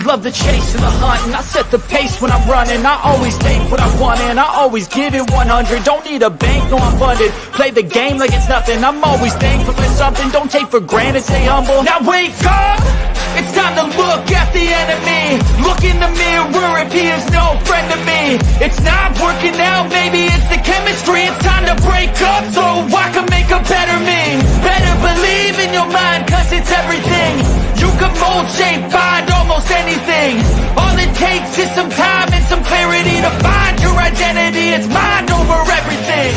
love the chase and the hunt, and I set the pace when I'm running. I always take what I want and I always give it 100. Don't need a bank, no I'm funded. Play the game like it's nothing. I'm always thankful for something. Don't take for granted, stay humble. Now wake up! It's time to look at the enemy. Look in the mirror if he is no friend to me. It's not working out, maybe it's the chemistry. It's time to break up so I can make a better me. Better believe in your mind, cause it's everything. You can mold, shape, find almost anything. All it takes is some time and some clarity to find your identity. It's mind over everything.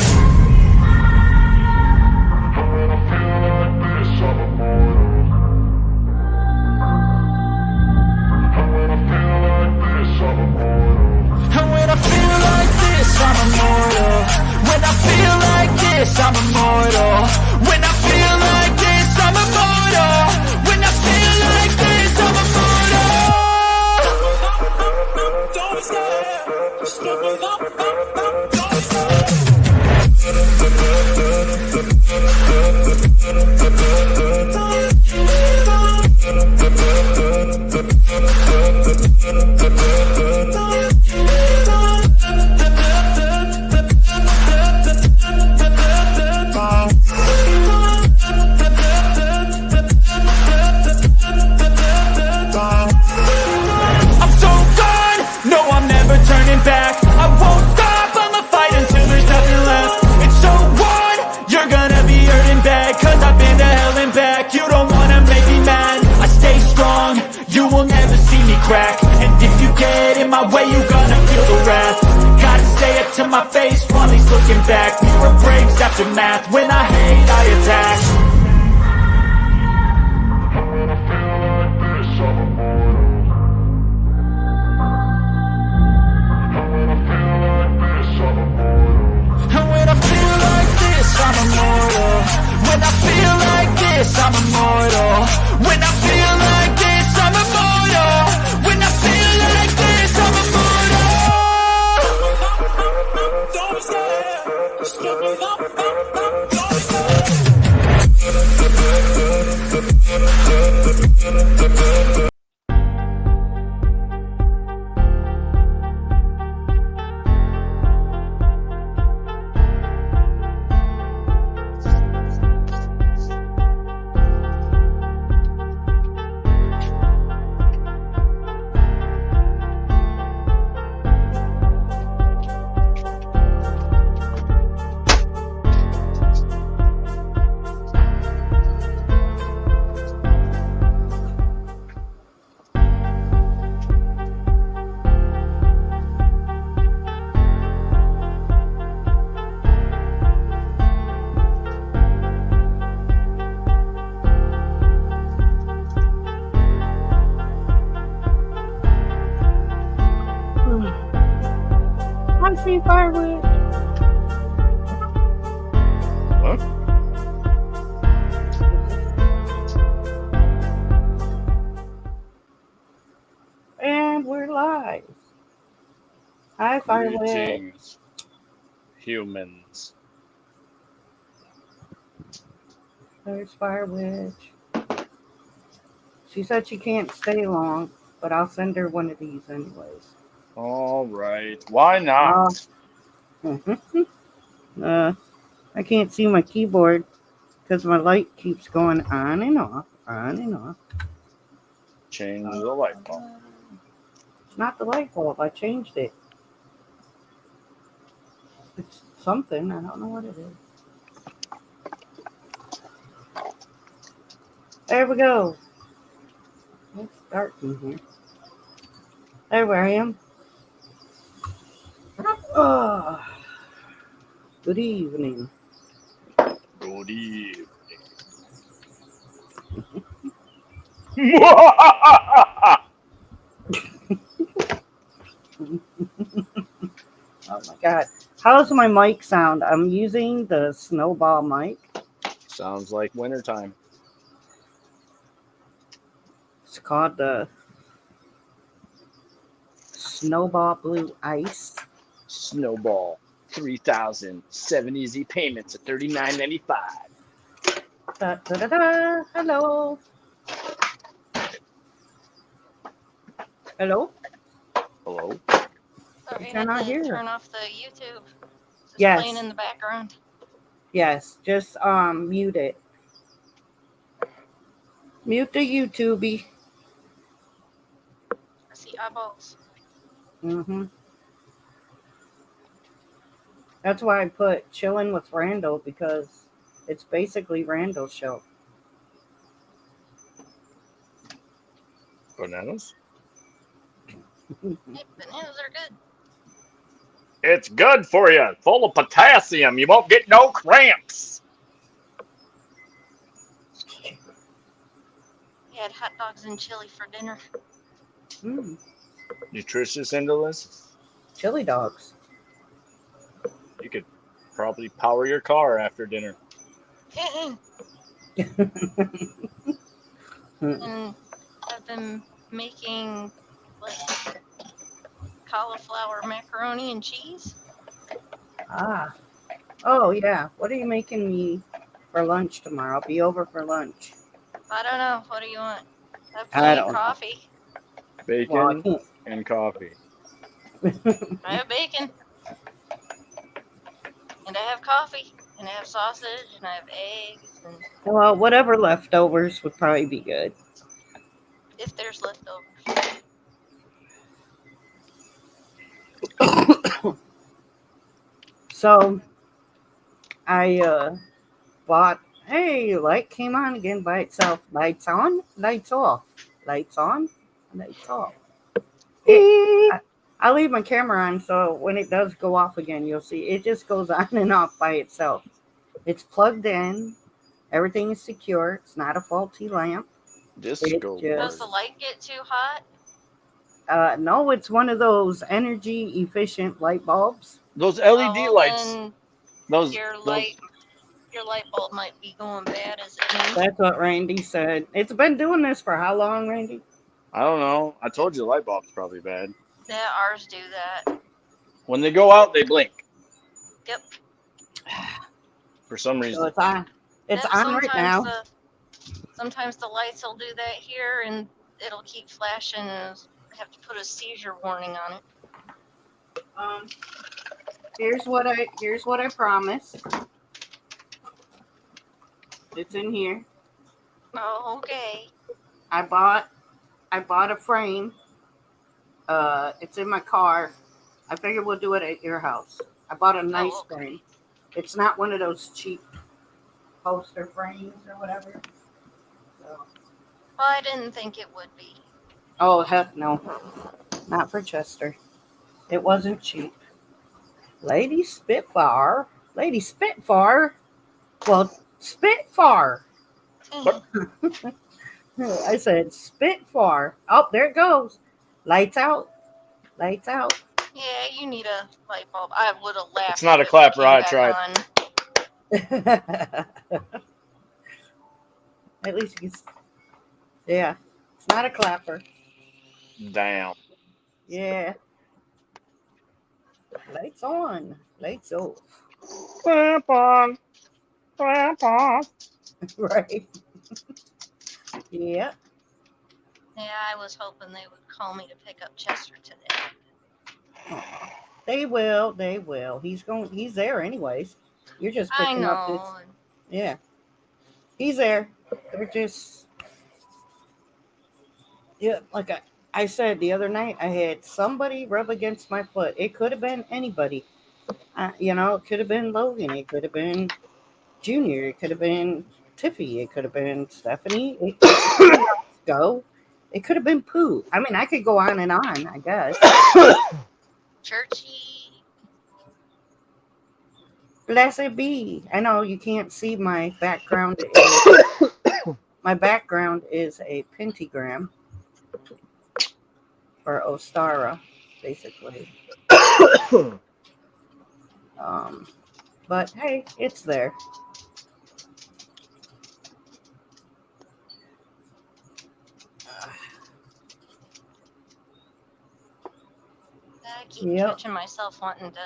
I'm immortal. When I feel like this, I'm immortal. When I feel like this, I'm immortal. When I feel like this, I'm immortal. Don't stop. Just give me up. Don't stop. Turning back, I won't stop, I'ma fight until there's nothing left. It's so what? You're gonna be hurting bad, cause I've been to hell and back. You don't wanna make me mad, I stay strong, you will never see me crack. And if you get in my way, you gonna feel the wrath. Gotta say it to my face while he's looking back. Mirror breaks after math, when I hate, I attack. I'm immortal. When I feel like this, I'm immortal. When I feel like this, I'm immortal. When I feel like this, I'm immortal. Don't stop. Just give me up. Don't stop. Firewood. What? And we're live. Hi, Firewood. Greetings, humans. There's Firewood. She said she can't stay long, but I'll send her one of these anyways. All right. Why not? I can't see my keyboard because my light keeps going on and off, on and off. Change the light bulb. It's not the light bulb. I changed it. It's something. I don't know what it is. There we go. Let's start in here. There I am. Oh, good evening. Good evening. Oh my God. How's my mic sound? I'm using the Snowball mic. Sounds like wintertime. It's called the Snowball Blue Ice. Snowball. 3,000. 7 easy payments at $39.95. Da, da, da, da. Hello. Hello? Hello? Sorry, I They're had not to here. turn off the YouTube. It's Yes. playing in the background. Yes, just mute it. Mute the YouTube. I see eyeballs. Mm-hmm. That's why I put chilling with Randall, because it's basically Randall's show. Bananas? Hey, bananas are good. It's good for you. Full of potassium. You won't get no cramps. We had hot dogs and chili for dinner. Mm, Nutritious and delicious. chili dogs. You could probably power your car after dinner. And I've been making like cauliflower macaroni and cheese. Ah. Oh, yeah. What are you making me for lunch tomorrow? I'll be over for lunch. I don't know. What do you want? I have I plenty of don't know. coffee. Well, I Bacon can't. and coffee. I have bacon. And I have coffee. And I have sausage. And I have eggs. And Well, whatever leftovers would probably be good. if there's leftovers. So, I bought. Hey, light came on again by itself. Lights on, lights off. Lights on, lights off. I'll leave my camera on so when it does go off again, you'll see it just goes on and off by itself. It's plugged in. Everything is secure. It's not a faulty lamp. Disco It Does the Lord. light get too hot? No, it's one of those energy efficient light bulbs. Those Oh, LED well, lights. then Those your light bulb might be going bad as it needs. That's what Randy said. It's been doing this for how long, Randy? I don't know. I told you the light bulb's probably bad. Yeah, ours do that. When they go out, they blink. Yep. For some So reason. it's on. It's Yep, on right now. Sometimes the lights will do that here, and it'll keep flashing, and I have to put a seizure warning on it. Here's what I promised. It's in here. Oh, okay. I bought a frame. It's in my car. I figured we'll do it at your house. I bought a nice okay. frame. It's not one of those cheap poster frames or whatever. So. Well, I didn't think it would be. Oh, heck no. Not for Chester. It wasn't cheap. Lady Spitfire. Lady Spitfire? Well, Spitfire. I said Spitfire. Oh, there it goes. Lights out. Lights out. Yeah, you need a light bulb. I would have laughed. It's not a if it clapper, came I back tried. on. At least you can. Yeah. It's not a clapper. Damn. Yeah. Lights on. Lights off. Clamp on. Clamp on. Right. Yeah. Yeah, I was hoping they would call me to pick up Chester today. They will. They will. He's there anyways. You're just I picking up his. know. Yeah. He's there. They're just. Yeah, like I said the other night, I had somebody rub against my foot. It could have been anybody. It could have been Logan. It could have been Junior. It could have been Tiffy. It could have been Stephanie. It could have been It could have been Pooh. I mean, I could go on and on, I guess. Churchy. Blessed be. I know you can't see my background. My background is a pentagram. Or Ostara, basically. But hey, it's there. I keep catching myself wanting to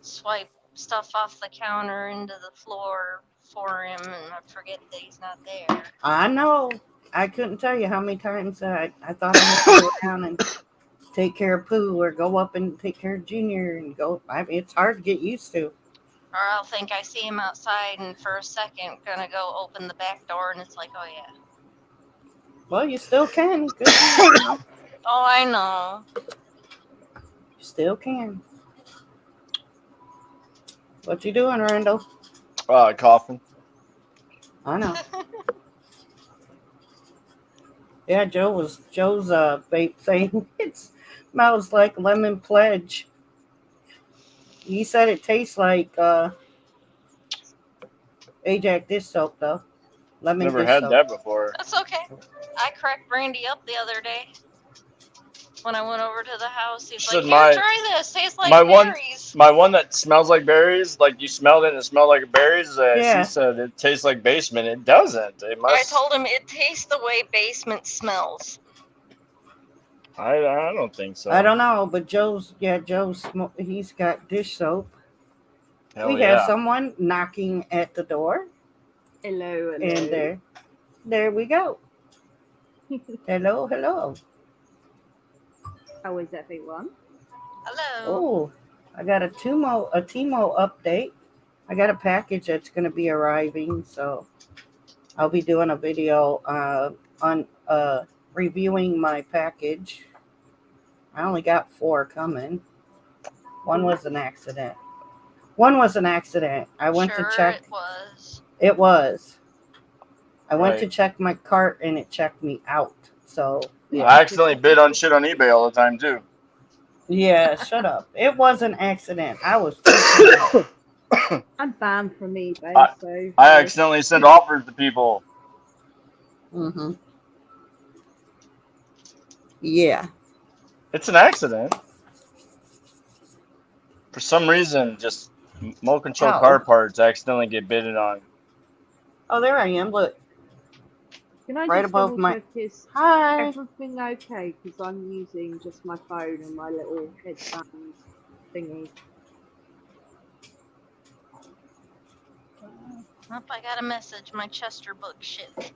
swipe stuff off the counter into the floor for him, and I forget that he's not there. I know. I couldn't tell you how many times I thought I had to go down and take care of Pooh or go up and take care of Junior and go. I mean, it's hard to get used to. Or I'll think I see him outside and for a second gonna go open the back door and it's like, oh yeah. Well, you still can. Good for you, know. Oh, I know. You still can. What you doing, Randall? Coughing. I know. Yeah, Joe's vape saying it smells like lemon pledge. He said it tastes like Ajax dish soap though. Lemon Never dish had soap. that before. That's okay. I cracked Brandy up the other day when I went over to the house. He's Said like, "Here, try this. Tastes like my berries." my one that smells like berries, like you smelled it and it smelled like berries. Yeah. She said it tastes like basement. It doesn't. It must. I told him it tastes the way basement smells. I don't think so. I don't know, but Joe's he's got dish soap. Hell We yeah. have someone knocking at the door, Hello. and there we go. Hello. How is everyone? Hello. Oh, I got a Timo update. I got a package that's going to be arriving, so I'll be doing a video on reviewing my package. I only got 4 coming. One was an accident. I went Sure, to check. it was. It was. I went Right. to check my cart and it checked me out. So I accidentally bid on shit on eBay all the time too. yeah, shut up. It was an accident. I was freaking out. I'm banned from eBay, so I accidentally send offers to people. Mm-hmm. Yeah. It's an accident. For some reason, just motor control Ow. car parts accidentally get bidded on. Oh, there I am. Look. Can I Right just above double my- check is Hi. everything okay? Because I'm using just my phone and my little headband thingy. Nope, I got a message. My Chester book shit.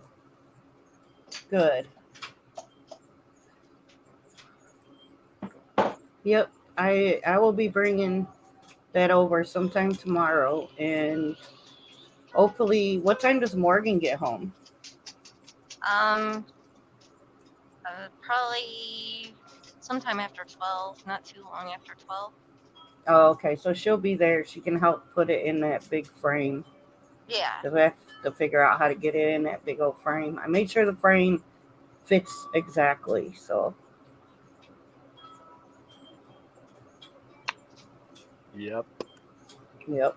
Good. Yep. I will be bringing that over sometime tomorrow, and hopefully, what time does Morgan get home? Probably sometime after 12. Not too long after 12. Oh, okay. So she'll be there. She can help put it in that big frame. Yeah. Because we have to figure out how to get it in that big old frame. I made sure the frame fits exactly. So Yep. yep.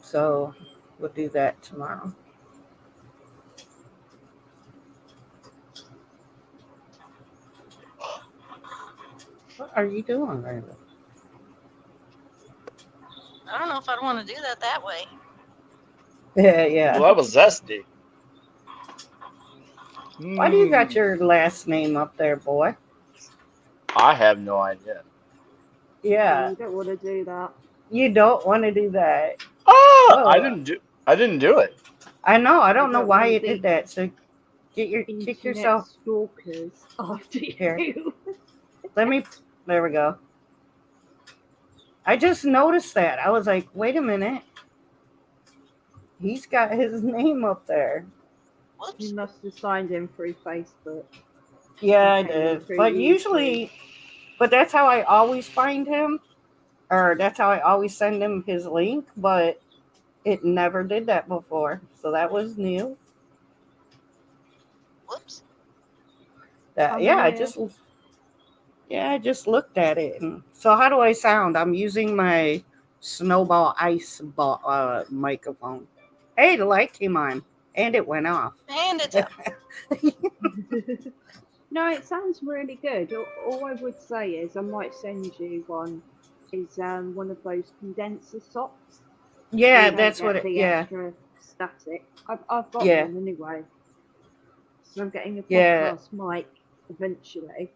So we'll do that tomorrow. What are you doing, Randall? I don't know if I'd want to do that way. Yeah. Well, that was zesty. Why do you got your last name up there, boy? I have no idea. Yeah. You don't want to do that. You don't want to do that. Oh, Oh. I didn't do it. I know. I don't know don't why wanna you be did that. So kick Internet yourself. stalkers after Here. you. There we go. I just noticed that. I was like, wait a minute. He's got his name up there. Whoops. You must have signed in through Facebook. Yeah, I Okay, did. through But YouTube. usually, that's how I always find him. Or that's how I always send him his link. But it never did that before. So that was new. Whoops. Oh, I yeah. just looked at it. And so how do I sound? I'm using my Snowball Ice microphone. Hey, the light came on and it went off. And it's up. No, it sounds really good. All I would say is I might send you one. Is one of those condenser socks. Yeah, You don't that's get what it. the Yeah, extra static. I've got Yeah. one anyway. So I'm getting a Yeah. podcast mic eventually.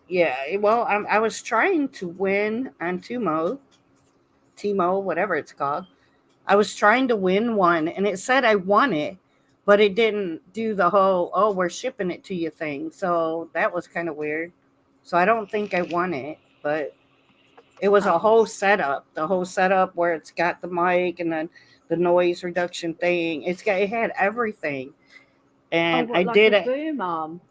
yeah. Well, I was trying to win on Timo, whatever it's called. I was trying to win one, and it said I won it, but it didn't do the whole, oh, we're shipping it to you thing. So that was kind of weird. So I don't think I won it, but it was a Oh, whole setup. The whole setup where it's got the mic and then the noise reduction thing. It had everything. And I what, like did a it. boom arm?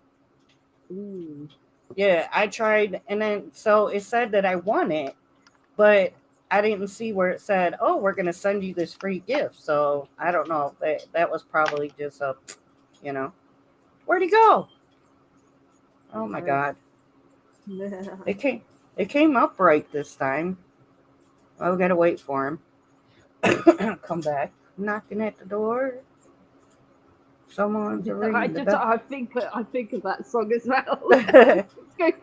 Ooh. Yeah, I tried, and then so it said that I won it, but I didn't see where it said, "Oh, we're gonna send you this free gift." So I don't know. That was probably just a, you know, where'd he go? Oh my God, it came up right this time. Oh, we gotta wait for him. Come back, knocking at the door. Someone's ringing the bell. I think of that song as well.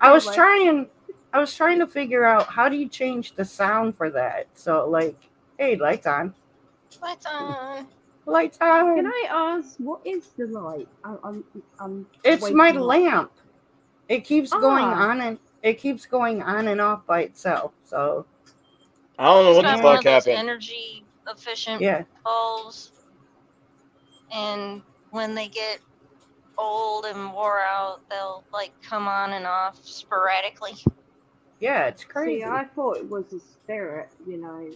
I was trying to figure out how do you change the sound for that. So like, hey, lights on. Lights on. Lights on. Can I ask, what is the light? I'm It's my waking up. lamp. It keeps going Ah. on and off by itself. So I don't know It's what the got one fuck of those happened. energy efficient yeah, bulbs, and when they get old and wore out, they'll like come on and off sporadically. yeah, it's crazy. See, I thought it was a spirit, you know.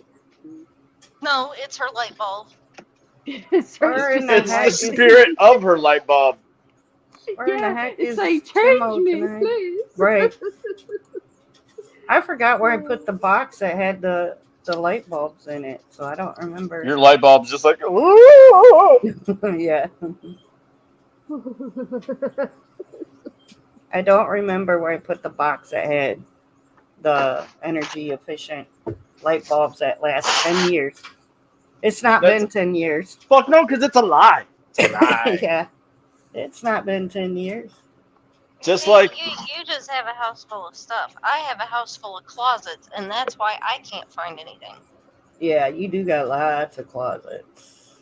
No, it's her light bulb. Where in the It's the heck is spirit of her light bulb. where in the heck is it's like, Timo change me, tonight? please. Right. I forgot where I put the box that had the light bulbs in it, so I don't remember. Your light bulb's just like, ooh. Yeah, I don't remember where I put the box that had the energy efficient light bulbs that last 10 years. It's not That's been 10 years. fuck no, because it's a lie. It's a lie. Yeah, it's not been 10 years. Just See, like you just have a house full of stuff. I have a house full of closets, and that's why I can't find anything. Yeah, you do got lots of closets.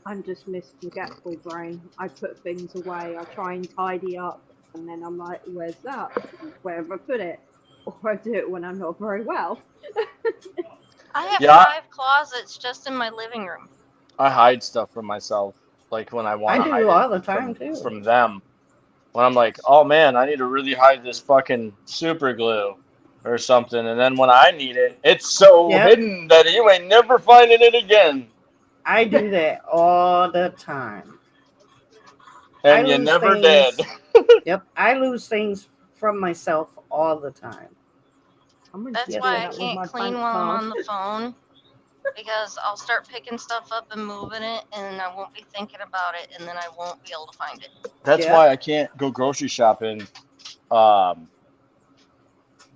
I'm just Miss Forgetful Brain. I put things away, I try and tidy up, and then I'm like, where's that? Where have I put it? Or I do it when I'm not very well. I have Yeah. 5 closets just in my living room. I hide stuff from myself, like when I want I to do hide all the it time, too. from them. When I'm like, oh man, I need to really hide this fucking super glue or something, and then when I need it, it's so Yep. hidden that you ain't never finding it again, I do that all the time. and I you lose never things. did. Yep, I lose things from myself all the time. That's Yes, why I I do. can't clean while I'm on the phone, because I'll start picking stuff up and moving it, and I won't be thinking about it, and then I won't be able to find it. That's Yeah. why I can't go grocery shopping um,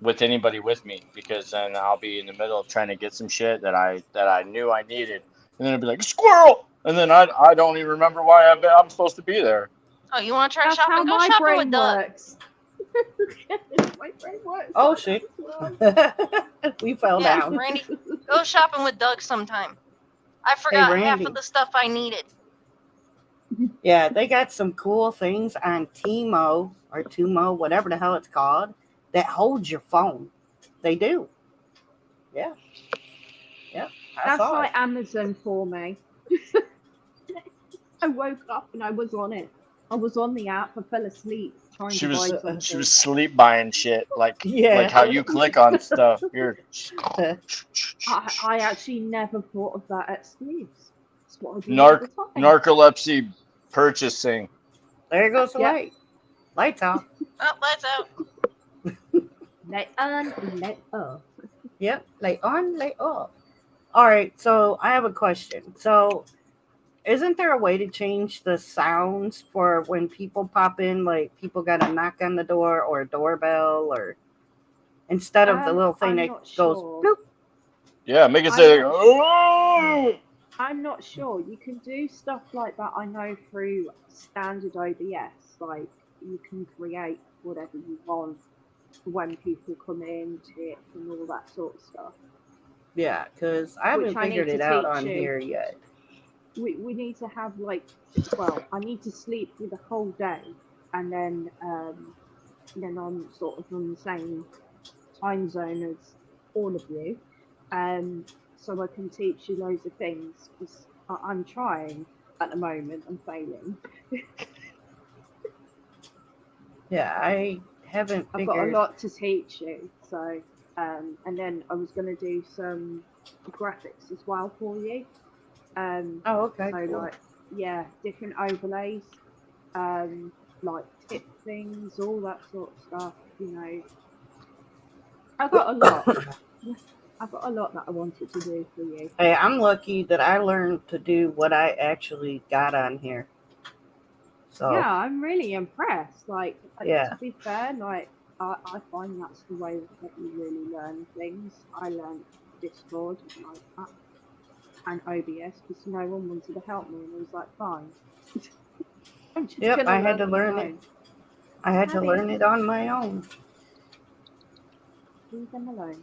with anybody with me, because then I'll be in the middle of trying to get some shit that I knew I needed, and then I'll be like squirrel, and then I don't even remember why I'm supposed to be there. Oh, you want to try That's how shopping? Go my shopping brain with Doug. works. My brain works. Oh, like shit. that as well. We fell Yeah, down. Randy, go shopping with Doug sometime. I forgot half Randy. of the stuff I needed. Yeah, they got some cool things on Timo or Tumo, whatever the hell it's called, that holds your phone. They do. Yeah. Yeah. I That's saw like it. Amazon for me. I woke up and I was on it. I was on the app. I fell asleep trying She to was buy something. she was sleep buying shit like Yeah. how you click on stuff. You're I actually never thought of that excuse. That's what I do all the time. narcolepsy purchasing. There goes the Yep. light. Lights off. Oh, lights out. Light on, light off. Yep. Light on, light off. All right. So I have a question. So isn't there a way to change the sounds for when people pop in? Like people got a knock on the door or a doorbell, or instead of the little thing I'm that not goes sure. bloop. Yeah, make it say like, oh. I'm not sure. You can do stuff like that, I know, through standard OBS. Like, you can create whatever you want when people come in, tips, and all that sort of stuff. Yeah, because I haven't Which I figured need it to out teach on you. here yet. We need to have, like, well, I need to sleep through the whole day, and then I'm sort of on the same time zone as all of you. So I can teach you loads of things, because I'm trying. at the moment. I'm failing. Yeah, I haven't I've got a figured. lot to teach you. So, and then I was going to do some graphics as well for you. Oh, okay, So cool. like, yeah, different overlays, like tip things, all that sort of stuff. You know, I've got a lot. I've got a lot that I wanted to do for you. Hey, I'm lucky that I learned to do what I actually got on here. So, Yeah, I'm really impressed. Like, yeah. to be fair, like I find that's the way that you really learn things. I learned Discord and OBS because no one wanted to help me, and I was like, fine, I'm just Yep, gonna I had learn to on my learn it. own. I had to Abby, learn it on my own. leave them alone.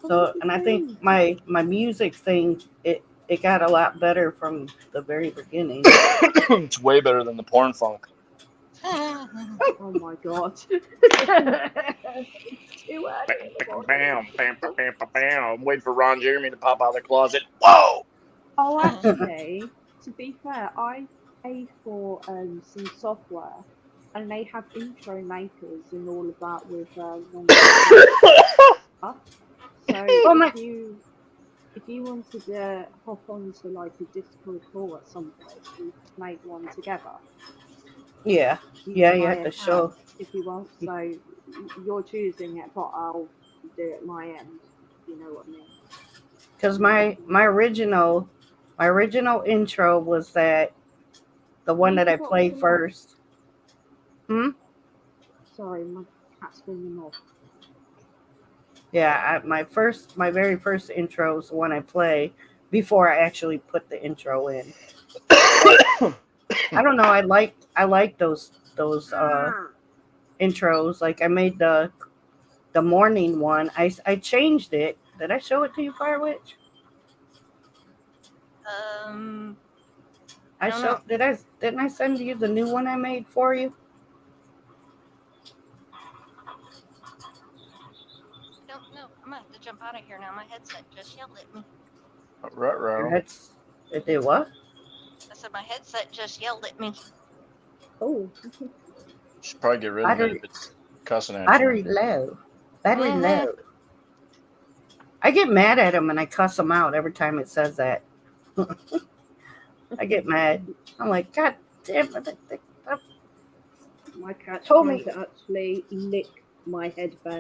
What are So, you and I think doing? my music thing, it got a lot better from the very beginning. It's way better than the porn funk. Oh my god. It's too early in the morning. Bam, bam, bam, bam, bam, bam. I'm waiting for Ron Jeremy to pop out of the closet. Whoa! Oh, actually, to be fair, I paid for some software, and they have intro makers and all of that with non-copyright stuff. So Oh my, if you wanted to hop onto like a Discord call at some point, we could make one together. yeah, You yeah. can You buy have a to account show if you want. So you're choosing it, but I'll do it my end. You know what I mean? because my original intro was that the one Leave that the I box played alone. first. Hmm. Sorry, my cat's bringing them off. Yeah, my very first intro is the one I play before I actually put the intro in. But I don't know. I like those intros. Like I made the morning one. I changed it. Did I show it to you, Fire Witch? I don't know. Didn't I send you the new one I made for you? I don't know. I'm gonna have to jump out of here now. My headset just yelled at me. Your Ruh-roh. head's it did what? I said my headset just yelled at me. Oh, Should probably get rid of it Battery if it's cussing at you. battery low. Battery Mhm. low. I get mad at them and I cuss them out every time it says that. I get mad. I'm like, God damn it! my cat's Told trying me. to actually lick my headset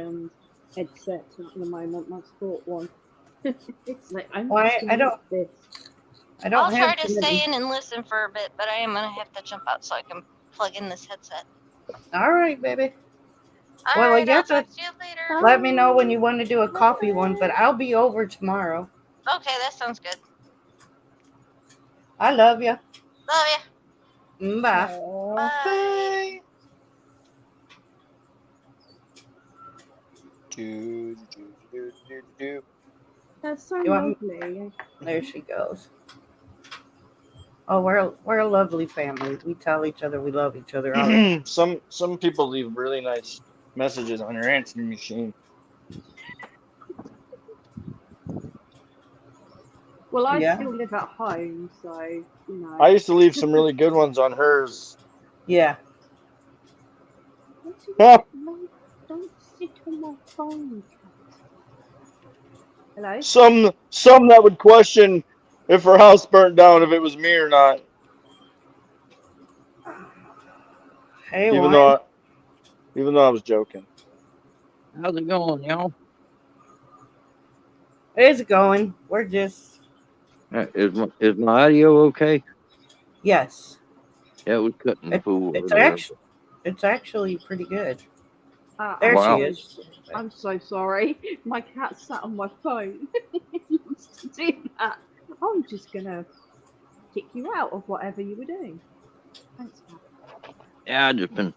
at the moment, my sport one. It's like, I'm Why just gonna lick this. I don't I'll try have to too stay many. in and listen for a bit, but I am gonna have to jump out so I can plug in this headset. All right, baby. All Well, right, you I'll have to talk to you later. let me know when you want to do a coffee one, but I'll be over tomorrow. Okay, that sounds good. I love you. Love ya. Bye. Aw, Bye. Do. that's so You want? lovely. There she goes. Oh, we're a lovely family. We tell each other we love each other all the time. Some people leave really nice messages on your answering machine. Well, I Yeah, still live at home, so you know. I used to leave some really good ones on hers. yeah. What do you Huh. no, don't sit on my phone, cat. Hello? Some that would question if her house burnt down if it was me or not. Hey, Even wine. though I was joking. How's it going, y'all? It's going. We're just Is my audio okay? yes. Yeah, it was cutting the It, pool it's earlier. actually pretty good. There Actually, she Wow. is. I'm so sorry. My cat sat on my phone. He wants to do that. I'm just gonna kick you out of whatever you were doing. Thanks, cat. Yeah, I just been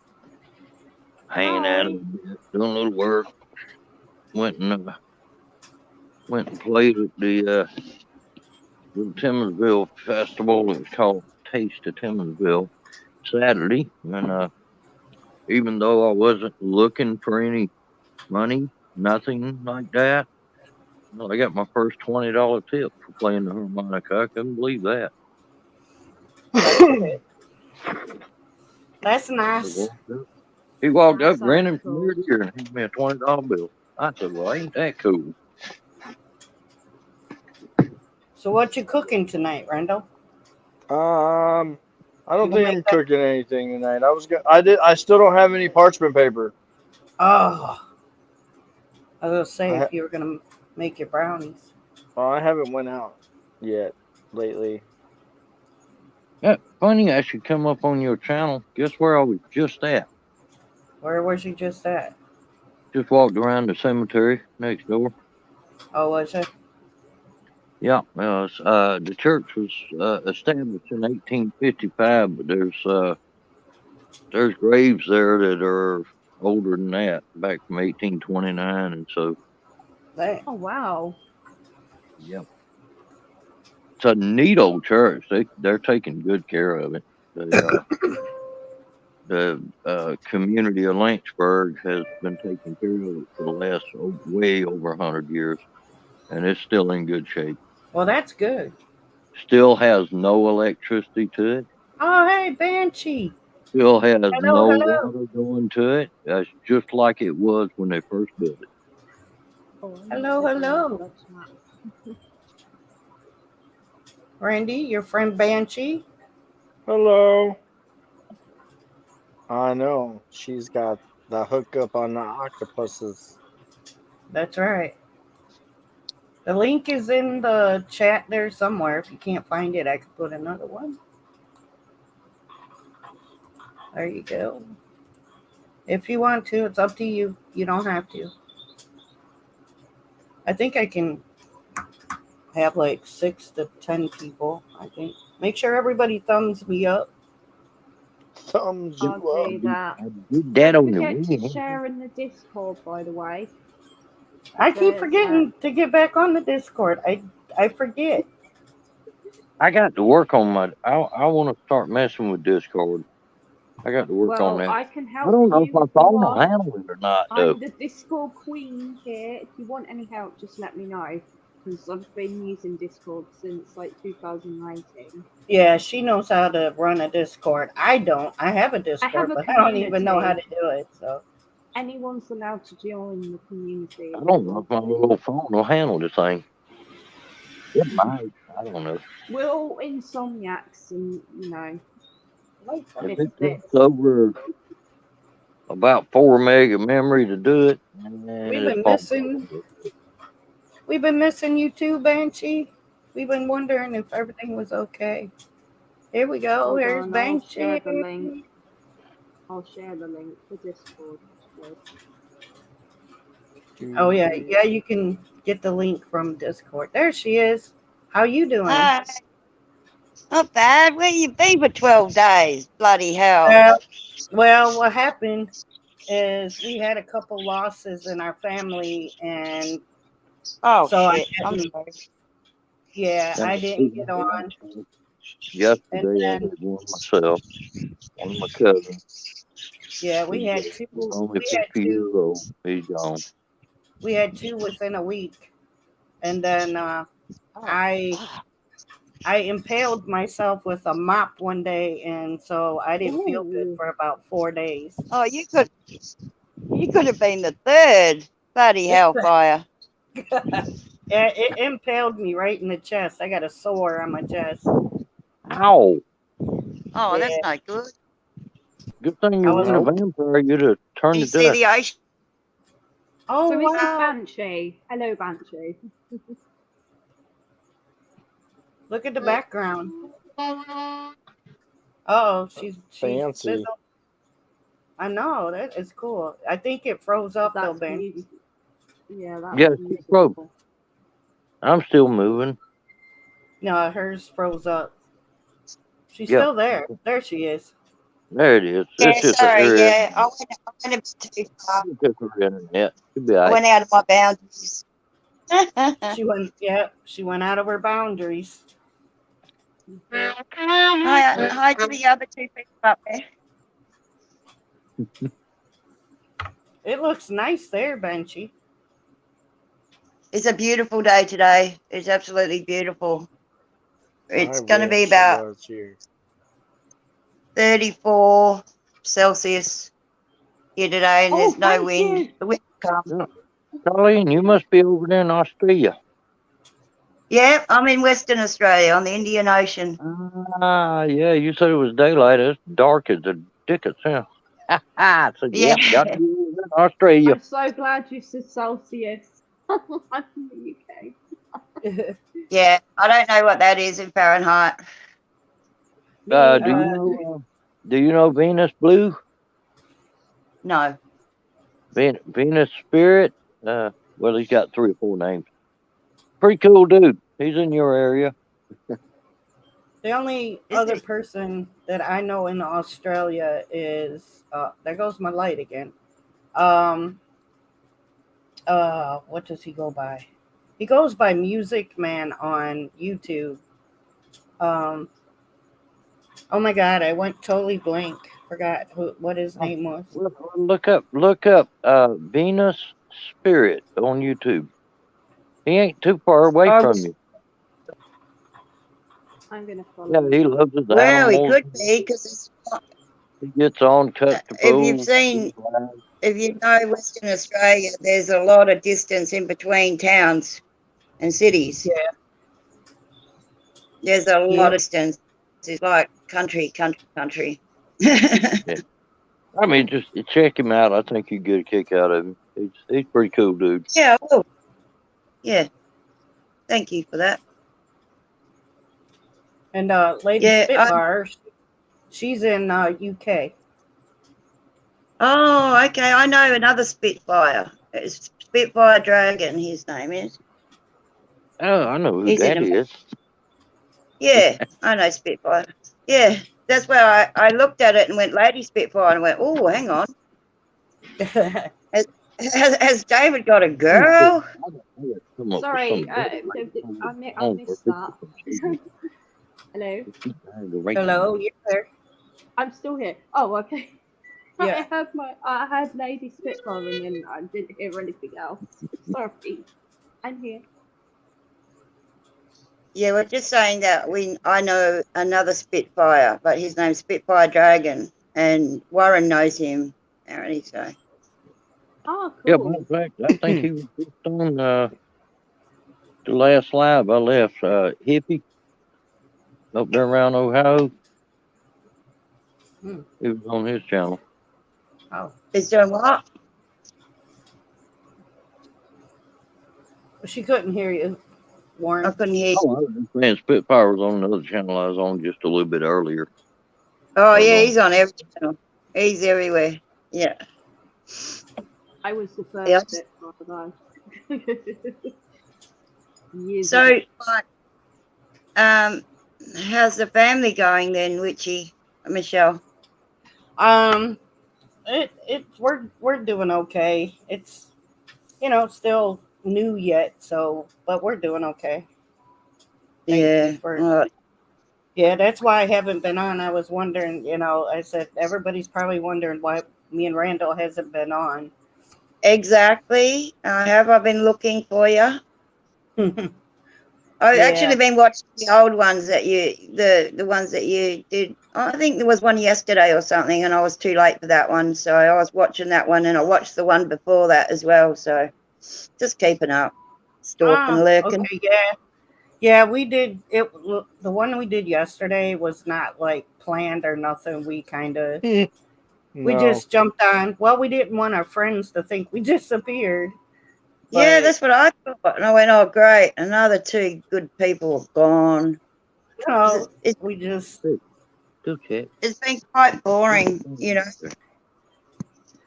hanging out, Hi. doing a little work. Went and played at the Timminsville festival. It was called Taste of Timminsville Saturday, and even though I wasn't looking for any money, nothing like that, Well, I got my first $20 tip for playing the harmonica. I couldn't believe that. That's nice. He walked That up, grinning sounds from cool. ear to ear, and handed me a $20 bill. I said, "Well, ain't that cool?" So what you cooking tonight, Randall? I don't You gonna think make I'm that? cooking anything tonight. I still don't have any parchment paper. Oh, I was gonna say I if you were gonna make your brownies. I haven't went out yet lately. Yeah, funny I should come up on your channel. Guess where I was just at? Where was you just at? Just walked around the cemetery next door. Oh, was it? Yeah, the church was established in 1855, but there's graves there that are older than that, back from 1829, and so That. Oh wow. yeah, it's a neat old church. They're taking good care of it. The community of Lynchburg has been taking care of it for the last way over 100 years, and it's still in good shape. Well, that's good. Still has no electricity to it. Oh, hey, Banshee. Still has Hello, no hello. water going to it. That's just like it was when they first built it. Oh, I'm Hello, not checking that hello. Dutch map. Randy, your friend Banshee. Hello. I know she's got the hookup on the octopuses. That's right. The link is in the chat there somewhere. If you can't find it, I can put another one. There you go. If you want to, it's up to you. You don't have to. I think I can have like 6 to 10 people, I think. Make sure everybody thumbs me up. Thumbs I'll you up. do that. I did that Don't on the forget to weekend. share in the Discord, by the way. I keep There's forgetting to get back on the Discord. I forget. I got to work on my. I want to start messing with Discord. I got to work on well, that. I can I help don't know if you my if you phone will want. handle it or not, though. I'm the Discord queen here. If you want any help, just let me know. Because I've been using Discord since like 2019. Yeah, she knows how to run a Discord. I don't. I have a I Discord, have a but I don't even know how to community. do it. So Anyone's allowed to join the community I if they don't know want if my to. little phone will handle the thing. It might. I don't know. We're all insomniacs and, If this it is takes this. over about 4 meg of memory to do it, we've it's been possible. missing. We've been missing you too, Banshee. We've been wondering if everything was okay. Here we go. Hold Here's on, I'll share Banshee. the link. I'll share the link for Discord. Oh yeah, yeah. You can get the link from Discord. There she is. How you doing? Hi. Not bad. Where you been for 12 days? Bloody hell. Well, what happened is we had a couple losses in our family, and Oh, so shit. I'm didn't. sorry. Yeah, I didn't get on. Yesterday, And I then, had one myself, one of my cousins. yeah, we had He's two. only We had 50 years two. old. He's gone. We had two within a week, and then I impaled myself with a mop one day, and so I didn't feel good Ooh. for about 4 days. Oh, you could have been the third. Bloody hellfire. Yeah, it impaled me right in the chest. I got a sore on my chest. Ow! Oh, that's Yeah. not good. Good thing I you was. weren't a vampire. You'd have turned You to see dust. the ocean? Oh So is this wow! Banshee? Hello, Banshee. Look at the background. Oh, she's Fancy. fizzled. I know that is cool. I think it froze up though, That's Ben. beautiful. Yeah, that's Yeah, she's broke. beautiful. I'm still moving. No, hers froze up. She's Yep. still there. There she is. There it is. Yeah, It's just sorry. her, Yeah, I went a bit too far. it's just her internet. She'll be I all right. went out of my boundaries. She went. Yeah, she went out of her boundaries. Hi to the other two people up there. It looks nice there, Banshee. It's a beautiful day today. It's absolutely beautiful. It's I going to be wish it about was here. 34 Celsius here today, and Oh, there's no thank wind. you. The wind comes. Yeah. Colleen, you must be over there in Australia. Yeah, I'm in Western Australia on the Indian Ocean. Yeah, you said it was daylight. It's dark as the dickens, huh? So, Yeah, got to be in Australia. I'm so glad you said Celsius. I'm in the UK. yeah. I don't know what that is in Fahrenheit. Do you know Venus Blue? No. Venus Spirit? Well, he's got 3 or 4 names. Pretty cool dude. He's in your area. The only Is other it? person that I know in Australia is there goes my light again. Um what does he go by? He goes by Music Man on YouTube. Um oh my god, I went totally blank. Forgot what his name was. Look up Venus Spirit on YouTube. He ain't too far away Oh, from you. I'm going to follow Yeah, you he now. loves his well, he animals. could be because He gets on, cuts the if you've food. seen, if you know Western Australia, there's a lot of distance in between towns and cities. Yeah. There's a Yeah. lot of distance. It's like country. Yeah. I mean, just check him out. I think you get a kick out of him. He's pretty cool, dude. Yeah, well, yeah. Thank you for that. And Lady Yeah. Spitfire, she's in UK. Oh, okay. I know another Spitfire. It's Spitfire Dragon, his name is. Oh, I know who He's that in is. Yeah, I know Spitfire. Yeah, that's where I looked at it and went, Lady Spitfire, and went, oh, hang on. Has David got a girl? Sorry, I missed that. Hello? Hello, you're there. I'm still here. Oh, okay. Yeah. I had Lady Spitfire and then I didn't hear anything else. Sorry. I'm here. Yeah, we're just saying that I know another Spitfire, but his name's Spitfire Dragon, and Warren knows him, apparently. So. Oh, Yeah, cool. in fact, I think he was just on the last live I left. Hippie up there around Ohio. Hmm. He was on his channel. Oh, Is doing what? she couldn't hear you, Warren. I couldn't hear you. Oh, I was saying Spitfire was on another channel I was on just a little bit earlier. Oh, yeah, he's on every channel. He's everywhere. Yeah. I was the first Yeah. Spitfire though. Years So, ago. how's the family going then, Witchy, Michelle? We're doing okay. It's still new yet, so but we're doing okay. Thank you yeah, that's why I haven't been on. I was wondering, I said everybody's probably wondering why me and Randall hasn't been on. Exactly. I've been looking for you. I've actually been watching the old ones that the ones that you did. I think there was one yesterday or something, and I was too late for that one. So I was watching that one, and I watched the one before that as well. So just keeping up, stalking, lurking. Okay, yeah, we did it. The one we did yesterday was not like planned or nothing. We kind of we just jumped on. Well, we didn't want our friends to think we disappeared. Yeah, that's what I thought. And I went, oh, great. Another 2 good people have gone. We just... Okay. It's been quite boring,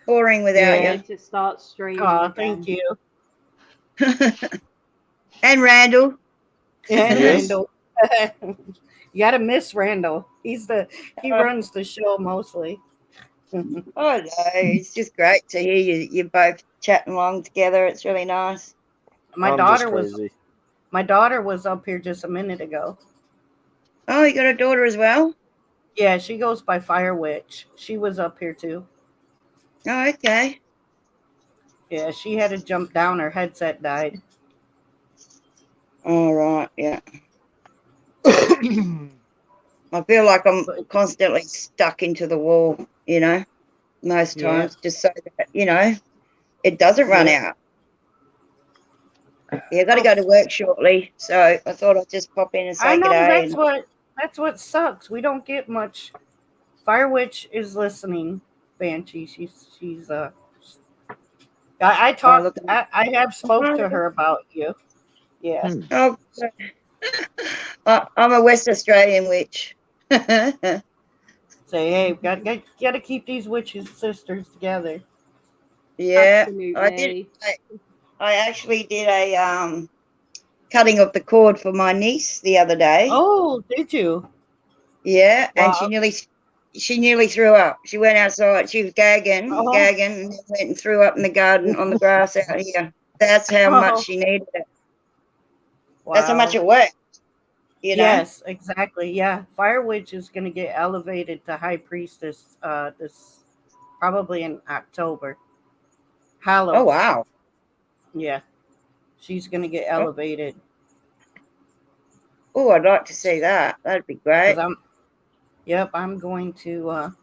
boring without you. To start streaming. Oh, thank you. And Randall. And Randall. You gotta miss Randall. He runs the show mostly. Oh, no, it's just great to hear you both chatting along together. It's really nice. My daughter was up here just a minute ago. Oh, you got a daughter as well? Yeah, she goes by Fire Witch. She was up here too. Oh, okay. Yeah, she had to jump down. Her headset died. All right, yeah. I feel like I'm constantly stuck into the wall, you know, most Yeah. times, just so that, you know, it doesn't run Yeah. out. Yeah, got to go to work shortly, so I thought I'd just pop in and I say good know day. that's what sucks. We don't get much. Fire Witch is listening, Banshee. She's I Oh, talked. look. I have spoke to her about you. Yeah. Oh, I'm a West Australian witch. Say, hey, gotta keep these witches sisters together. Yeah, I did. Absolutely. I actually did a cutting of the cord for my niece the other day. Oh, did you? Yeah, and Wow. she nearly threw up. She went outside. She was gagging, Oh, and then went and threw up in the garden on the grass out here. That's how much oh, she needed it. wow. That's how much it worked. You know. Yes, exactly. Yeah, Fire Witch is gonna get elevated to High Priestess. This probably in October. Oh Hallows. wow. Yeah, she's gonna get Oh, elevated I'd like to see that. That'd be because great. I'm going to.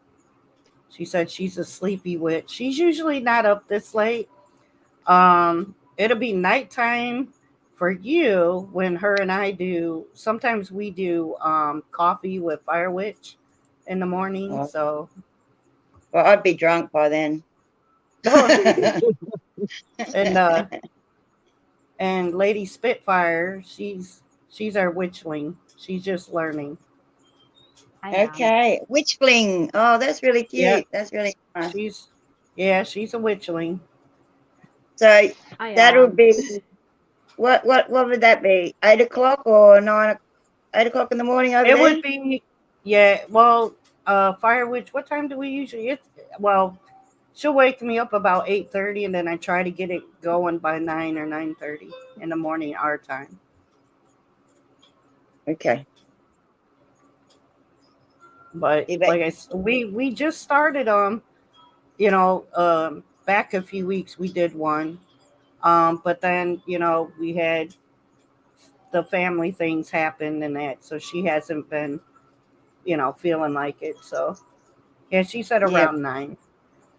She said she's a sleepy witch. She's usually not up this late. It'll be nighttime for you when her and I do. Sometimes we do coffee with Fire Witch in the morning. Oh, So well, I'd be drunk by then. and and Lady Spitfire, she's our witchling. She's just learning. I am. Okay, witch fling. Oh, that's really Yeah, cute. That's really nice. she's a witchling. So I that'll am. be what would that be? 8 o'clock or 8 o'clock in the morning over It there? would be well, Fire Witch, what time do we usually she'll wake me up about 8:30 and then I try to get it going by 9 or 9:30 in the morning our time. Okay. But like I said, we just started back a few weeks we did one. But then, we had the family things happen and that, so she hasn't been, feeling like it. So yeah, she said Yeah.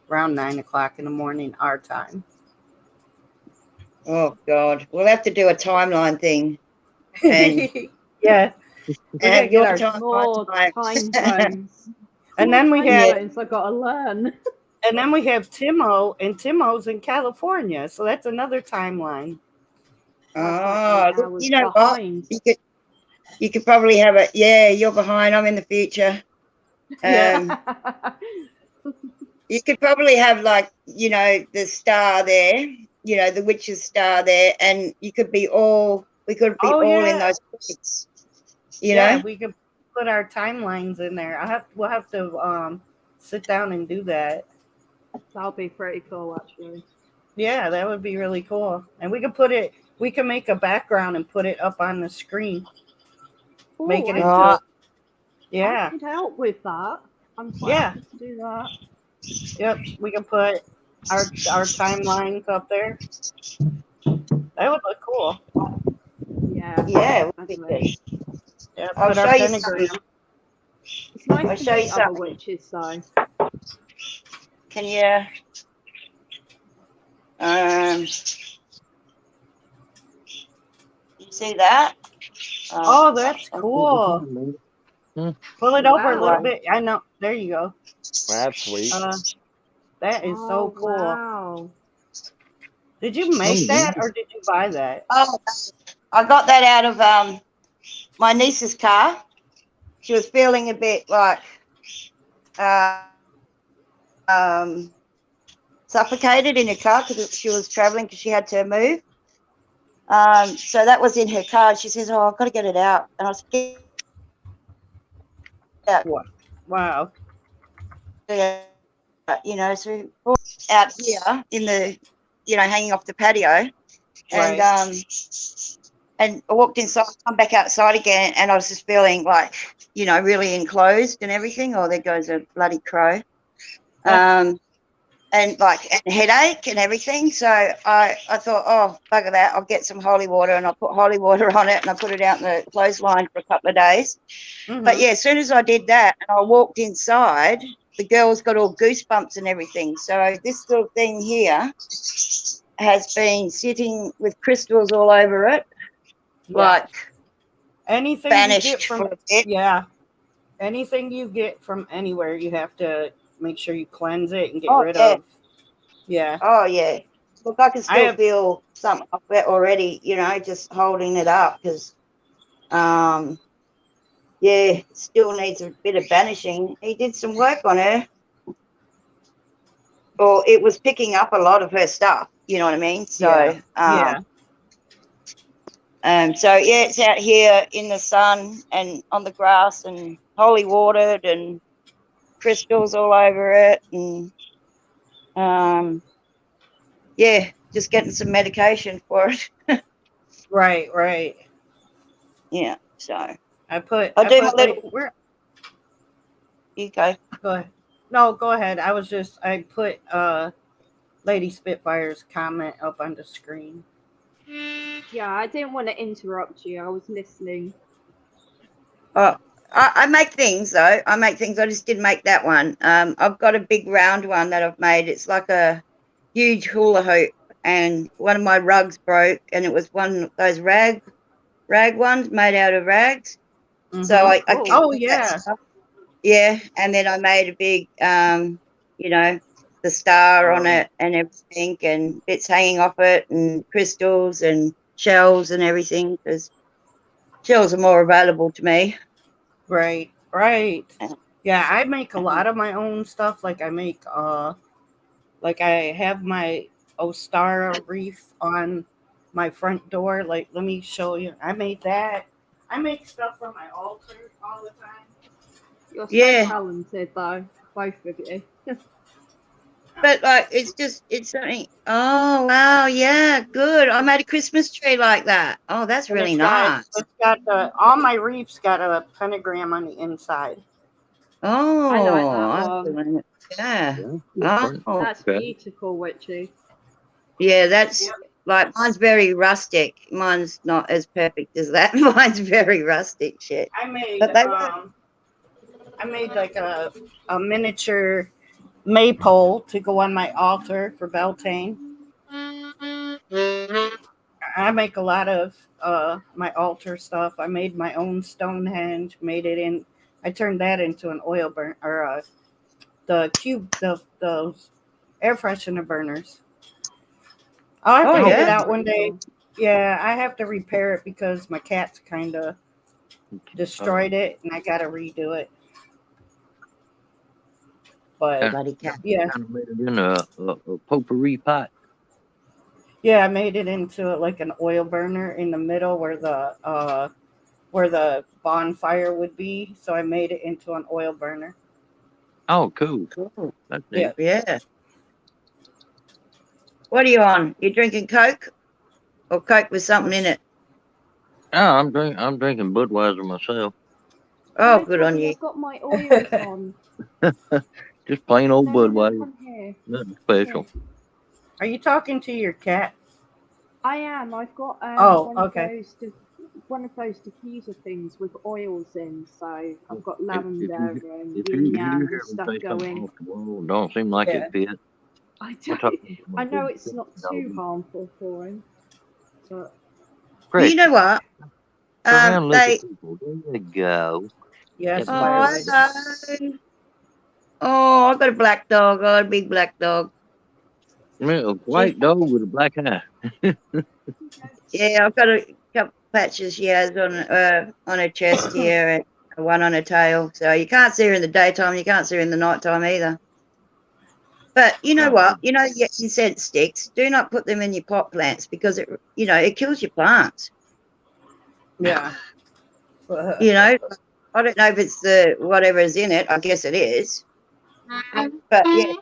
around 9 o'clock in the morning our time. Oh God, we'll have to do a timeline thing, and Yeah, we gotta have get your our time, More my time time. zones. and More then we time have zones I gotta learn. and then we have Timo, and Timo's in California, so that's another timeline. Oh, That's like 8 look, hours you know what? behind. You could probably have it. Yeah, you're behind. I'm in the future. Yeah. You could probably have the star there, the witch's star there, and we could be all Oh in yeah, those points, yeah. We could put our timelines in there. We'll have to sit down and do that. That'll be pretty cool, actually. Yeah, that would be really cool. And we can make a background and put it up on the screen. Make it into, yeah. I could help with that. I'm quite Yeah. happy to do that. Yep, we can put our timelines up there. That would look cool. Yeah. Yeah, Definitely. Yeah, I'll put show our you pentagram. something. It's nice I'll to show you meet other something. witches, though. Can you? You see that? Oh, that's cool. Pull it over a little Wow. bit. I know. There you go. That's sweet. That is so cool. Wow. Did you make that or did you buy that? Oh, I got that out of my niece's car. She was feeling a bit like suffocated in her car because she was traveling because she had to move. So that was in her car. She says, "Oh, I've got to get it out," and I was scared. Wow. So we brought it out here in the, hanging off the patio, and Right. and I walked inside, come back outside again, and I was just feeling like, really enclosed and everything. Oh, there goes a bloody crow. And and headache and everything. So I thought, oh, bugger that, I'll get some holy water, and I put holy water on it, and I put it out in the clothesline for a couple of days. But yeah, as soon as I did that and I walked inside, the girls got all goosebumps and everything. So this little thing here has been sitting with crystals all over it, like anything you get banished from for a bit. anything you get from anywhere, you have to make sure you cleanse it and get Oh, rid yeah. of. Yeah. Oh, yeah. Look, I can I still have feel something of it already, just holding it up because, yeah, it still needs a bit of banishing. He did some work on her, or it was picking up a lot of her stuff, you know what I mean? So, yeah. so yeah, it's out here in the sun and on the grass and holy watered and crystals all over it, and yeah, just getting some medication for it. Right. Yeah, so I put do my little. where You go. go ahead. No, go ahead. I put Lady Spitfire's comment up on the screen. Yeah, I didn't want to interrupt you. I was listening. Oh, I make things though. I make things. I just didn't make that one. I've got a big round one that I've made. It's like a huge hula hoop, and one of my rugs broke, and it was one of those rag ones made out of rags. So I cool. kept Oh that yeah. stuff. Yeah, and then I made a big, the star on it and everything, and bits hanging off it, and crystals and shells and everything, because shells are more available to me. Right. Yeah, I make a lot of my own stuff. Like I make like I have my Ostara wreath on my front door. Like let me show you. I made that. I make stuff for my altar all the time. You're so Yeah. talented, though, both of you. But like, it's something. Oh wow, yeah, good. I made a Christmas tree like that. Oh, that's And really nice. it's got all my wreaths got a pentagram on the inside. Oh, I like that one. Yeah. Oh, That's beautiful, Witchy. yeah. That's like mine's very rustic. Mine's not as perfect as that. Mine's very rustic shit. I made But they I made like a miniature maypole to go on my altar for Beltane. I make a lot of my altar stuff. I made my own Stonehenge. I turned that into an oil burn or the air freshener burners. I'll have to get it out one day. Yeah, I have to repair it because my cats kind of destroyed it, and I got to redo it. But yeah, Kind of made it in a potpourri pot. yeah, I made it into like an oil burner in the middle where the bonfire would be. So I made it into an oil burner. Oh, cool. That's neat. Yeah. What are you on? You drinking Coke, or Coke with something in it? Oh, I'm drinking Budweiser myself. Oh, No, good on you. I've got my oils on. Just plain old No, Budweiser. come here. Nothing special. Are you talking to your cat? I am. I've got one of those diffuser things with oils in. So I've got lavender and yin yang and stuff going. Don't seem like it fit. I know it's not too harmful for him, but You know what? There you go. Yes. Oh, I got a black dog. I got a big black dog. A white dog with a black eye. Yeah, I've got a couple patches she has on her chest here, and one on her tail. So you can't see her in the daytime. You can't see her in the nighttime either. But you know what? You know, your incense sticks. Do not put them in your pot plants because it kills your plants. Yeah. I don't know if it's the whatever is in it. I guess it is. But yeah.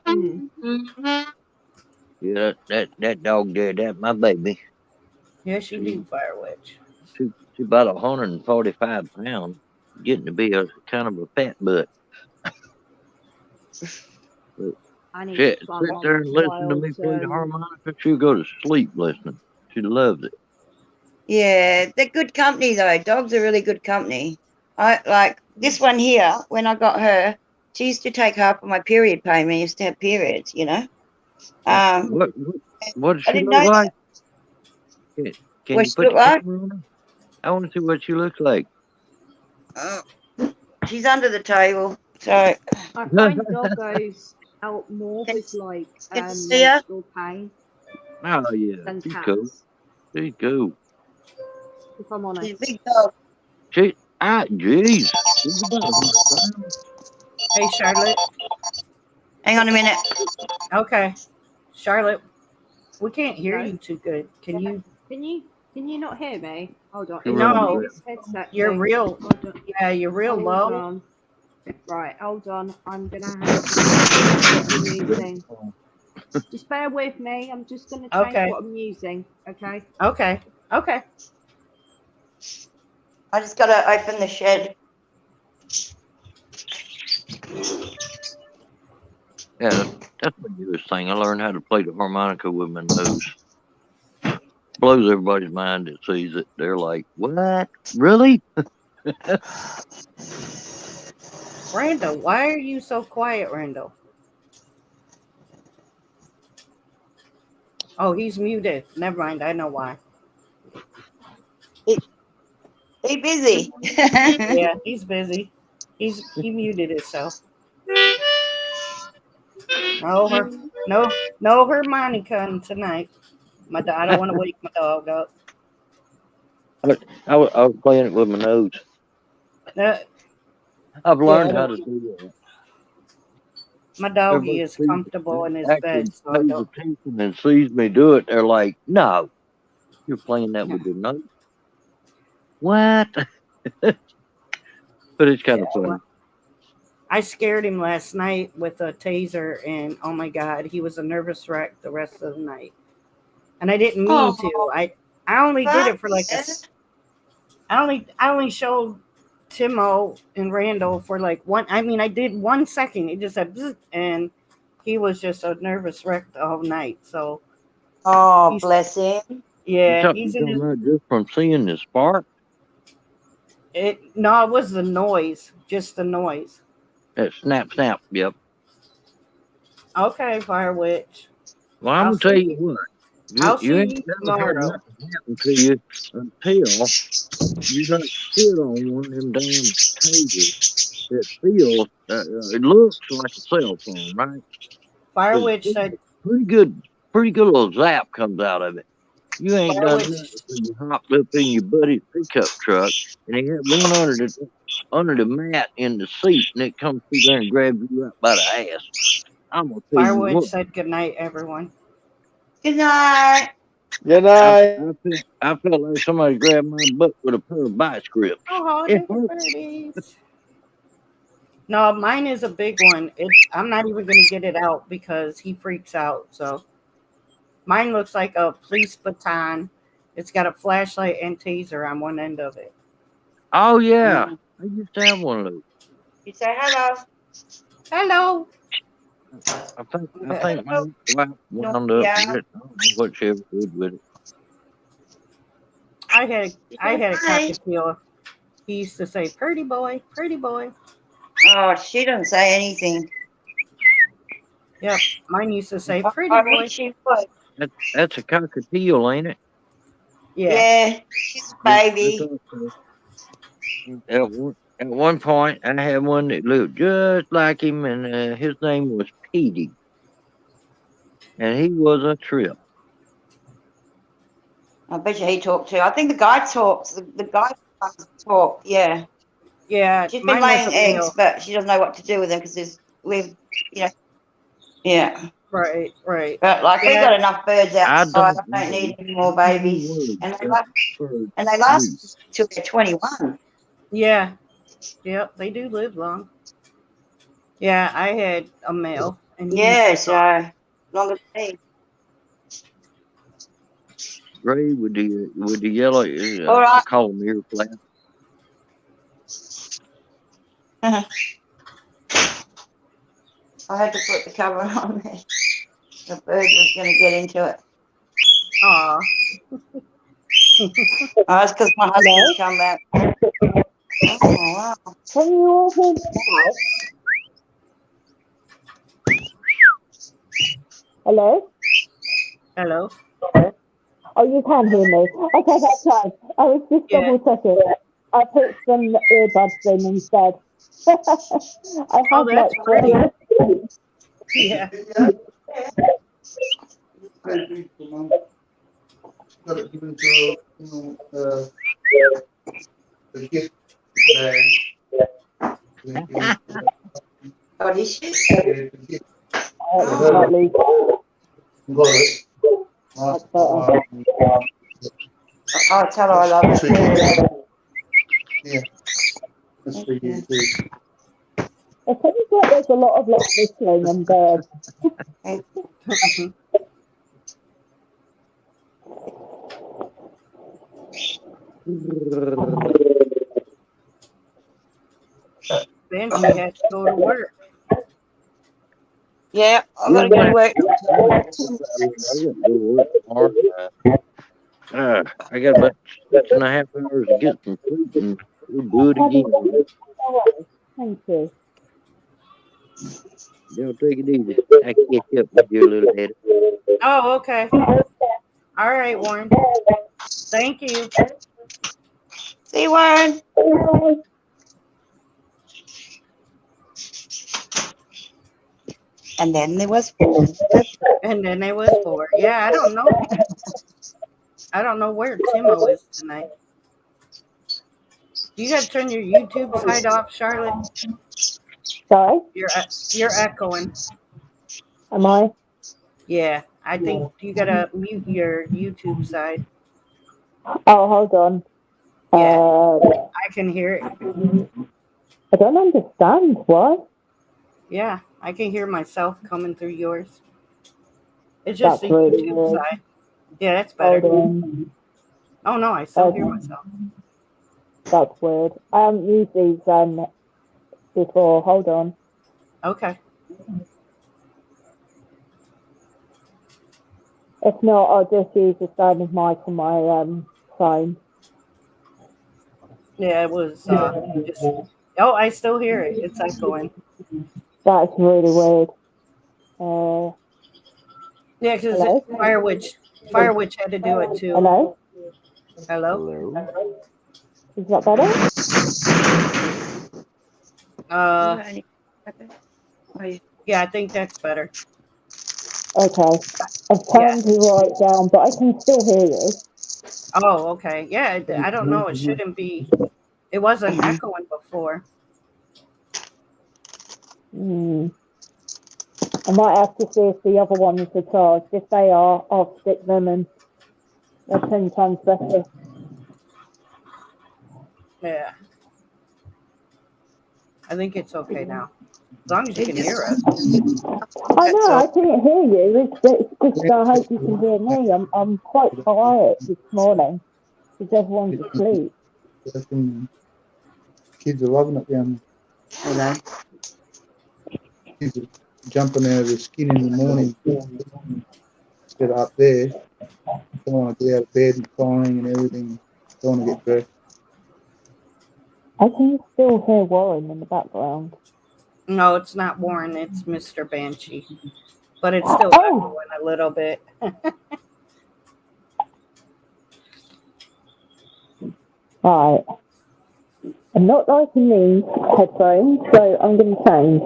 Yeah, that dog there, that my baby. Yeah, she do, Fire Witch. She's about 145 pounds, getting to be a kind of a fat butt. I need Sit to plan my there and listen to me play the harmonica. She'll go to sleep listening. She loves it. Yeah, they're good company though. Dogs are really good company. I like this one here. When I got her, she used to take half of my period pain when I used to have periods. What does I she didn't look know like? that. Can What you she put look your like? camera on her? I want to see what she looks like. She's under the table. So I find doggos help more can, with like can you see her? menstrual pain Oh yeah, than she's cool. cats. She's cool. If I'm She's honest. a big dog. Jeez. She's about 100 pounds. Hey, Charlotte. Hang on a minute. Okay, Charlotte. We can't hear No? you too good. Can you? Can you not hear me? Hold on. She Is runs it No, this headset you're thing? real. Hold on. Yeah, you're real Hold low. on. Right, hold on. I'm gonna have to change what I'm using. Just bear with me. I'm just gonna change Okay. what I'm using. Okay. Okay. Okay. I just got to open the shed. Yeah, that's the newest thing. I learned how to play the harmonica with my nose. Blows everybody's mind that sees it. They're like, "What? Really?" Randall, why are you so quiet, Randall? Oh, he's muted. Never mind. I know why. He busy. Yeah, he's busy. He muted himself. No harmonica tonight. I don't want to wake my dog up. I was playing it with my nose. Uh, I've learned yeah, how to do that. my doggy Everybody is sees comfortable in his actually bed, so I pays don't. attention and sees me do it. They're like, "No, you're playing that with your nose." What? But it's kind of funny. I scared him last night with a taser, and oh my god, he was a nervous wreck the rest of the night. And I didn't mean to. I only did it for like I only showed Timo and Randall for like one. I mean, I did 1 second. It just said, bzz, and he was just a nervous wreck the whole night. So, Bless him. Yeah, You he's in talking his. about just from seeing the spark? No, it was the noise, just the noise. That snap, snap. Yep. Okay, Fire Witch. Well, I'm I'll gonna tell see you you. what. I'll You see ain't you never had tomorrow. nothing happen to you until you done sit on one of them damn tasers that feels. It looks like a cell phone, right? Fire But Witch said. pretty good little zap comes out of it. You ain't Fire done Witch. nothing until you hopped up in your buddy's pickup truck and he had one under the mat in the seat and it comes through there and grabs you right by the ass. I'm gonna tell Fire you Witch what. said good night, everyone. Good night. Good I night. felt like somebody grabbed my butt with a pair of vice grips. Oh, It look hurt. at birdies. No, mine is a big one. I'm not even going to get it out because he freaks out. So mine looks like a police baton. It's got a flashlight and taser on one end of it. Oh yeah, I used to have one of those. You say hello. Hello. I think my wife wound up with it. I don't know what she ever did with it. I had a Hi. cockatiel. He used to say, "Pretty boy, pretty boy." Oh, she doesn't say anything. Yep, mine used to say, "Pretty I boy." wish she would. That's a cockatiel, ain't it? Yeah. She's a Yeah, baby. At one point, I had one that looked just like him, and his name was Petey, and he was a trip. I bet you he talked too. I think the guy talks. The guy talk. Yeah. Yeah, She's been mine was laying a eggs, male. but she doesn't know what to do with them because yeah. Right. But like we've Yeah. got enough birds outside. I don't know. need any more babies. And they last till they're 21. Yeah. Yep, they do live long. Yeah, I had a male, and he Yeah, used to talk. so longer than me. Gray with the yellow. All right. I call them ear flaps. I had to put the cover on there. The bird was going to get into it. Aw. Oh, that's because my husband's come back. Oh, wow. Can you all hear me now? Hello? Hello? Oh, you can hear me. Okay, that's fine. I was just Yeah. double checking. I put some earbuds in instead. I Oh, have that's like pretty. 20. Yeah. Got it given to the gift bag. Oh, did she? The gift Not legal. got it. That's better. Oh, tell her I love So her. yeah, that's for you too. It seems like there's a lot of like whistling and birds. Banshee had to go to work. Yeah, I got to go to work. I got about 6.5 hours to get some sleep and we'll do it again. Thank you. Y'all take it easy. I can catch up with you a little later. Oh, okay. All right, Warren. Thank you. See you, Warren. And then there was four. And then there was 4. Yeah, I don't know. I don't know where Timo is tonight. You got to turn your YouTube side off, Charlotte. Sorry? You're echoing. Am I? Yeah, I think you got to mute your YouTube side. Oh, hold on. Yeah, I can hear it. I don't understand. What? Yeah, I can hear myself coming through yours. It's just That's the really YouTube weird. side. Yeah, that's better. Hold on. Oh no, I still hear myself. That's weird. I haven't used these before. Hold on. Okay. If not, I'll just use the standard mic on my phone. Yeah, it was just. Oh, I still hear it. It's echoing. That's really weird. Yeah, because Hello? Fire Witch had to do it too. Hello? Hello? Is that better? Yeah, I think that's better. Okay. I've turned you right down, but I can still hear you. Oh, okay. Yeah, I don't know. It shouldn't be. It wasn't echoing before. I might have to see if the other ones are charged. If they are, I'll stick them in. They're 10 times better. Yeah. I think it's okay now. As long as you can hear us. I know, I can't hear you. It's just I hope you can hear me. I'm quite quiet this morning because everyone's asleep. Kids are loving it down there. Kids are jumping out of their skin in the morning. Get up there. Don't want to get out of bed and crying and everything. Don't want to get dressed. I can still hear Warren in the background. No, it's not Warren. It's Mr. Banshee. But it's still echoing a little bit. Right. I'm not liking these headphones, so I'm going to change.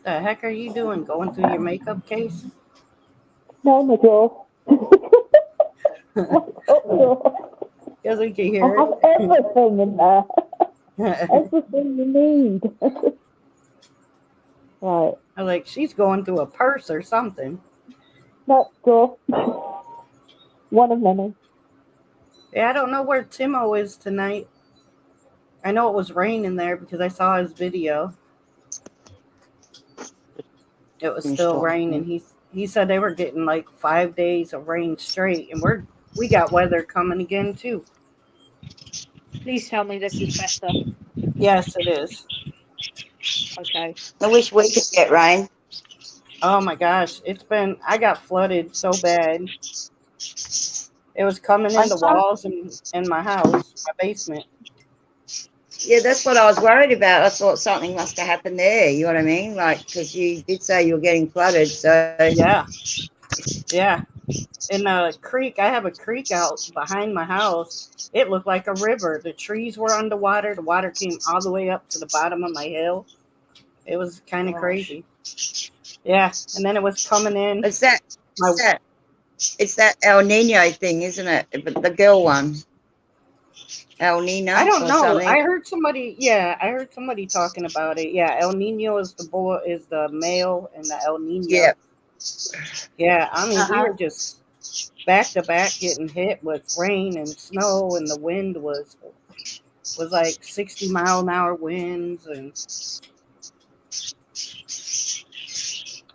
The heck are you doing? Going through your makeup case? No, my drawer. Because we can hear I have everything in there. it. Everything you need. Right. I'm like, she's going through a purse or something. No, drawer. One of many. Yeah, I don't know where Timo is tonight. I know it was raining there because I saw his video. It was still raining. He said they were getting like 5 days of rain straight, and we got weather coming again too. Please tell me this is better. Yes, it is. Okay. I wish we could get rain. Oh my gosh, I got flooded so bad. It was coming I in the saw. walls in my house, my basement. Yeah, that's what I was worried about. I thought something must have happened there. You know what I mean? Like, because you did say you were getting flooded. So, Yeah, yeah. In a creek, I have a creek out behind my house. It looked like a river. The trees were underwater. The water came all the way up to the bottom of my hill. It was kind of gosh. crazy. Yeah, and then it was coming in. It's that, My, it's that El Nino thing, isn't it? But the girl one. El Nino I don't or know. something. I heard somebody. Yeah, I heard somebody talking about it. Yeah, El Nino is the male, and the El Nino. Yeah. Yeah, I mean we Uh-huh. were just back to back getting hit with rain and snow, and the wind was like 60-mile-an-hour winds, and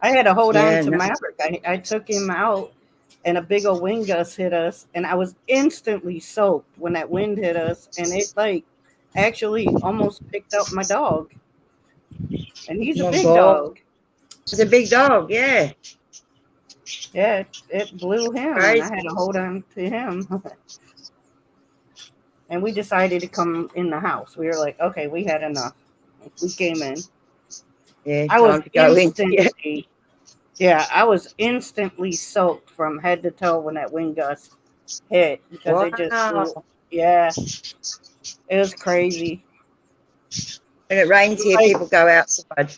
I had to hold on Yeah. to No. Maverick. I took him out, and a big old wind gust hit us, and I was instantly soaked when that wind hit us, and it like actually almost picked up my dog, and he's a Oh my big God. dog. It's a big dog. Yeah. Yeah, it blew him, and I Crazy. had to hold on to him. And we decided to come in the house. We were like, okay, we had enough. We came in. Yeah. I was Time to go in. Yeah. I was instantly soaked from head to toe when that wind gust hit because it just blew. Wow. Yeah, it was crazy. When it rains here, Like, people go outside.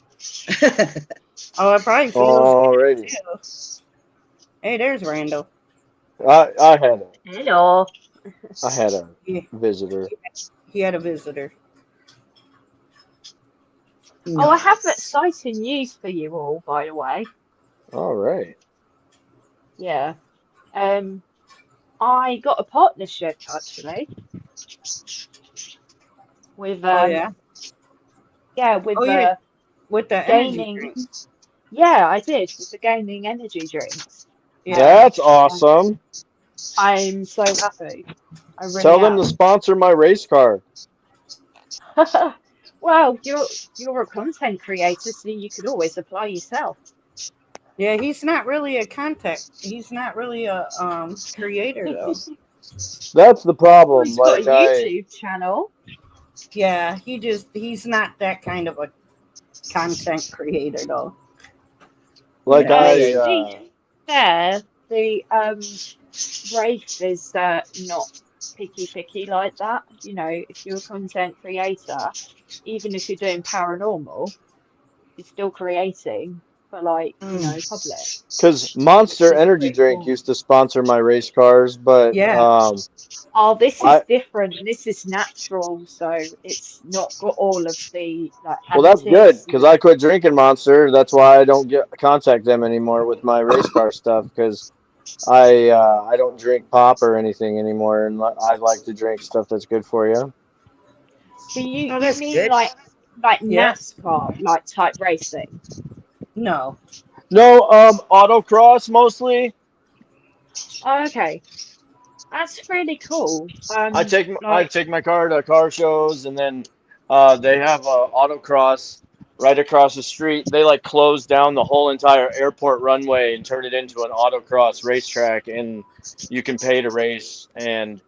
oh, it probably feels Alrighty. good too. Hey, there's Randall. I had Hello. a Yeah, visitor. he had a visitor. Oh, I have exciting news for you all, by the way. All right. Yeah. I got a partnership actually with Oh yeah. with Oh yeah, the with the energy gaming. drink. Yeah, I did with the gaming energy drinks. Yeah. That's Um, awesome. I'm so happy. I really Tell them am. to sponsor my race car. Well, you're a content creator, so you could always apply yourself. Yeah, he's not really a contact. He's not really a creator though. That's the Well, problem. he's got a Like YouTube channel. Yeah, he's not that kind of a content creator though. like To I be fair, the Rafe is not picky like that. You know, if you're a content creator, even if you're doing paranormal, you're still creating for like, you know, public, because which Monster is Energy pretty Drink cool. used to sponsor my race cars, but Yeah, Oh, this is I different. This is natural, so it's not got all of the like well that's good additives. because I quit drinking Monster. That's why I don't get contact them anymore with my race car stuff because I don't drink pop or anything anymore, and I like to drink stuff that's good for you. So Oh, you that's mean good. like yeah. NASCAR like type racing? No. No, autocross mostly. Oh, okay, that's really cool. I Like take my car to car shows, and then they have autocross right across the street. They like close down the whole entire airport runway and turn it into an autocross racetrack, and you can pay to race. And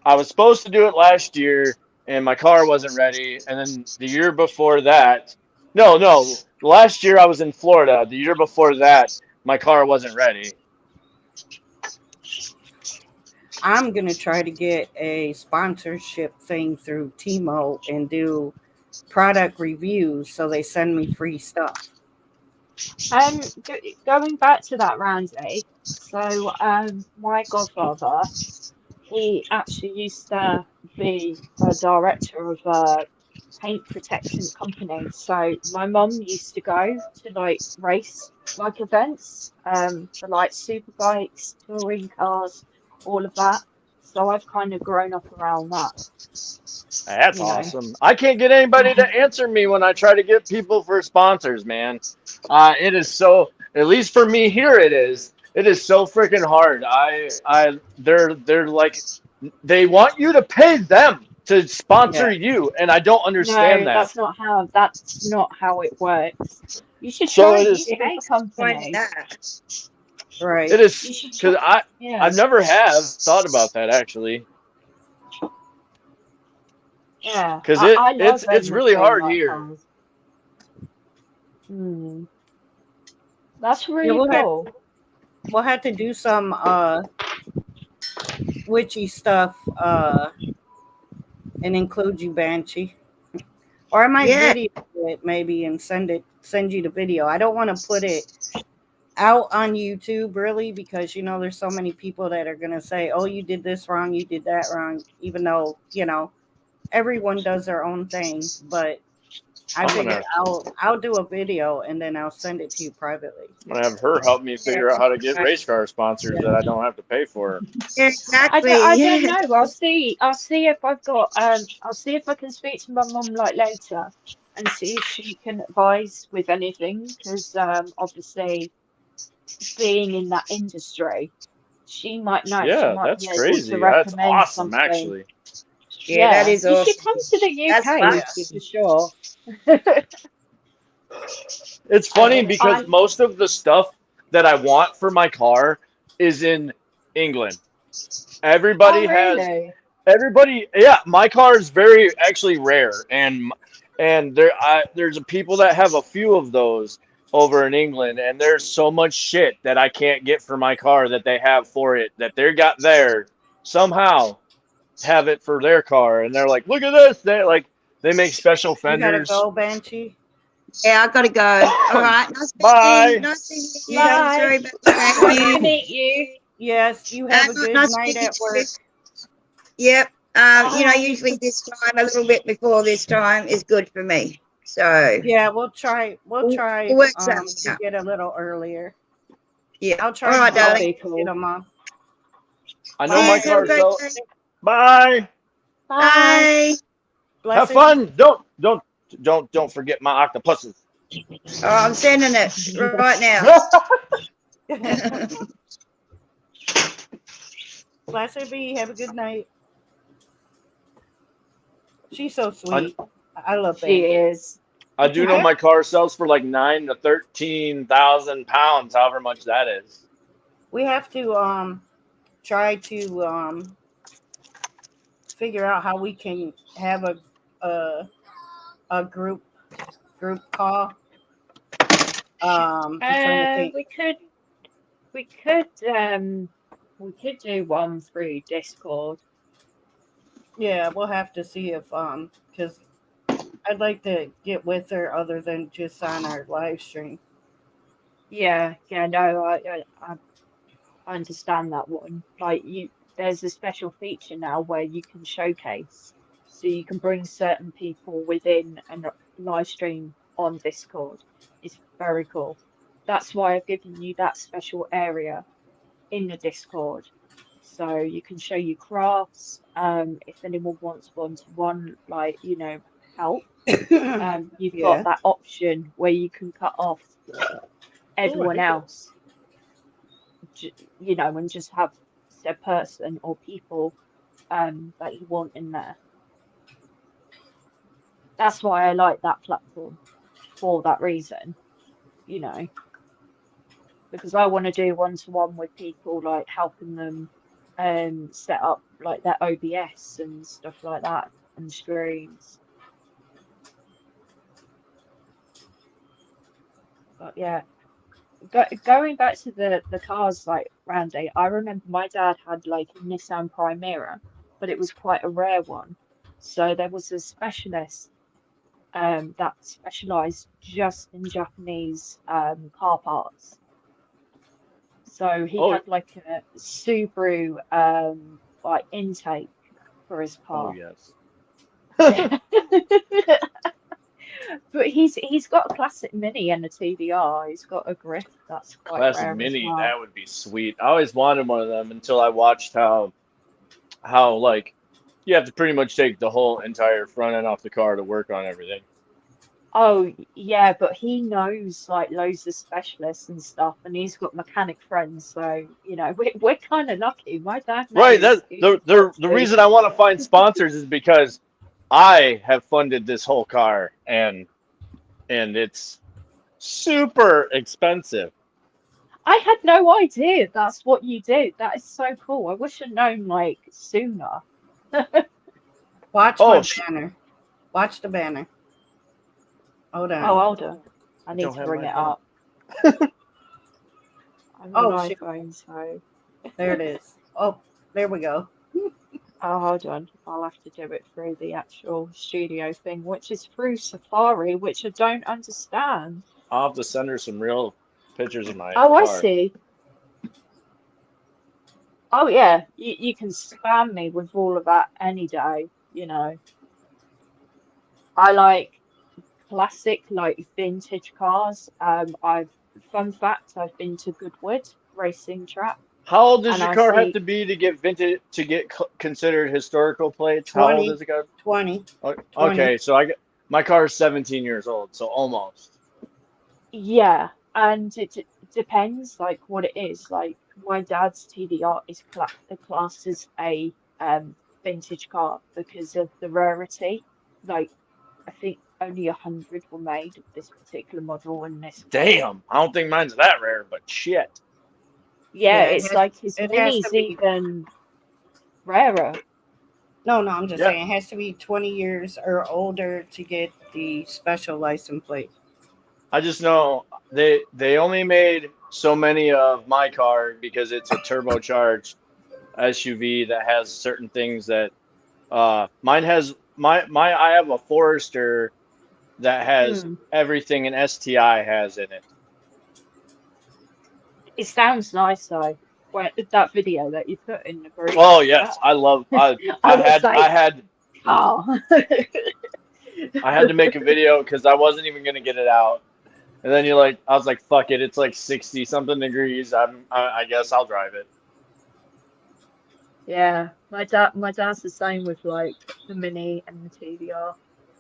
I was supposed to do it last year, and my car wasn't ready. And then the year before that, no, last year I was in Florida. The year before that, my car wasn't ready. I'm gonna try to get a sponsorship thing through Timo and do product reviews so they send me free stuff. going back to that, Randy. So my godfather, he actually used to be a director of a paint protection company. So my mum used to go to like race like events, for like super bikes, touring cars, all of that. So I've kind of grown up around that. That's You know. awesome. I can't get anybody to answer me when I try to get people for sponsors, man. It is so, at least for me here, it is. It is so freaking hard. They're like, they want you to pay them to sponsor you, and I don't understand No, that. that's not how it works. You should So try it a is. Yeah, UK what's the point of company. that? Right. It is You should because try. Yeah, I've never have thought about that actually. yeah. Because I love it's really reviewing hard like here. cars. Hmm. That's Yeah, really cool. we'll have to do some witchy stuff and include you, Banshee. Or I might Yeah, video it maybe and send you the video. I don't want to put it out on YouTube really because there's so many people that are gonna say, "Oh, you did this wrong, you did that wrong," even though everyone does their own thing. But I I'm figured gonna I'll do a video and then I'll send it to you privately. I'm gonna have her help me yeah, figure out how to get race car sponsors Yeah. that I don't have to pay for. yeah, exactly. I don't Yeah, know. I'll see if I've got I'll see if I can speak to my mum like later and see if she can advise with anything because obviously being in that industry, she might know. She Yeah, might be that's able to crazy. That's recommend awesome, something. actually. yeah, that Yeah, is you should awesome. come to the That's UK fun. for sure. It's funny because I most of the stuff that I want for my car is in England. oh Everybody has really? everybody. Yeah, my car is very actually rare, and there's people that have a few of those over in England, and there's so much shit that I can't get for my car that they have for it that they got there somehow have it for their car, and they're like, look at this. They make special You gotta fenders. go, Banshee. Yeah, I gotta go. All right, nice meeting you. Bye. Nice to meet You you. have Sorry Bye. about the Nice to vacuum. meet you. yes, you have a good Nice night speaking at to you. work. Yep. Bye. Usually this time, a little bit before this time, is good for me. So Yeah, we'll try we'll work something to out. get a little earlier. Yeah. I'll All try right, That'll darling. be get cool. them on. I know my Cheers. Have a car's great so. day. Bye. Bye. Bye. Have Blessing. fun. Don't forget my octopuses. Oh, I'm sending it right now. Blessed be. Have a good night. She's so I, sweet. I love She Banshee. is. I do know my car sells for like 9 to 13,000 pounds, however much that is. We have to try to figure out how we can have a group call. I'm trying to think. We could do one through Discord. Yeah, we'll have to see if because I'd like to get with her other than just on our live stream. Yeah, no, I understand that one. Like there's a special feature now where you can showcase, so you can bring certain people within a live stream on Discord. It's very cool. That's why I've given you that special area in the Discord. So you can show your crafts. If anyone wants one-to-one, like, help, you've got Yeah. that option where you can cut off everyone else, and just have a person or people that you want in there. That's why I like that platform for that reason, because I want to do one-to-one with people, like helping them set up like their OBS and stuff like that and streams. But yeah, going back to the cars, like Randy, I remember my dad had like a Nissan Primera, but it was quite a rare one. So there was a specialist that specialized just in Japanese car parts. So he Oh, had like a Subaru like intake for his oh car. yes. But he's got a classic Mini and a TDR. He's got a Griff that's quite Classic rare as Mini, well. that would be sweet. I always wanted one of them until I watched how how like you have to pretty much take the whole entire front end off the car to work on everything. Oh yeah, but he knows like loads of specialists and stuff, and he's got mechanic friends, so you know we're kind of lucky. My dad Right. knows That who to talk the to. reason I want to find sponsors is because I have funded this whole car and it's super expensive. I had no idea that's what you did. That is so cool. I wish I'd known like sooner. Watch my Oh, banner. Watch the banner. Hold Oh, on. hold on. I I need don't to have bring my it phone. up. I'm on Oh shit. iPhone, so There it is. Oh, there we go. oh, hold on. I'll have to do it through the actual studio thing, which is through Safari, which I don't understand. I'll have to send her some real pictures of my Oh, I car. see. Oh, yeah. You can spam me with all of that any day, you know. I like classic, like vintage cars. Fun fact, I've been to Goodwood racing track, How old does and your I car have see to be to get vintage to get considered historical plates? How old 20, is it got? 20, 20. Okay, so my car is 17 years old, so almost. yeah, and it depends like what it is. Like my dad's TDR is classed as a vintage car because of the rarity. Like I think only 100 were made of this particular model and this car. Damn, I don't think mine's that rare, but shit. Yeah, Yeah, it's like his it has to mini's be. even rarer. No, I'm just Yeah. saying it has to be 20 years or older to get the special license plate. I just know they only made so many of my car because it's a turbocharged SUV that has certain things that mine has my I have a Forester that has Hmm. everything an STI has in it. It sounds nice though. When that video that you put in the group, Oh that yes, I love I was like, oh. I had to make a video because I wasn't even gonna get it out. And then I was like, fuck it, it's like 60 something degrees. I guess I'll drive it. Yeah, my dad's the same with like the Mini and the TVR.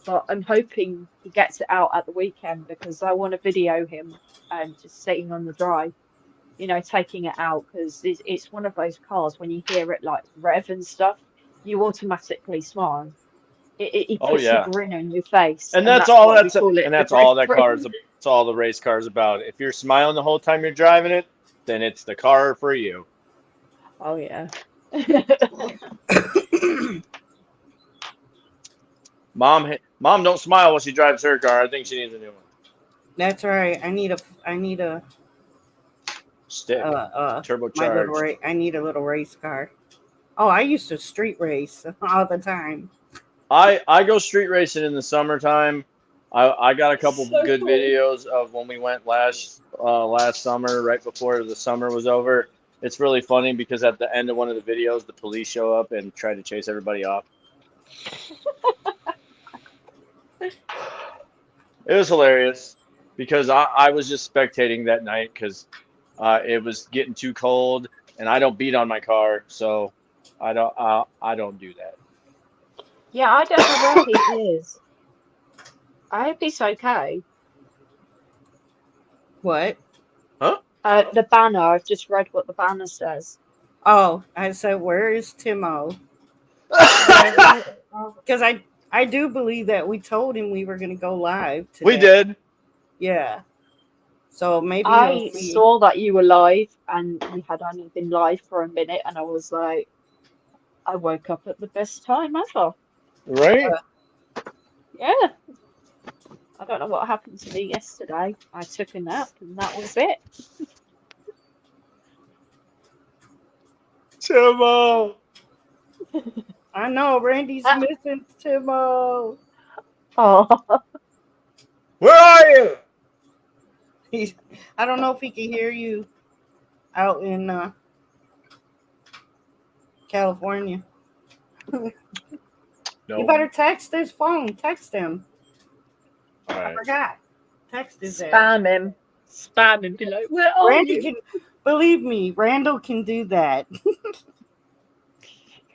But I'm hoping he gets it out at the weekend because I want to video him and just sitting on the drive, you know, taking it out because it's one of those cars when you hear it like rev and stuff, you automatically smile. It Oh puts a yeah. grin on your face, And and that's that's all why we that's call it and the that's rev all that grin. cars it's all the race cars about. If you're smiling the whole time you're driving it, then it's the car for you. Oh yeah. Mom don't smile when she drives her car. I think she needs a new one. That's right. I need a Stick. Turbocharged. I need a little race car. Oh, I used to street race all the time. I go street racing in the summertime. I got a couple So good cool. videos of when we went last summer, right before the summer was over. It's really funny because at the end of one of the videos, the police show up and try to chase everybody off. It was hilarious because I was just spectating that night because it was getting too cold and I don't beat on my car, so I don't do that. Yeah, I don't know where he is. I hope he's okay. What? Huh? The banner, I've just read what the banner says. Oh, I said, where is Timo? Yeah, where, oh, Because I do believe that we told him we were going to go live We today. did. Yeah. So maybe he'll I see. saw that you were live and you had only been live for a minute, and I was like, I woke up at the best time ever. Right? Yeah, I don't know what happened to me yesterday. I took a nap and that was it. Timo. I know Randy's missing Timo. Oh, Where are you? I don't know if he can hear you out in California. You No. better text his phone. Text him. All I right. forgot. Text his ass. spam him. Spam him. Be like, where are Randy you? can believe me. Randall can do that.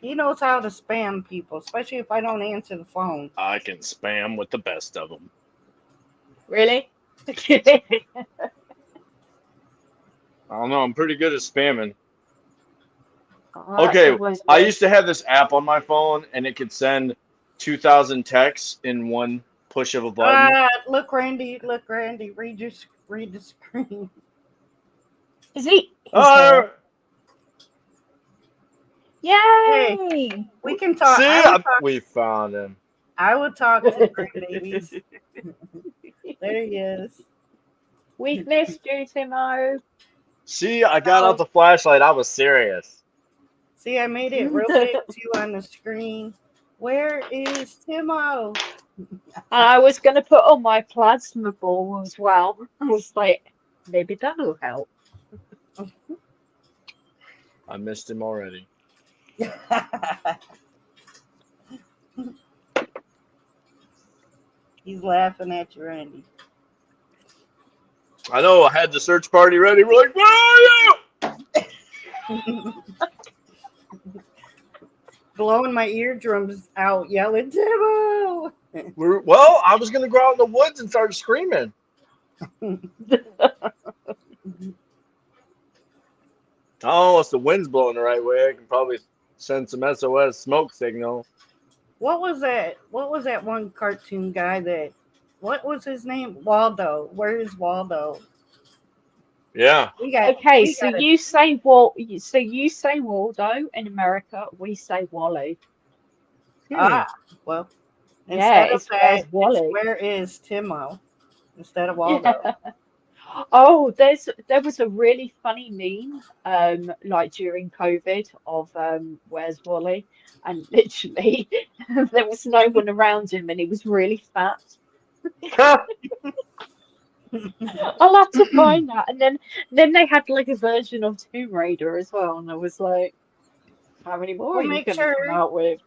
He knows how to spam people, especially if I don't answer the phone. I can spam with the best of them. Really? I don't know. I'm pretty good at spamming. Oh, that's Okay, always I good. used to have this app on my phone, and it could send 2,000 texts in one push of a button. Look, Randy. Look, Randy. Read the screen. Is he? He's Uh, here. Hey, Yay! we can talk. see, we found him. I will talk to grandbabies. There he is. We've missed you, Timo. See, I got out the flashlight. I was serious. See, I made it real big too on the screen. Where is Timo? And I was going to put on my plasma ball as well. I was like, maybe that'll help. I missed him already. He's laughing at you, Randy. I know. I had the search party ready. We're like, where are you? Blowing my eardrums out, yelling, Timo! Well, I was gonna go out in the woods and start screaming. Oh, it's the wind's blowing the right way. I can probably send some SOS smoke signal. What was that? What was that one cartoon guy that? What was his name? Waldo. Where is Waldo? Yeah. Okay, so you say Waldo in America, we say Wally. Well, Yeah, instead of it's where's that, Wally? it's where is Timo instead of Waldo. Yeah. Oh, there was a really funny meme, like during COVID of where's Wally? And literally there was no one around him and he was really fat. I'll have to find that. And then they had like a version of Tomb Raider as well, and I was like, how many more Well, are you make gonna sure- come out with?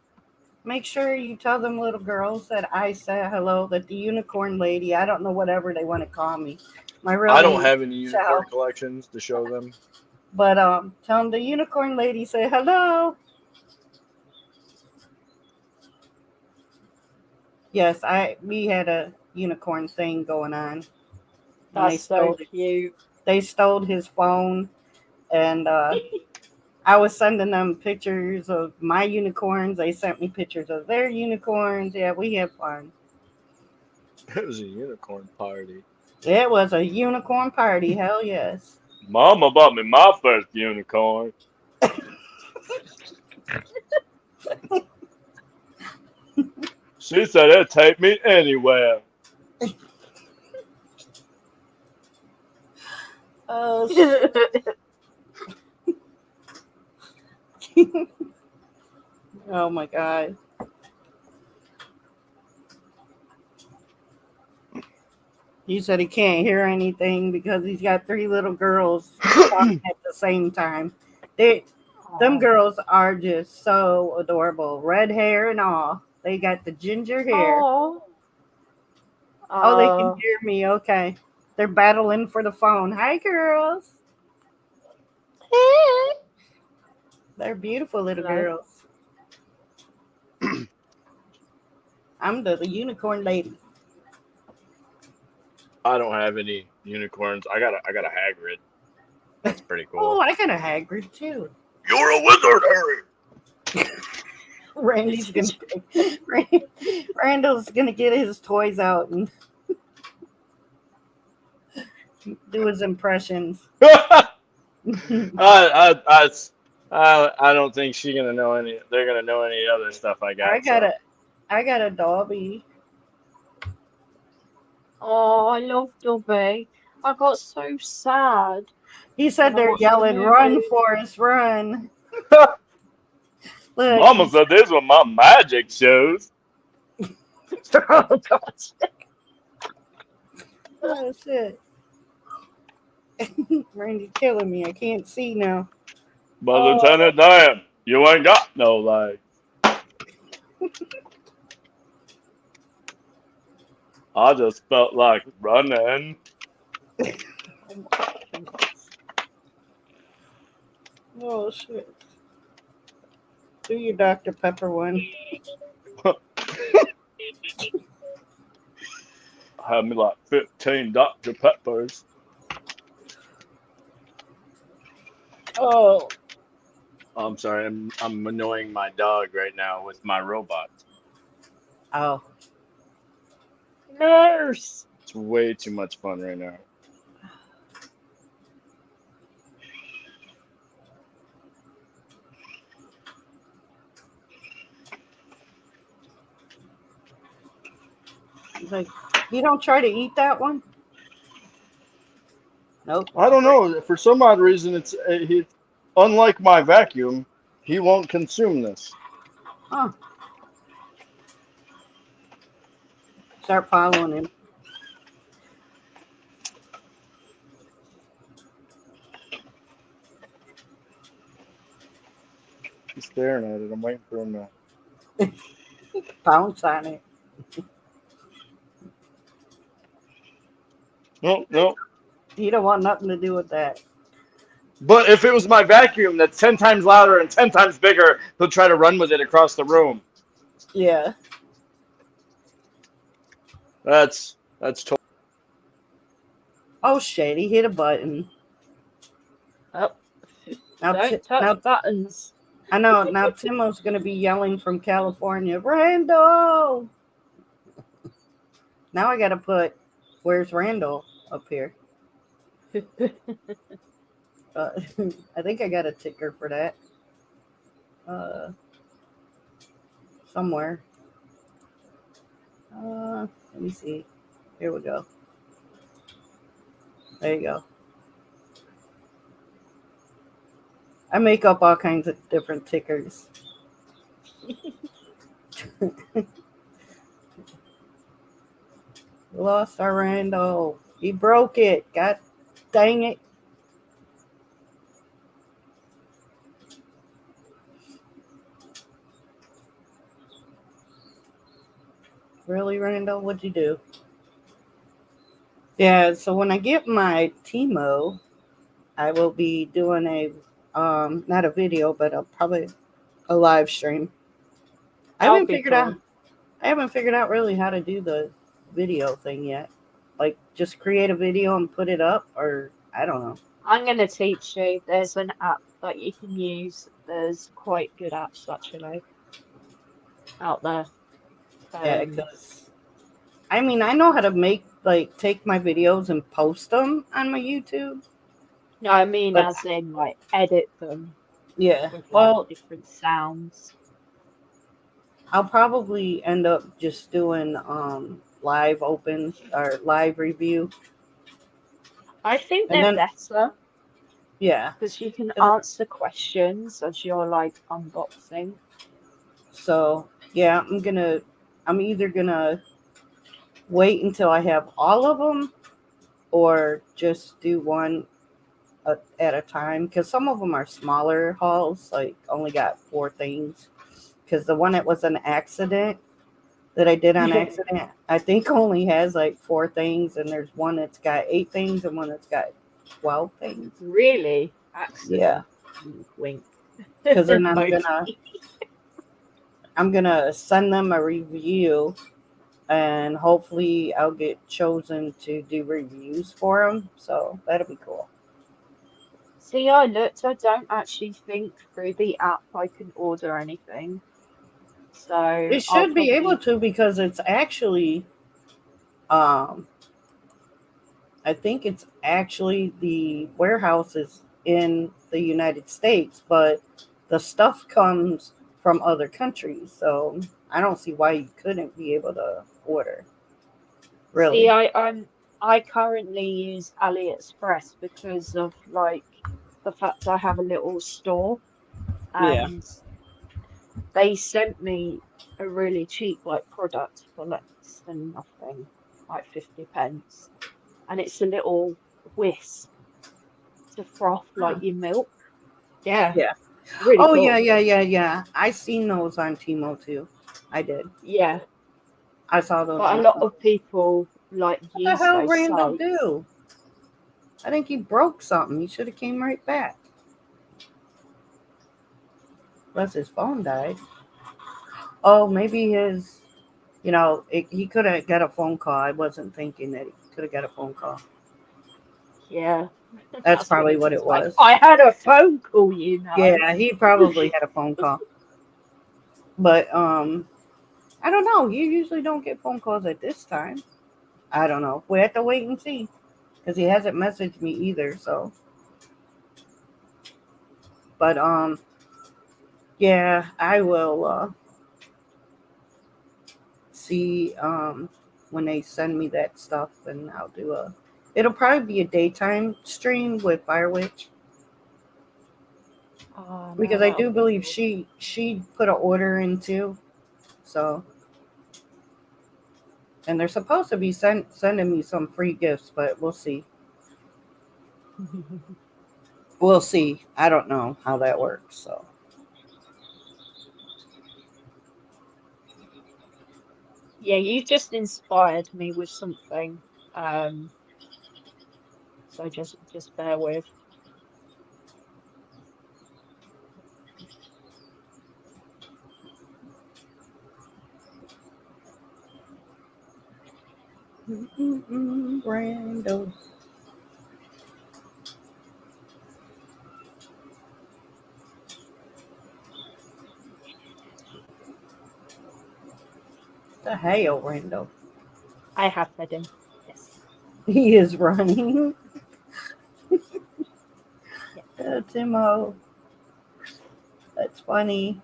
Make sure you tell them little girls that I said hello, that the unicorn lady, I don't know whatever they want to call me. My real I don't name have is any Sal. unicorn collections to show them. But tell them the unicorn lady say hello. Yes, we had a unicorn thing going on. And That's so cute. They stole his phone, and I was sending them pictures of my unicorns. They sent me pictures of their unicorns. Yeah, we had fun. It was a unicorn party. It was a unicorn party. Hell yes. Mama bought me my first unicorn. She said it'd take me anywhere. Oh, shit. Oh my God. He said he can't hear anything because he's got 3 little girls talking at the same time. Them girls are just so adorable. Red hair and all. They got the ginger hair. Oh, Oh, they can hear me. Okay. They're battling for the phone. Hi, girls. They're beautiful little Hello. girls. I'm the unicorn lady. I don't have any unicorns. I got a Hagrid. That's pretty cool. Oh, I got a Hagrid too. You're a wizard, Harry. Randall's gonna get his toys out and do his impressions. I don't think she's gonna know any. They're gonna know any other stuff I got. I got a Dobby. Oh, I love Dobby. I got so sad. He said they're yelling, "Run, Forrest, run!" Look, Mama said these were my magic shoes. Oh God. oh shit! Randy's killing me. I can't see now. But Lieutenant Dan, you ain't got no legs. I just felt like running. Oh shit! Do your Dr. Pepper one. Have me like 15 Dr. Peppers. Oh, I'm sorry, I'm annoying my dog right now with my robot. oh, Nurse. It's way too much fun right now. he's like, you don't try to eat that one? Nope. I don't know. For some odd reason, he, unlike my vacuum, he won't consume this. Huh. Start following him. He's staring at it. I'm waiting for him to. Bounce on it. No, no. He don't want nothing to do with that. But if it was my vacuum that's 10 times louder and 10 times bigger, he'll try to run with it across the room. Yeah. That's totally. Oh shit, he hit a button. Oh, Now, don't touch buttons. I know, now Timo's going to be yelling from California, Randall! Now I got to put, where's Randall up here? I think I got a ticker for that. Somewhere. Let me see. Here we go. There you go. I make up all kinds of different tickers. Lost our Randall. He broke it. God dang it. Really, Randall? What'd you do? Yeah, so when I get my Timo, I will be doing a not a video, but probably a live stream. I haven't figured out really how to do the video thing yet. Like just create a video and put it up, or I don't know. I'm going to teach you. There's an app that you can use. There's quite good apps actually out there. Yeah, because I mean I know how to take my videos and post them on my YouTube. No, I mean But as in like edit them yeah, with like well, different sounds. I'll probably end up just doing live open or live review. I think And they're then better yeah, because you can answer questions as you're like unboxing. so yeah, I'm either gonna wait until I have all of them or just do one at a time, because some of them are smaller hauls, like only got 4 things, because the one that was an accident that I did on accident, I think only has like 4 things, and there's one that's got 8 things and one that's got 12 things. Really? Accident? Yeah. Wink. Because then I'm gonna send them a review, and hopefully I'll get chosen to do reviews for them. So that'll be cool. See, I looked. I don't actually think through the app I can order anything. So It should be able to, because it's actually, I think it's actually the warehouse is in the United States, but the stuff comes from other countries. So I don't see why you couldn't be able to order. Really? See, I currently use AliExpress because of like the fact I have a little store Yeah. and they sent me a really cheap like product for less than nothing, like 50p. And it's a little whisk to froth like your milk. Yeah. Yeah. Really Oh, cool. yeah. I seen those on Timo too. I did. Yeah. I saw those. But a lot of people like What use the hell those Randall sites. do? I think he broke something. He should have came right back. Plus his phone died. Oh, maybe his, he could have got a phone call. I wasn't thinking that he could have got a phone call. Yeah. That's probably it what is. it was. I had a phone call, Yeah, he probably had a phone call. But I don't know. You usually don't get phone calls at this time. I don't know. We have to wait and see because he hasn't messaged me either. So, but yeah, I will see when they send me that stuff, and I'll do a. It'll probably be a daytime stream with Firewitch Oh, no, because I that'll do be believe good. she put an order in too. So, and they're supposed to be sending me some free gifts, but we'll see. We'll see. I don't know how that works. So. Yeah, you've just inspired me with something. So just bear with. Randal. The hell, Randal. I have fed him. Yes. He is running. Yeah. Timo. That's funny.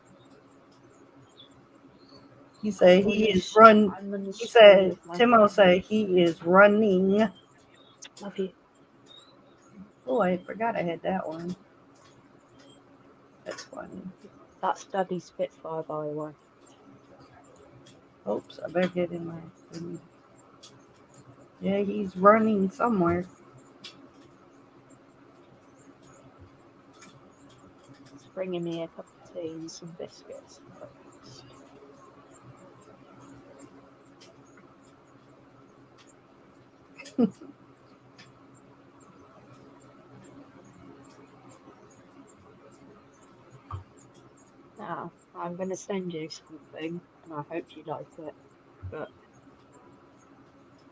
He said he is run. I'm on the He screen said with my Timo phone. said he is running. Love you. Oh, I forgot I had that one. That's funny. That's Daddy Spitfire, by the way. Oops, I better get in my thing. Yeah, he's running somewhere. It's bringing me a cup of tea and some biscuits for breakfast. Now, I'm going to send you something, and I hope you like it. But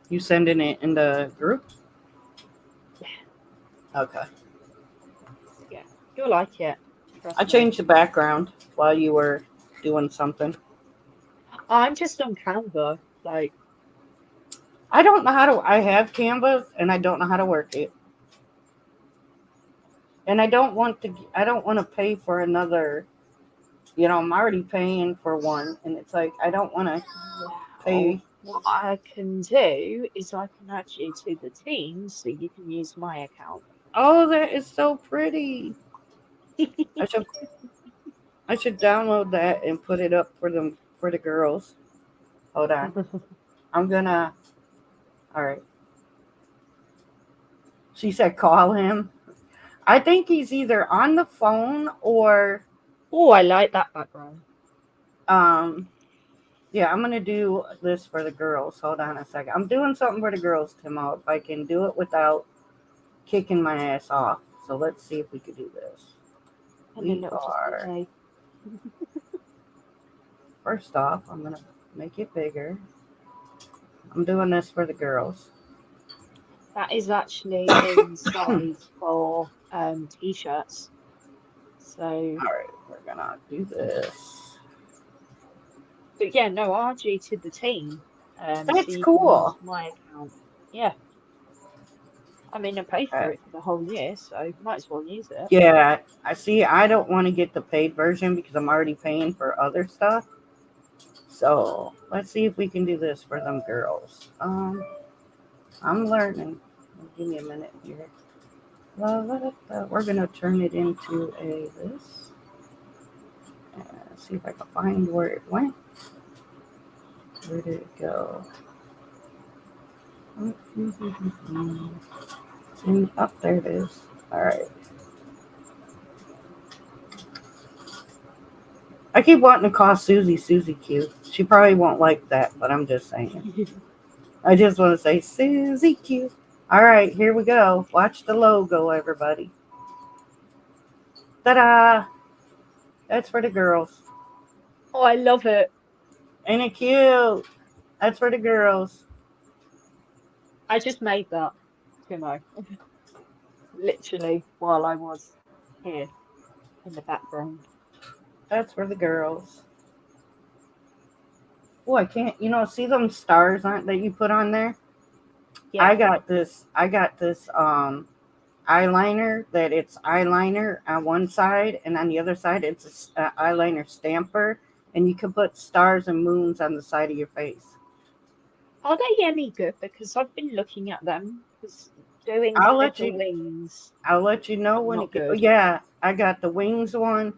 You sending it in the group? yeah, Okay. yeah, you'll like it. I Trust me. changed the background while you were doing something. I'm just on Canva. Like, I don't know how to. I have Canva and I don't know how to work it. And I don't want to. I don't want to pay for another. I'm already paying for one, and it's like I don't want to well, pay. what I can do is I can add you to the team so you can use my account. Oh, that is so pretty. I should. I should download that and put it up for them for the girls. Hold on. I'm gonna. All right. She said call him. I think he's either on the phone or Oh, I like that background. Yeah, I'm gonna do this for the girls. Hold on a second. I'm doing something for the girls, Timo. If I can do it without kicking my ass off. So let's see if we could do this. And then We it'll just be are me. first off, I'm gonna make it bigger. I'm doing this for the girls. That is actually in size for t-shirts. So, Alright, we're gonna do this. but yeah, no, I'll add you to the team. So That's you can use cool. my account. Yeah. I mean, I paid for Okay. it for the whole year, so might as well use it. Yeah, I see. I don't want to get the paid version because I'm already paying for other stuff. So let's see if we can do this for them girls. I'm learning. Give me a minute here. We're gonna turn it into a this. See if I can find where it went. Where did it go? And up there it is. All right. I keep wanting to call Susie Q. She probably won't like that, but I'm just saying. I just want to say Susie Q. All right, here we go. Watch the logo, everybody. Ta-da! That's for the girls. Oh, I love it. Ain't it cute? That's for the girls. I just made that, Timo, literally while I was here in the background. That's for the girls. Oh, I can't. See them stars that you put on there? Yeah. I got this. Eyeliner that it's eyeliner on one side, and on the other side it's a eyeliner stamper, and you can put stars and moons on the side of your face. Are they any good? Because I've been looking at them. Because doing I'll let little you. wings I'll let you know are when not it. good. Yeah, I got the wings one,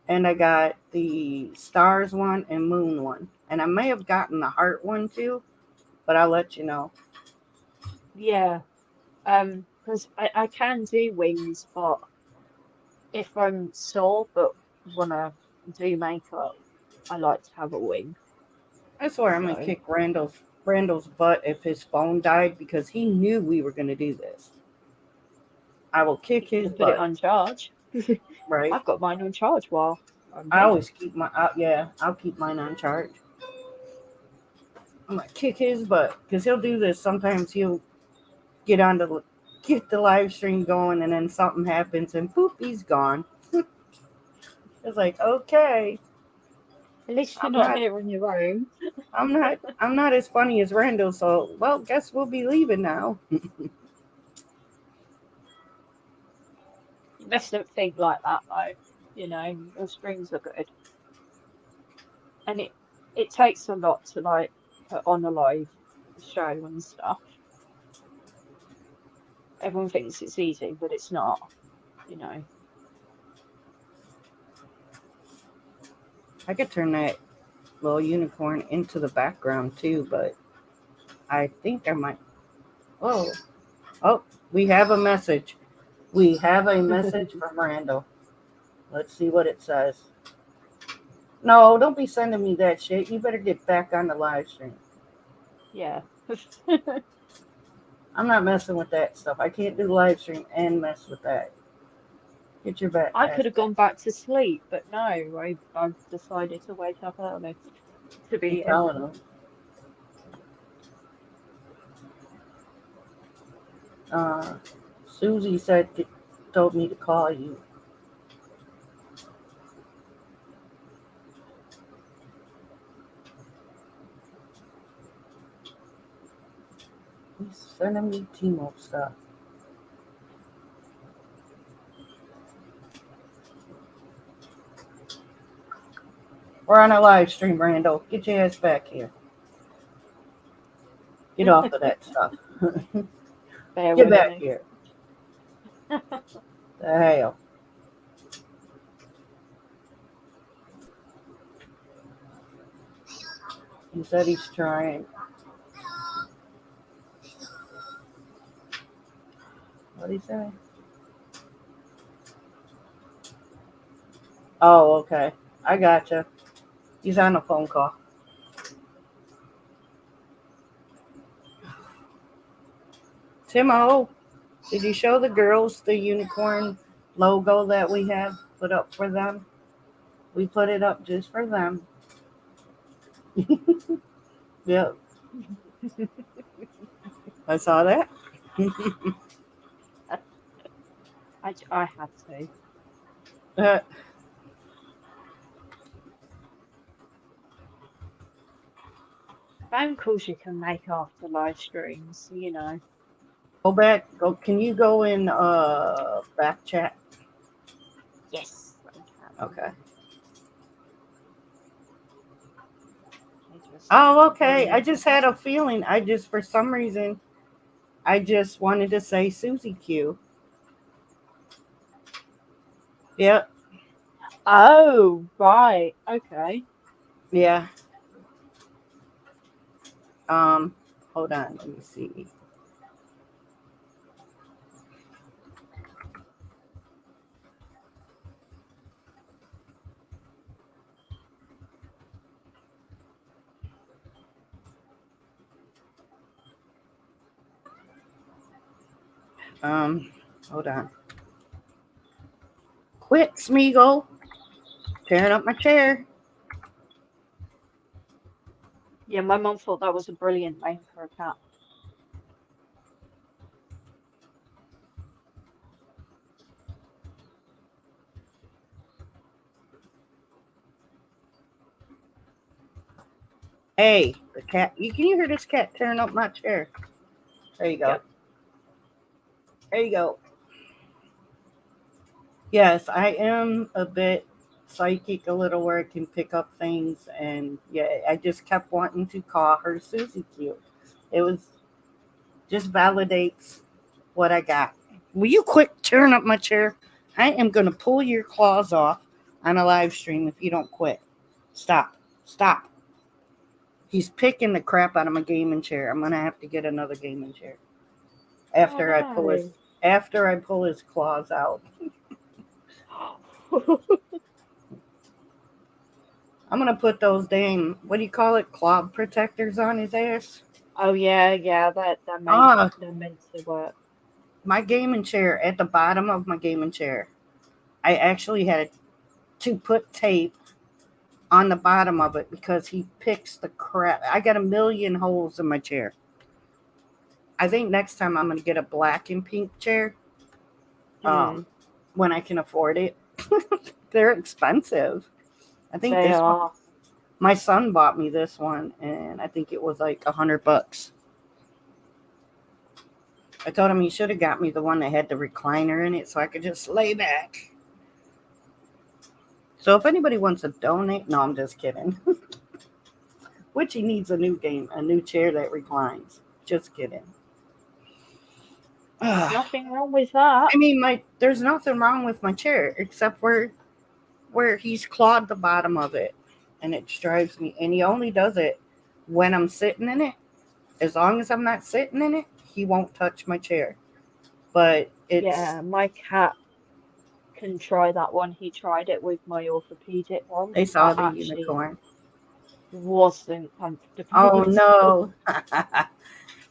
and I got the stars one and moon one, and I may have gotten the heart one too, but I'll let you know. Yeah. Because I can do wings, but if I'm sore but wanna do makeup, I like to have a wing. I swear I'm gonna So kick Randall's butt if his phone died because he knew we were gonna do this. I will kick you could his have put it butt. on charge. Right? I've got mine on charge while I'm I here. always keep I'll keep mine on charge. I'm gonna kick his butt because he'll do this. Sometimes he'll get on the get the live stream going, and then something happens, and poop, he's gone. It's like, okay, At least you're I'm not not, here on your own. I'm not as funny as Randall. So, well, guess we'll be leaving now. You mustn't think like that though. You know, your streams are good. And it takes a lot to like put on a live show and stuff. Everyone thinks it's easy, but it's not, you know. I could turn that little unicorn into the background too, but I think I might. Oh, oh, we have a message. We have a message from Randall. Let's see what it says. No, don't be sending me that shit. You better get back on the live stream. Yeah. I'm not messing with that stuff. I can't do live stream and mess with that. Get your back I ass could have back. gone back to sleep, but no, I've decided to wake up early to I'm be here. telling them. Uh, Susie told me to call you. He's sending me T-Mobile stuff. We're on a live stream, Randall. Get your ass back here. Get off of that stuff. Bear Get with back me. here. The hell. He said he's trying. What'd he say? Oh, okay. I gotcha. He's on a phone call. Timo, did you show the girls the unicorn logo that we have put up for them? We put it up just for them. Yep, I saw that. I had to. Phone calls you can make after live streams, you know. Go back. Go. Can you go in back chat? Yes, I can. Okay. I just Oh, okay. I really just had a feeling. For some reason, I just wanted to say Susie Q. Yep. Oh, right. Okay. Yeah. Um. Hold on. Let me see. Hold on. Quit, Smeagol. Tearing up my chair. Yeah, my mum thought that was a brilliant name for a cat. Hey, the cat. Can you hear this cat tearing up my chair? There you go. Yep. There you go. Yes, I am a bit psychic a little where I can pick up things, and yeah, I just kept wanting to call her Susie Q. It was just validates what I got. Will you quit tearing up my chair? I am gonna pull your claws off on a live stream if you don't quit. Stop. Stop. He's picking the crap out of my gaming chair. I'm gonna have to get another gaming chair after I pull his claws out. I'm gonna put those dang, what do you call it, claw protectors on his ass. Oh yeah, they're meant to work. My gaming chair, at the bottom of my gaming chair, I actually had to put tape on the bottom of it because he picks the crap. I got a million holes in my chair. I think next time I'm gonna get a black and pink chair. When I can afford it. They're expensive. I think They are. one, my son bought me this one, and I think it was like $100. I told him he should have got me the one that had the recliner in it so I could just lay back. So if anybody wants to donate, no, I'm just kidding. Witchy needs a new chair that reclines. Just kidding. Nothing wrong with that. I mean, there's nothing wrong with my chair except where he's clawed the bottom of it, and it drives me. And he only does it when I'm sitting in it. As long as I'm not sitting in it, he won't touch my chair. But yeah, my cat can try that one. He tried it with my orthopedic one. They saw the actually unicorn. Wasn't comfortable. Oh no.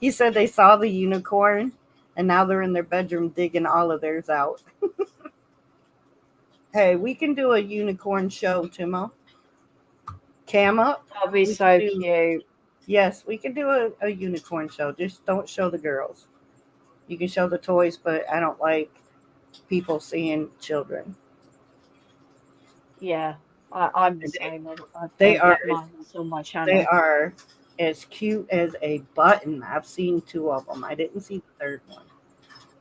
He said they saw the unicorn and now they're in their bedroom digging all of theirs out. Hey, we can do a unicorn show, Timo. Cam up. That'd be so cute. Yes, we can do a unicorn show. Just don't show the girls. You can show the toys, but I don't like people seeing children. Yeah, I'm the same. They are mine on my channel. They are as cute as a button. I've seen 2 of them. I didn't see the third one,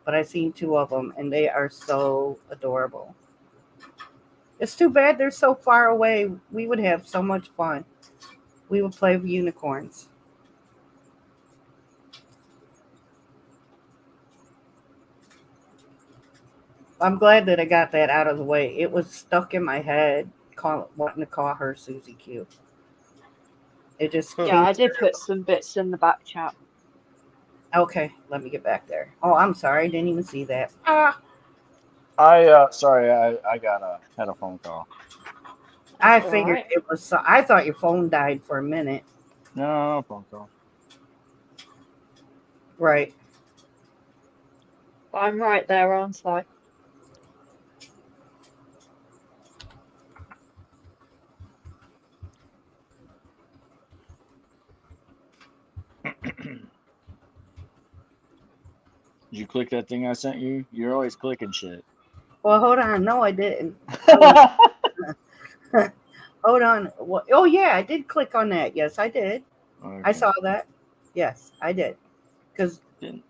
but I've seen 2 of them, and they are so adorable. It's too bad they're so far away. We would have so much fun. We would play with unicorns. I'm glad that I got that out of the way. It was stuck in my head, wanting to call her Susie Q. It just I did put some bits in the back chat. Okay, let me get back there. Oh, I'm sorry, I didn't even see that. Sorry, I had a phone call. I figured it was. I thought your phone died for a minute. No, phone call. Right. I'm right there, aren't I? Did you click that thing I sent you? You're always clicking shit. Well, hold on. No, I didn't. Hold on. Oh, yeah, I did click on that. Yes, I did. Okay. I saw that. Yes, I did. Because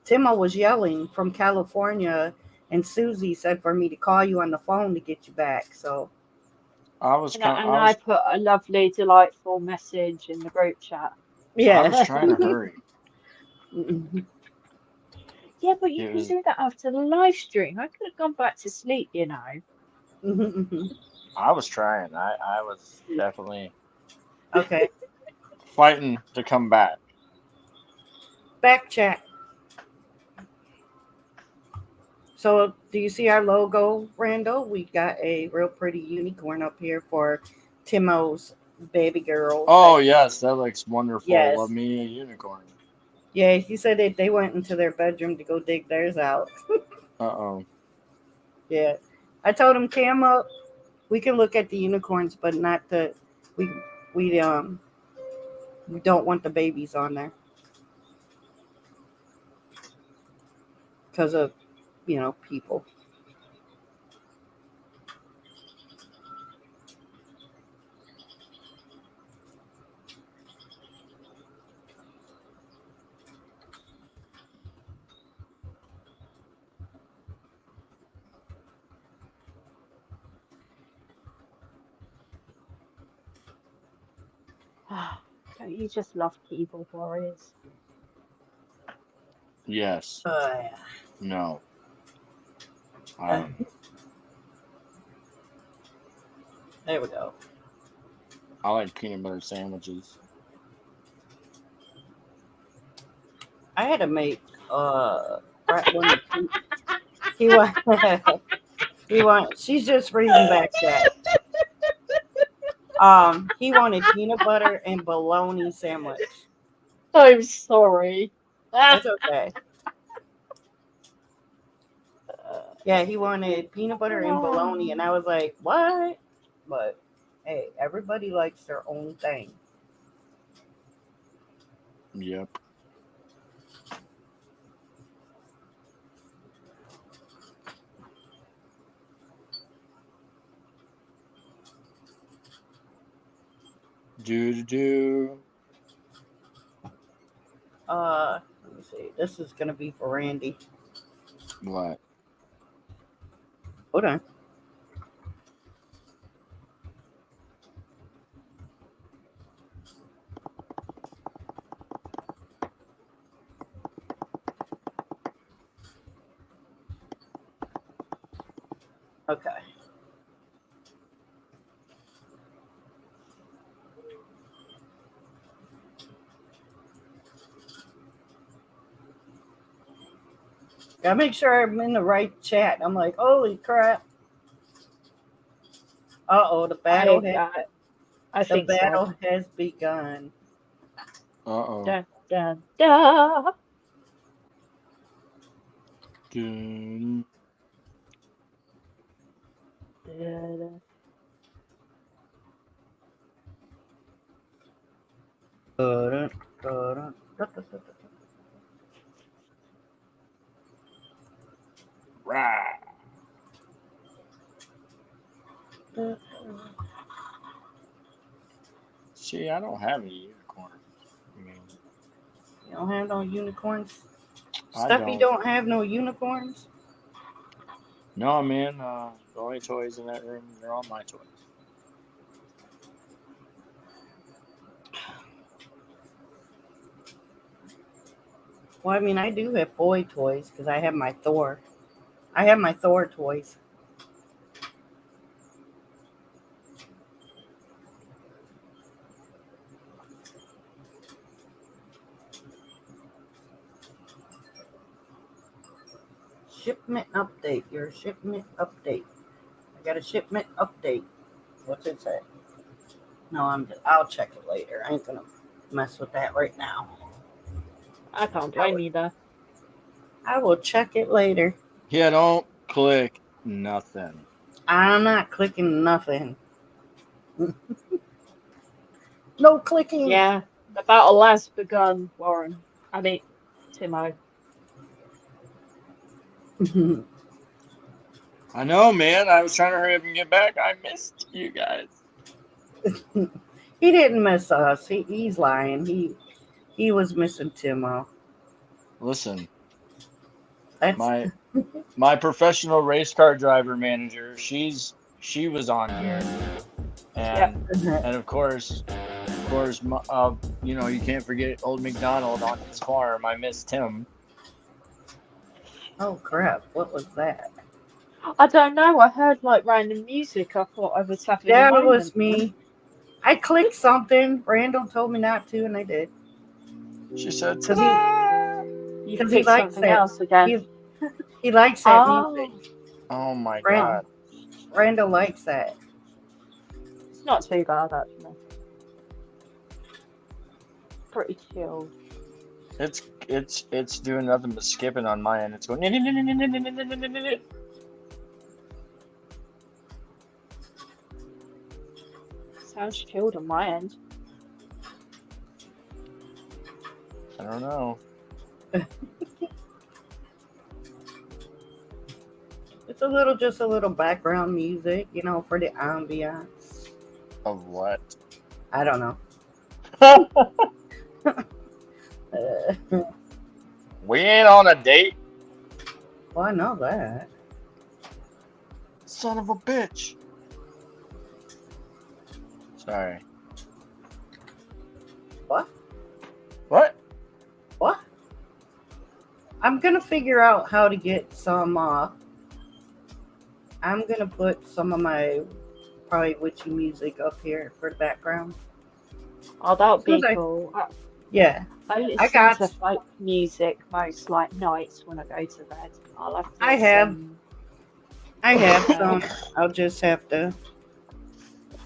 Timo was yelling from California, and Susie said for me to call you on the phone to get you back. So I put a lovely, delightful message in the group chat. Yeah, I was trying to hurry. Yeah, but you can do that after the live stream. I could have gone back to sleep, you know. I was trying. I was definitely okay. Fighting to come back. Back chat. So, do you see our logo, Randall? We got a real pretty unicorn up here for Timo's baby girl. Oh, yes, that looks wonderful. Yes. Love me a unicorn. Yeah, he said that they went into their bedroom to go dig theirs out. Uh-oh. Yeah. I told him, cam up. We can look at the unicorns, but not the we we we don't want the babies on there because of people. Don't you just love keyboard warriors? Yes. Yeah. No. There we go. I like peanut butter sandwiches. I had to make Brett wanted he want he want she's just reading back that. He wanted peanut butter and bologna sandwich. I'm sorry. It's okay. Yeah, he wanted peanut butter and bologna, and I was like, what? But hey, everybody likes their own thing. Yep. Do. Let me see. This is gonna be for Randy. What? Hold on. Okay. Gotta make sure I'm in the right chat. I'm like, holy crap. The battle I think battle has begun. Uh-oh. Da, da, da. Dun. Dun, dun, dun, dun, dun. Rah. See, I don't have any unicorns. I mean, You don't have no unicorns? I Stuffy don't. don't have no unicorns? No, man. The only toys in that room, they're all my toys. Well, I mean, I do have boy toys because I have my Thor. I have my Thor toys. Shipment update. Your shipment update. I got a shipment update. What's it say? No, I'll check it later. I ain't gonna mess with that right now. I can't blame you though. I will check it later. Yeah, don't click nothing. I'm not clicking nothing. No clicking. Yeah, the battle has begun, Warren. I mean, Timo. I know, man. I was trying to hurry up and get back. I missed you guys. He didn't miss us. He's lying. He was missing Timo. Listen, That's my professional race car driver manager, she was on here, and of course, you can't forget old McDonald on his farm. I missed him. Oh crap! What was that? I don't know. I heard like random music. I thought I was having a That moment. was me. I clicked something. Randall told me not to, and I did. She said, Because You he picked likes something else again. He likes that music. "Oh my god!" Randall likes that. It's not too bad actually. Pretty chill. It's doing nothing but skipping on my end. It's going. Sounds chilled on my end. I don't know. It's just a little background music, you know, for the ambiance. Of what? I don't know. We ain't on a date. Well, I know that. Son of a bitch. Sorry. What? What? What? I'm gonna figure out how to get some. I'm gonna put some of my probably witchy music up here for the background. Oh, that would be Because cool. yeah, I I listen got. to folk music most like nights when I go to bed. I'll have to I have uh, some. I'll just have to.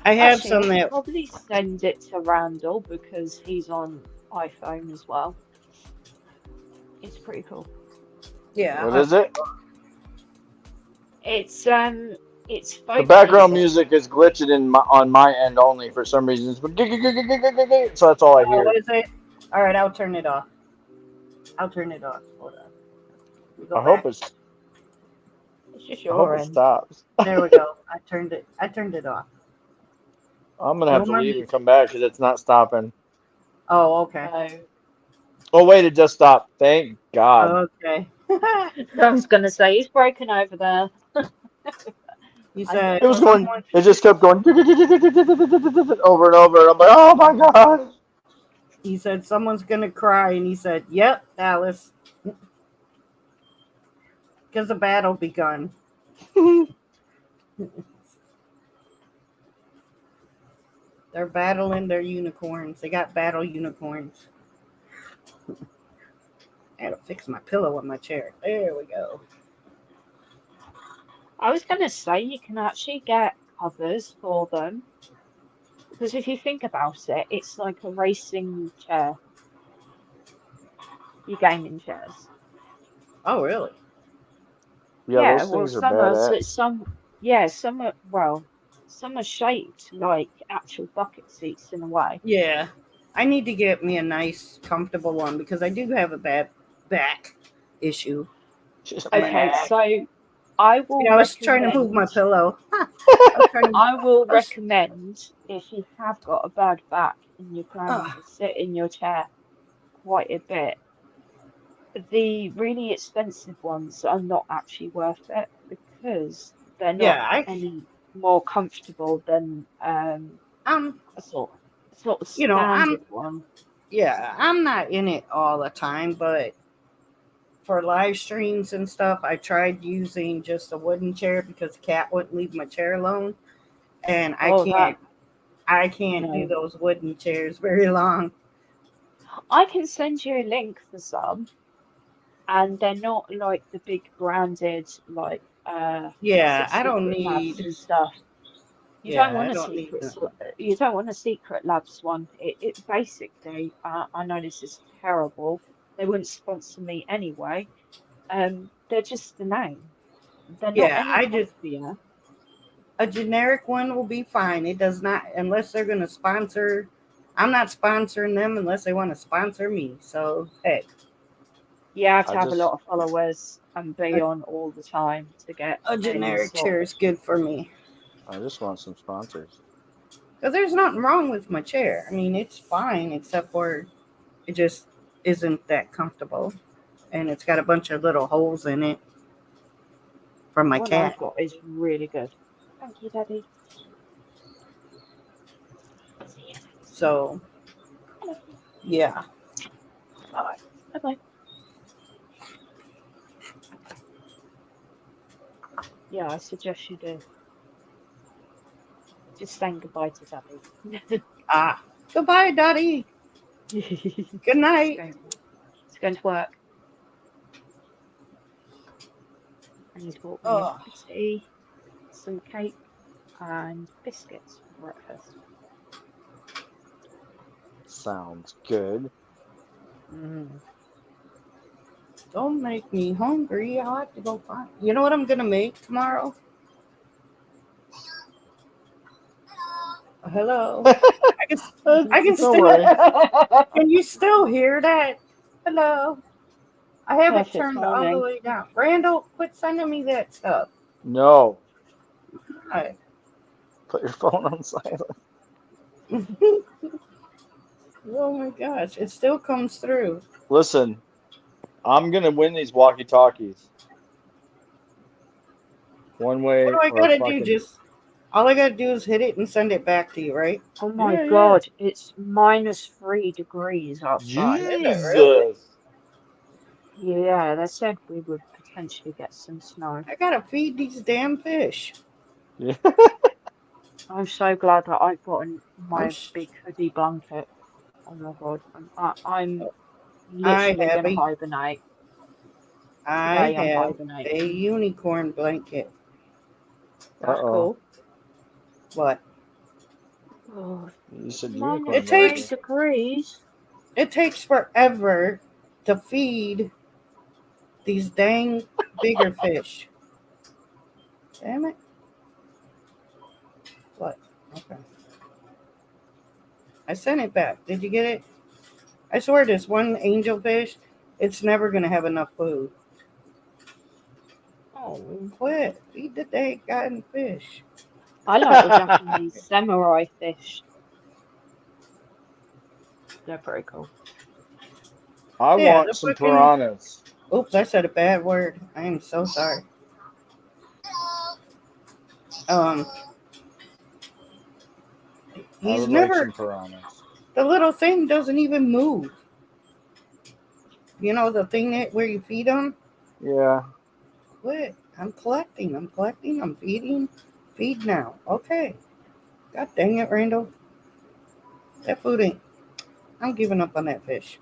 I have actually, I some could that. probably send it to Randall because he's on iPhone as well. It's pretty cool. Yeah, What is it? It's The folk background music. music is glitching on my end only for some reason. So that's all I Oh, hear. is it? All right, I'll turn it off. Hold on. We go I hope back. it's. It's just I hope your it end. stops. There we go. I turned it off. I'm gonna have No to more leave and music. come back because it's not stopping. Oh, okay. Oh wait, it just stopped. Thank God. Okay. I was gonna say he's broken over there. You I said It was going. someone. It just kept going over and over. And I'm like, oh my God. He said someone's gonna cry, and he said, "Yep, Alice, because the battle begun." They're battling their unicorns. They got battle unicorns. I gotta fix my pillow on my chair. There we go. I was gonna say you can actually get covers for them because if you think about it, it's like a racing chair, your gaming chairs. Oh, really? Yeah, Yeah, those well, things are badass. some are shaped like actual bucket seats in a way. Yeah. I need to get me a nice, comfortable one because I do have a bad back issue. Just Okay, back. so I See, will I was trying to move my recommend pillow. I was trying to. I will I was, recommend if you have got a bad back and you're planning uh, to sit in your chair quite a bit, the really expensive ones are not actually worth it because they're not yeah, any more comfortable than I'm. a sort of You know, standard one. I'm not in it all the time, but for live streams and stuff, I tried using just a wooden chair because the cat wouldn't leave my chair alone, and Oh, that I can't do no. those wooden chairs very long. I can send you a link for some, and they're not like the big branded like what's Yeah, it, I don't Secret Labs need. and stuff. You don't Yeah, want I a don't need nothing. You don't want a Secret Labs one. It basically, I know this is terrible. They wouldn't sponsor me anyway. They're just the name. They're not Yeah, any comfier. a generic one will be fine. It does not unless they're gonna sponsor. I'm not sponsoring them unless they want to sponsor me. So hey, You have I to have a lot just of followers and be a, on all the time to get a any generic sort chair of. is good for me I just want some sponsors. because there's nothing wrong with my chair. I mean, it's fine except for it just isn't that comfortable, and it's got a bunch of little holes in it from The my one I've cat. got is really good. Thank you, Daddy. See you. So Hello. yeah, Bye. Bye. Yeah, I suggest you do. Just saying goodbye to Daddy. goodbye, Daddy. Good It's night. going, it's going to work. And he's bought me a Oh, cup of tea, some cake, and biscuits for breakfast. Sounds good. Mm. don't make me hungry. I'll have to go find. You know what I'm gonna make tomorrow? Hello. I can Don't still. worry. Can you still hear that? Hello. I have it Perfect turned all the timing. way down. Randall, quit sending me that stuff. No. Hi. Put your phone on silent. Oh my gosh, it still comes through. Listen, I'm gonna win these walkie-talkies. One What way do I or gotta do? fucking. Just all I gotta do is hit it and send it back to you, right? Oh my Yeah, yeah. God, it's -3 degrees outside. Is it really? Jesus. Yeah, they said we would potentially get some snow. I gotta feed these damn fish. Yeah. I'm so glad that I got I'm. my big hoodie blanket. Oh my God, I'm I literally have gonna a. hibernate. I Today I'm have hibernating. a unicorn blanket. That's Uh-oh. cool. What? Oh, You said minus unicorn It three blanket. takes. degrees. It takes forever to feed these dang bigger fish. Damn it. What? Okay. I sent it back. Did you get it? I swear this one angelfish, it's never gonna have enough food. Oh, Quit. Feed the dang goddamn fish. I like the Japanese samurai fish. They're pretty cool. I Yeah, want the some fucking. piranhas. Oops, I said a bad word. I am so sorry. Um, I he's would like never. some piranhas. The little thing doesn't even move. You know the thing that where you feed them. Yeah. Quit. I'm collecting. I'm collecting. I'm feeding. Feed now. Okay. God dang it, Randall. That food ain't. I'm giving up on that fish.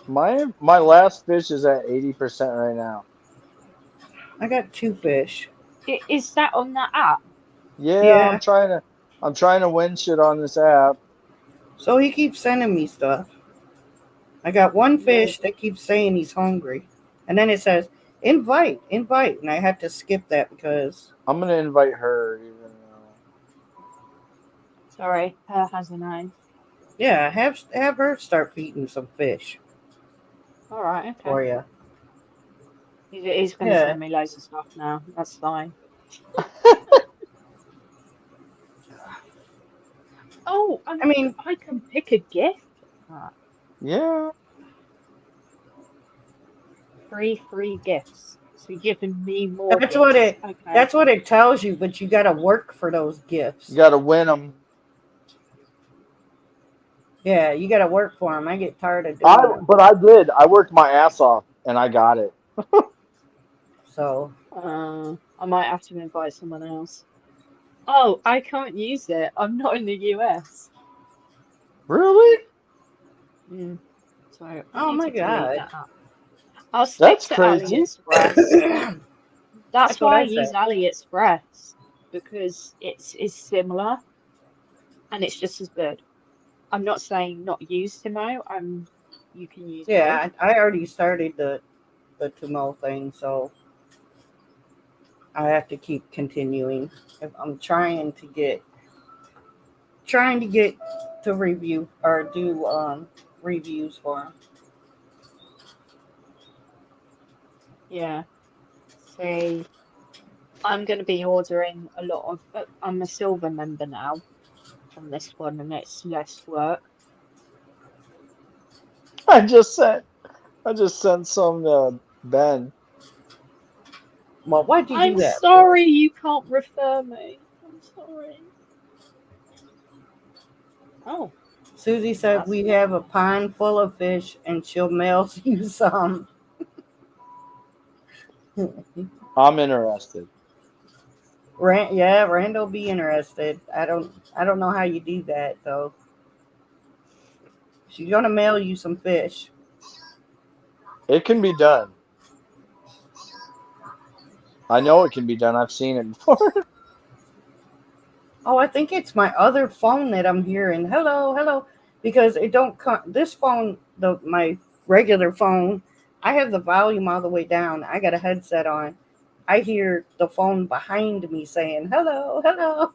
My last fish is at 80% right now. I got 2 fish. Is that on that app? Yeah, Yeah. I'm trying to win shit on this app. So he keeps sending me stuff. I got one Yeah. fish that keeps saying he's hungry. And then it says, invite, invite. And I have to skip that because, I'm gonna invite her even though. Sorry, her has a name. yeah, have her start feeding some fish All right, okay. for you. He's going to Yeah. send me loads of stuff now. That's fine. Oh, I mean, I can pick a gift. Yeah. Free gifts. So you're giving me more that's what gifts. it Okay. that's what it tells you, but you got to work for those You gifts. gotta win them. Yeah, you got to work for them. I get tired of doing them. But I did. I worked my ass off and I got it. So, I might have to invite someone else. Oh, I can't use it. I'm not in the US. Really? So I oh need my to delete God. that app. I'll stick That's to crazy. AliExpress. That's That's what why I I use said. AliExpress because it's similar and it's just as good. I'm not saying not use Timo. You can use both. Yeah, I already started the Tumo thing, so I have to keep continuing. If I'm trying to get to review or do reviews for them. Yeah. See, I'm going to be ordering a lot of. I'm a silver member now on this one, and it's less work. I just sent some to Ben. Well, why'd you do I'm that for? sorry you can't refer me. I'm sorry. Oh, Susie said that's we not. have a pond full of fish and she'll mail you some. I'm interested. Randall be interested. I don't know how you do that though. She's gonna mail you some fish. It can be done. I know it can be done. I've seen it before. Oh, I think it's my other phone that I'm hearing. Hello, hello, because it don't come. This phone, my regular phone, I have the volume all the way down. I got a headset on. I hear the phone behind me saying hello, hello.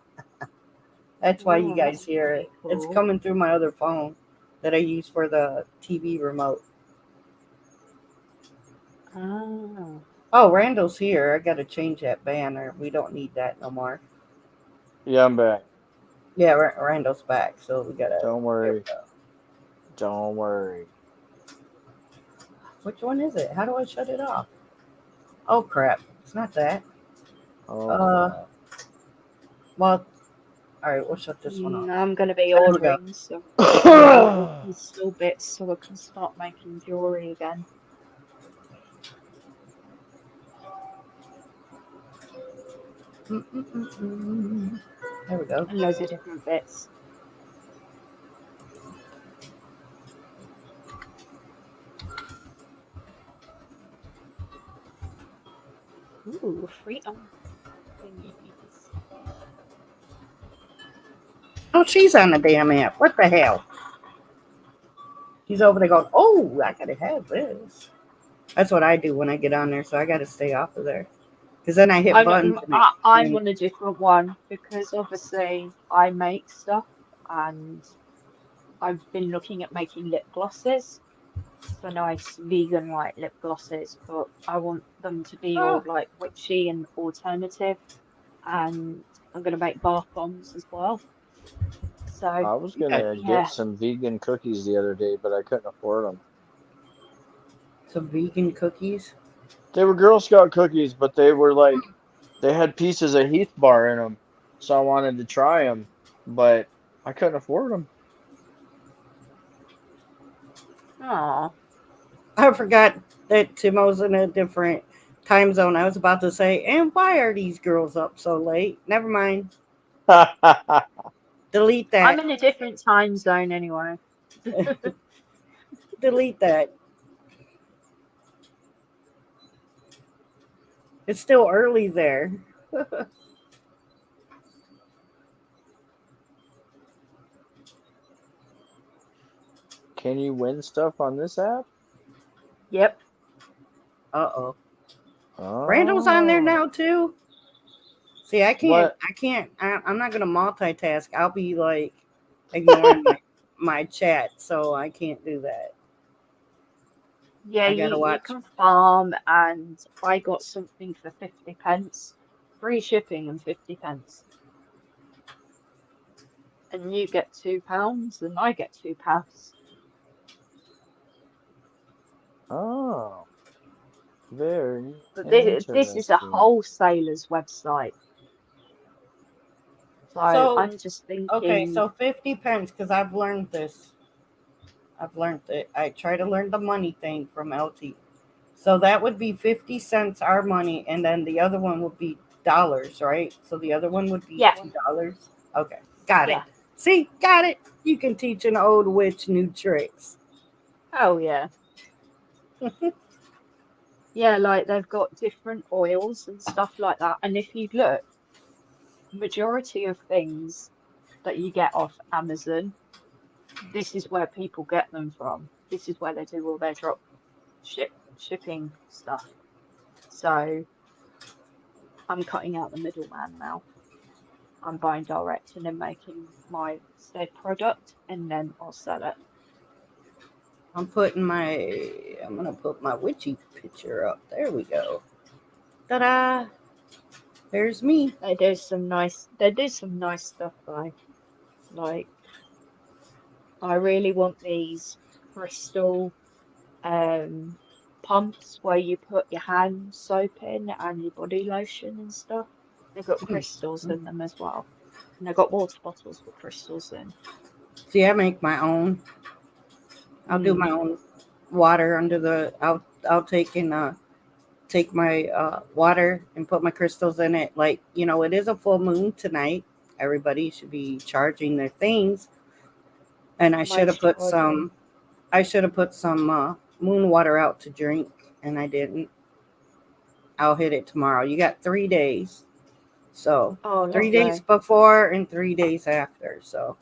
That's why you Oh, guys that's hear pretty it. It's cool. coming through my other phone that I use for the TV remote. Ah. Oh, Randall's here. I gotta change that banner. We don't need that no more. Yeah, I'm back. Yeah, Randall's back, so we gotta. Don't There we worry. go. Don't worry. Which one is it? How do I shut it off? Oh crap! It's not that. Oh Uh, crap. well, all right. We'll shut this one off. I'm going to be There we go. ordering some more crystal bits so I can start making jewelry again. There we go. And loads of different bits. Ooh, freedom thingies. Oh, she's on the damn app. What the hell? She's over there going, oh, I gotta have this. That's what I do when I get on there, so I gotta stay off of there. Because then I hit buttons I'm on a different one because obviously I make stuff and I've been looking at making lip glosses. So nice vegan like lip glosses, but I want them to be all oh, like witchy and alternative. And I'm gonna make bath bombs as well. So I was you got gonna get yeah, some vegan cookies the other day, but I couldn't afford them. some vegan cookies. They were Girl Scout cookies, but they were like they had pieces of Heath bar in them, so I wanted to try them, but I couldn't afford them. oh, I forgot that Timo's in a different time zone. I was about to say, and why are these girls up so late? Never mind. Delete I'm that. in a different time zone anyway. Delete that. It's still early there. Can you win stuff on this app? Yep. Uh-oh. Randall's on there Oh, now too. See, I can't. what? I'm not gonna multitask. I'll be like ignoring my chat, so I can't do that. Yeah, I gotta you watch. can farm and I got something for 50 pence. Free shipping and 50 pence. And you get £2 and I get £2. Oh, very But this is a interesting. wholesaler's website. So So I'm just okay, thinking, so 50 pence because I've learned this. I've learned it. I try to learn the money thing from LT. So that would be 50 cents our money, and then the other one would be dollars, right? So the other one would be yeah, $2. Okay, got it. yeah. See, got it. You can teach an old witch new tricks. Oh yeah. Yeah, like they've got different oils and stuff like that. And if you look, majority of things that you get off Amazon, this is where people get them from. This is where they do all their shipping stuff. So I'm cutting out the middleman now. I'm buying direct and then making my said product and then I'll sell it. I'm gonna put my witchy picture up. There we go. Ta-da! There's me. They do some nice stuff though. Like I really want these crystal pumps where you put your hand soap in and your body lotion and stuff. They've got crystals in them as well. And they've got water bottles with crystals in. See, I make my own. I'll do my Mm. own water under the. I'll take my water and put my crystals in it. Like, it is a full moon tonight. Everybody should be charging their things. And Most charging. I should have put some moon water out to drink, and I didn't. I'll hit it tomorrow. You got 3 days. So Oh, 3 days lovely. before and 3 days after. So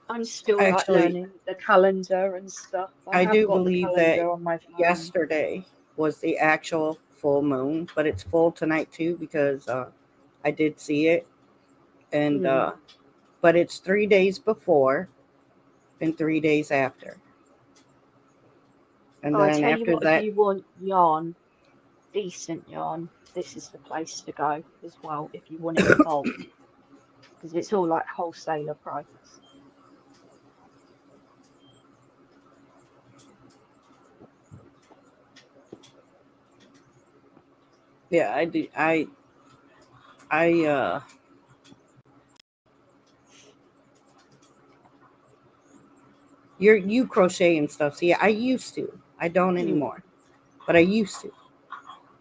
I'm still like actually, learning the calendar and stuff. I I have do got the believe that calendar on my phone. yesterday was the actual full moon, but it's full tonight too because I did see it. and Hmm. but it's 3 days before and 3 days after, and Oh, I then tell you after what, if that, you want yarn, decent yarn, this is the place to go as well if you want it in bulk, because it's all like wholesaler prices. yeah, I do. I you crochet and stuff. See, I used to. I don't Hmm. anymore, but I used to.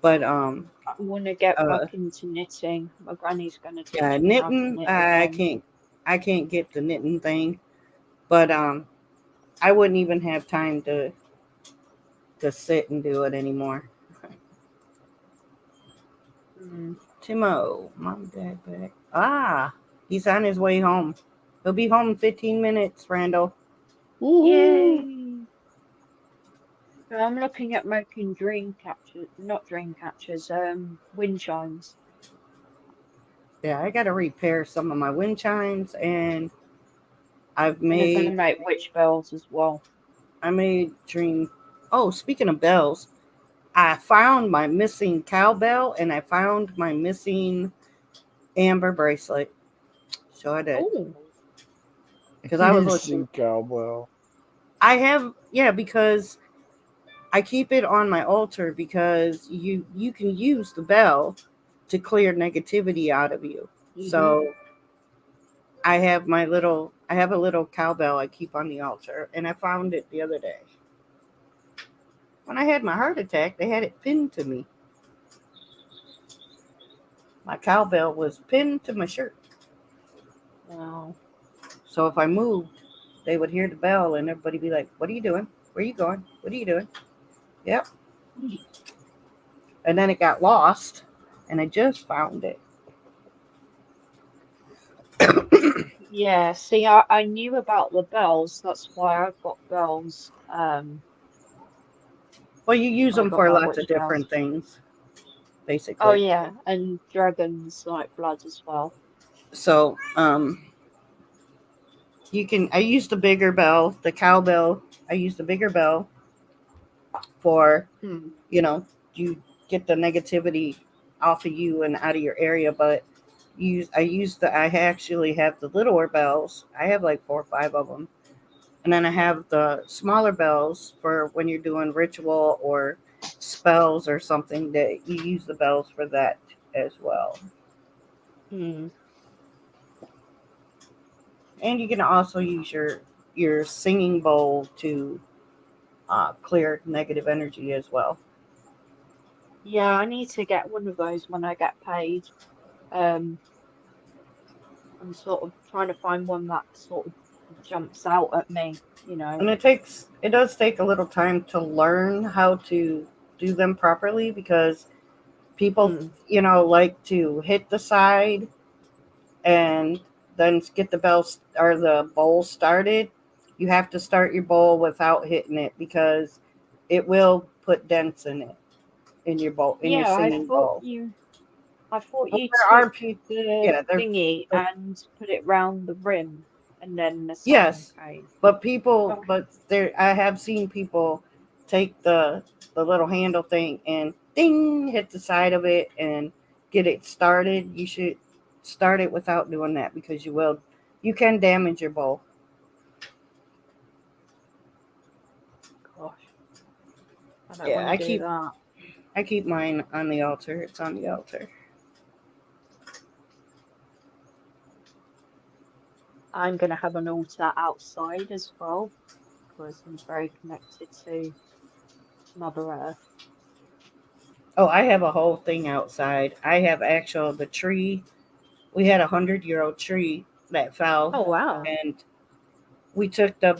But I want to get uh, back into knitting. My granny's going to yeah, teach me how to knitting. knit again. I can't get the knitting thing. But I wouldn't even have time to sit and do it anymore. Hmm. Timo, mom, dad back. Ah, he's on his way home. He'll be home in 15 minutes, Randall. Woohoo! Yay! So I'm looking at making dream catchers, not dream catchers, wind chimes. Yeah, I got to repair some of my wind chimes, and I've And I'm going to made make witch bells as well. I made dream. Oh, speaking of bells, I found my missing cowbell, and I found my missing amber bracelet. So I did, Oh, because I was looking. Missing cowbell. I have, yeah, because I keep it on my altar because you can use the bell to clear negativity out of you. mm-hmm. So I have a little cowbell I keep on the altar, and I found it the other day. When I had my heart attack, they had it pinned to me. My cowbell was pinned to my shirt. Wow. So if I moved, they would hear the bell and everybody be like, "What are you doing? Where are you going? What are you doing?" Yep. And then it got lost, and I just found it. Yeah, see, I knew about the bells. That's why I've got bells. Well, you use I them got for my lots of witch bells. different things, Oh basically. yeah, and dragons like blood as well. So, you can. I use the bigger bell, the cowbell. I use the bigger bell for, Hmm. you know, you get the negativity off of you and out of your area. But I actually have the littler bells. I have like 4 or 5 of them, and then I have the smaller bells for when you're doing ritual or spells or something, that you use the bells for that as well. Hmm. And you can also use your singing bowl to clear negative energy as well. Yeah, I need to get one of those when I get paid. Um, I'm sort of trying to find one that sort of jumps out at me, you know. And it does take a little time to learn how to do them properly, because people, Hmm. like to hit the side and then get the bell or the bowl started. You have to start your bowl without hitting it, because it will put dents in it, in your bowl, in your Yeah, singing bowl. I thought But you there took are people, the yeah, there. thingy and put it round the rim and then the sound Yes, came. Okay. but there, I have seen people take the little handle thing and ding, hit the side of it and get it started. You should start it without doing that, because you can damage your bowl. Gosh, I don't Yeah, want to do that. I keep mine on the altar. It's on the altar. I'm going to have an altar outside as well because I'm very connected to Mother Earth. Oh, I have a whole thing outside. I have actual the tree. We had 100-year-old tree that fell, Oh, wow. and we took the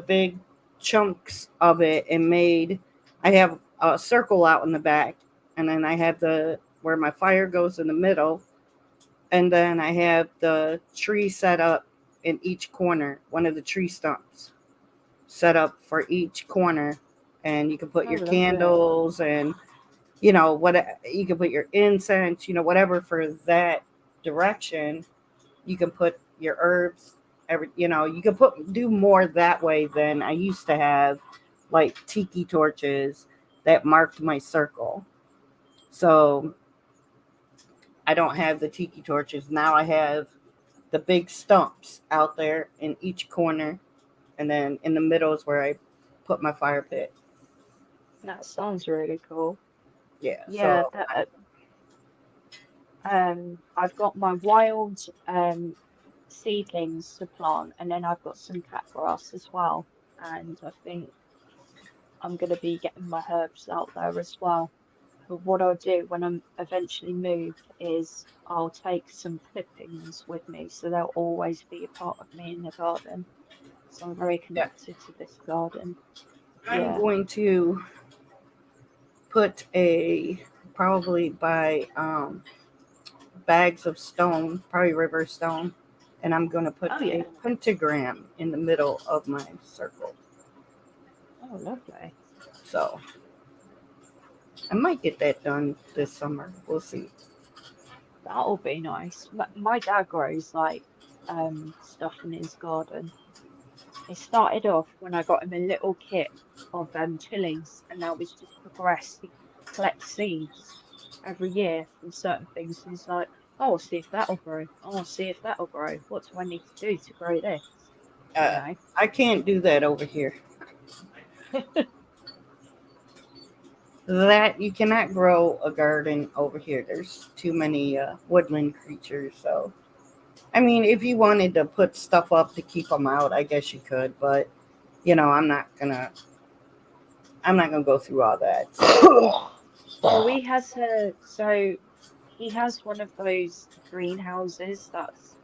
big chunks of it and made. I have a circle out in the back, and then I have the where my fire goes in the middle, and then I have the tree set up in each corner. One of the tree stumps set up for each corner, and you can put Oh, your lovely. candles and what you can put your incense, whatever for that direction. You can put your herbs, you can do more that way than I used to have, like tiki torches that marked my circle. So I don't have the tiki torches. Now I have the big stumps out there in each corner, and then in the middle is where I put my fire pit. That sounds really cool. Yeah, Yeah, so I've got my wild seedlings to plant, and then I've got some cat grass as well. And I think I'm going to be getting my herbs out there as well. But what I'll do when I'm eventually moved is I'll take some clippings with me, so they'll always be a part of me in the garden. So I'm very yeah, connected to this garden. I'm Yeah. going to put a probably buy bags of stone, probably river stone, and I'm going to put Oh a yeah. pentagram in the middle of my circle. Oh, lovely. So I might get that done this summer. We'll see. That'll be nice. My dad grows like stuff in his garden. It started off when I got him a little kit of chilies, and now it's just progressed. He collects seeds every year from certain things. And he's like, "Oh, I'll see if that'll grow. Oh, I'll see if that'll grow. What do I need to do to grow this?" You Uh, know? I can't do that over here. That you cannot grow a garden over here. There's too many woodland creatures. So, I mean, if you wanted to put stuff up to keep them out, I guess you could. But I'm not gonna. I'm not gonna go through all that. So, Well, he has one of those greenhouses that's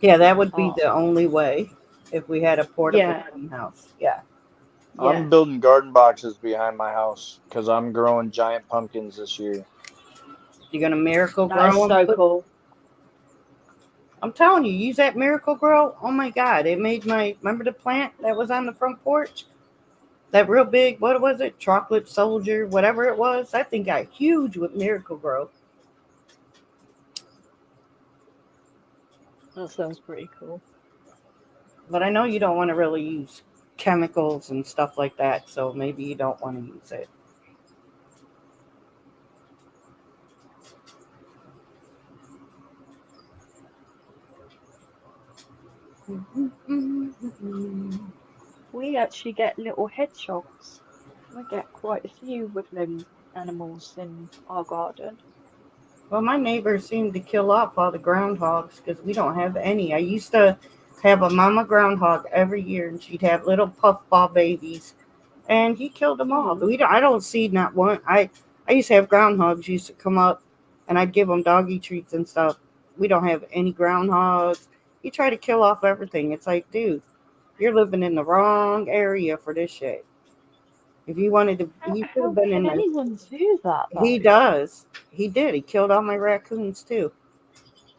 yeah, basically that his would be the farm. only way if we had a portable Yeah, greenhouse. Yeah. yeah. I'm building garden boxes behind my house because I'm growing giant pumpkins this year. You're gonna miracle That is grow them. so cool. I'm telling you, use that miracle grow. Oh my God, it made my. Remember the plant that was on the front porch? That real big. What was it? Chocolate soldier, whatever it was. That thing got huge with miracle grow. That sounds pretty cool. But I know you don't want to really use chemicals and stuff like that, so maybe you don't want to use it. We actually get little hedgehogs. We get quite a few woodland animals in our garden. Well, my neighbors seem to kill off all the groundhogs because we don't have any. I used to have a mama groundhog every year, and she'd have little puffball babies, and he killed them all. Hmm. I don't see not one. I used to have groundhogs used to come up, and I'd give them doggy treats and stuff. We don't have any groundhogs. He tried to kill off everything. It's like, dude, you're living in the wrong area for this shit. If you wanted to, he should have How been can in the. anyone do that He though? does. He did. He killed all my raccoons too.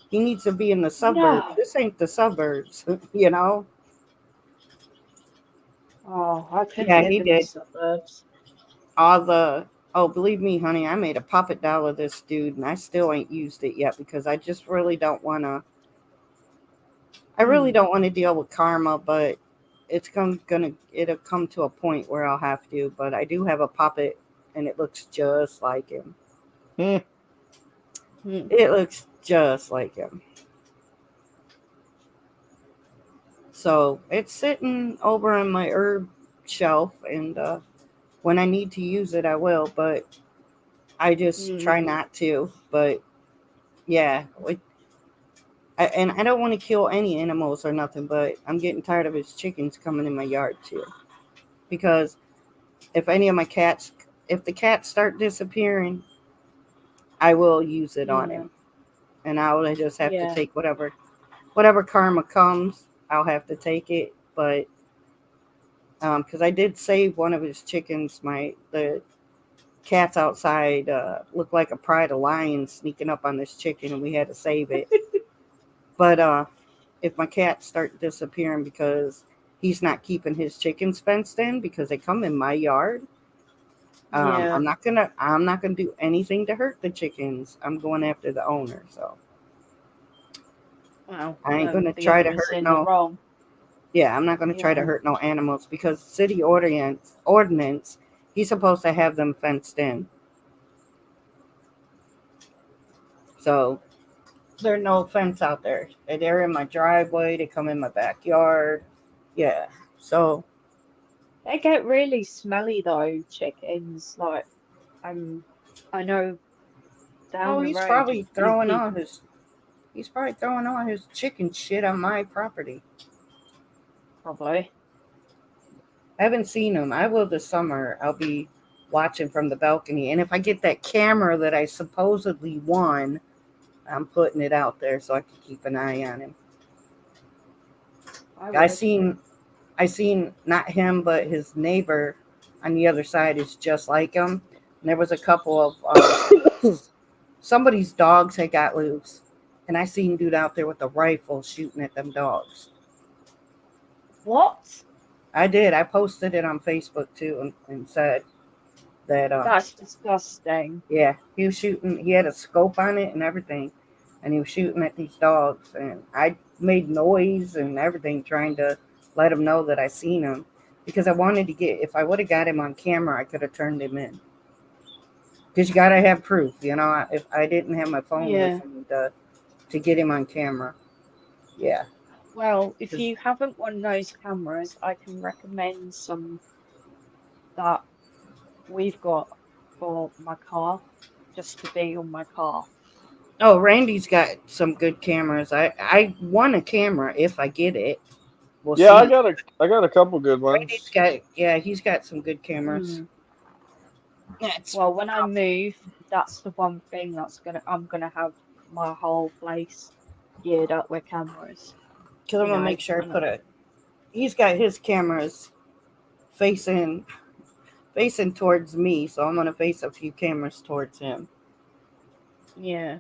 He needs to be in the suburbs. No. This ain't the suburbs, you know? Oh, I couldn't Yeah, live he in the did. suburbs. All the oh, believe me, honey, I made a puppet doll of this dude and I still ain't used it yet because I just really don't wanna I really Hmm. don't want to deal with karma, but it'll come to a point where I'll have to. But I do have a puppet and it looks just like him. Hmm. Hmm. It looks just like him. So it's sitting over on my herb shelf, and when I need to use it, I will. But I just Hmm. try not to. But yeah, and I don't want to kill any animals or nothing. But I'm getting tired of his chickens coming in my yard too. Because if any of my cats, if the cats start disappearing, I will use it on Yeah. him, and I will just have to Yeah. take whatever karma comes. I'll have to take it, but because I did save one of his chickens. The cats outside looked like a pride of lions sneaking up on this chicken, and we had to save it. But if my cats start disappearing because he's not keeping his chickens fenced in because they come in my yard, Yeah. I'm not gonna do anything to hurt the chickens. I'm going after the owner. So Well, I ain't gonna the try to owner's hurt in the no. wrong. Yeah, I'm not gonna try to Yeah. hurt no animals because city ordinance, he's supposed to have them fenced in. So there's no fence out there. They're in my driveway. They come in my backyard. Yeah. So They get really smelly though, chickens. Like, I know oh, down the road a few people. he's probably throwing all his chicken shit on my property. Probably. I haven't seen him. I will this summer. I'll be watching from the balcony, and if I get that camera that I supposedly won, I'm putting it out there so I can keep an eye on him. I I would. seen I seen not him but his neighbor on the other side is just like him. And there was a couple of somebody's dogs had got loose, and I seen dude out there with a rifle shooting at them dogs. What? I did. I posted it on Facebook too, and said that That's disgusting. yeah, he was shooting. He had a scope on it and everything, and he was shooting at these dogs. And I made noise and everything, trying to let him know that I seen him, because I wanted to get. If I would have got him on camera, I could have turned him in. Because you gotta have proof, you know. If I didn't have my phone Yeah. with me to get him on camera, yeah. Well, if 'Cause- you haven't one of those cameras, I can recommend some that we've got for my car, just to be on my car. oh, Randy's got some good cameras. I want a camera if I get it. We'll Yeah, see. I got a couple good Randy's ones. got he's got some good cameras. Mm. That's Well, when I move, that's the one thing I'm gonna have my whole place geared up with cameras, because I'm you gonna know, make sure I and put a. He's got his cameras facing towards me, so I'm gonna face a few cameras towards him. yeah.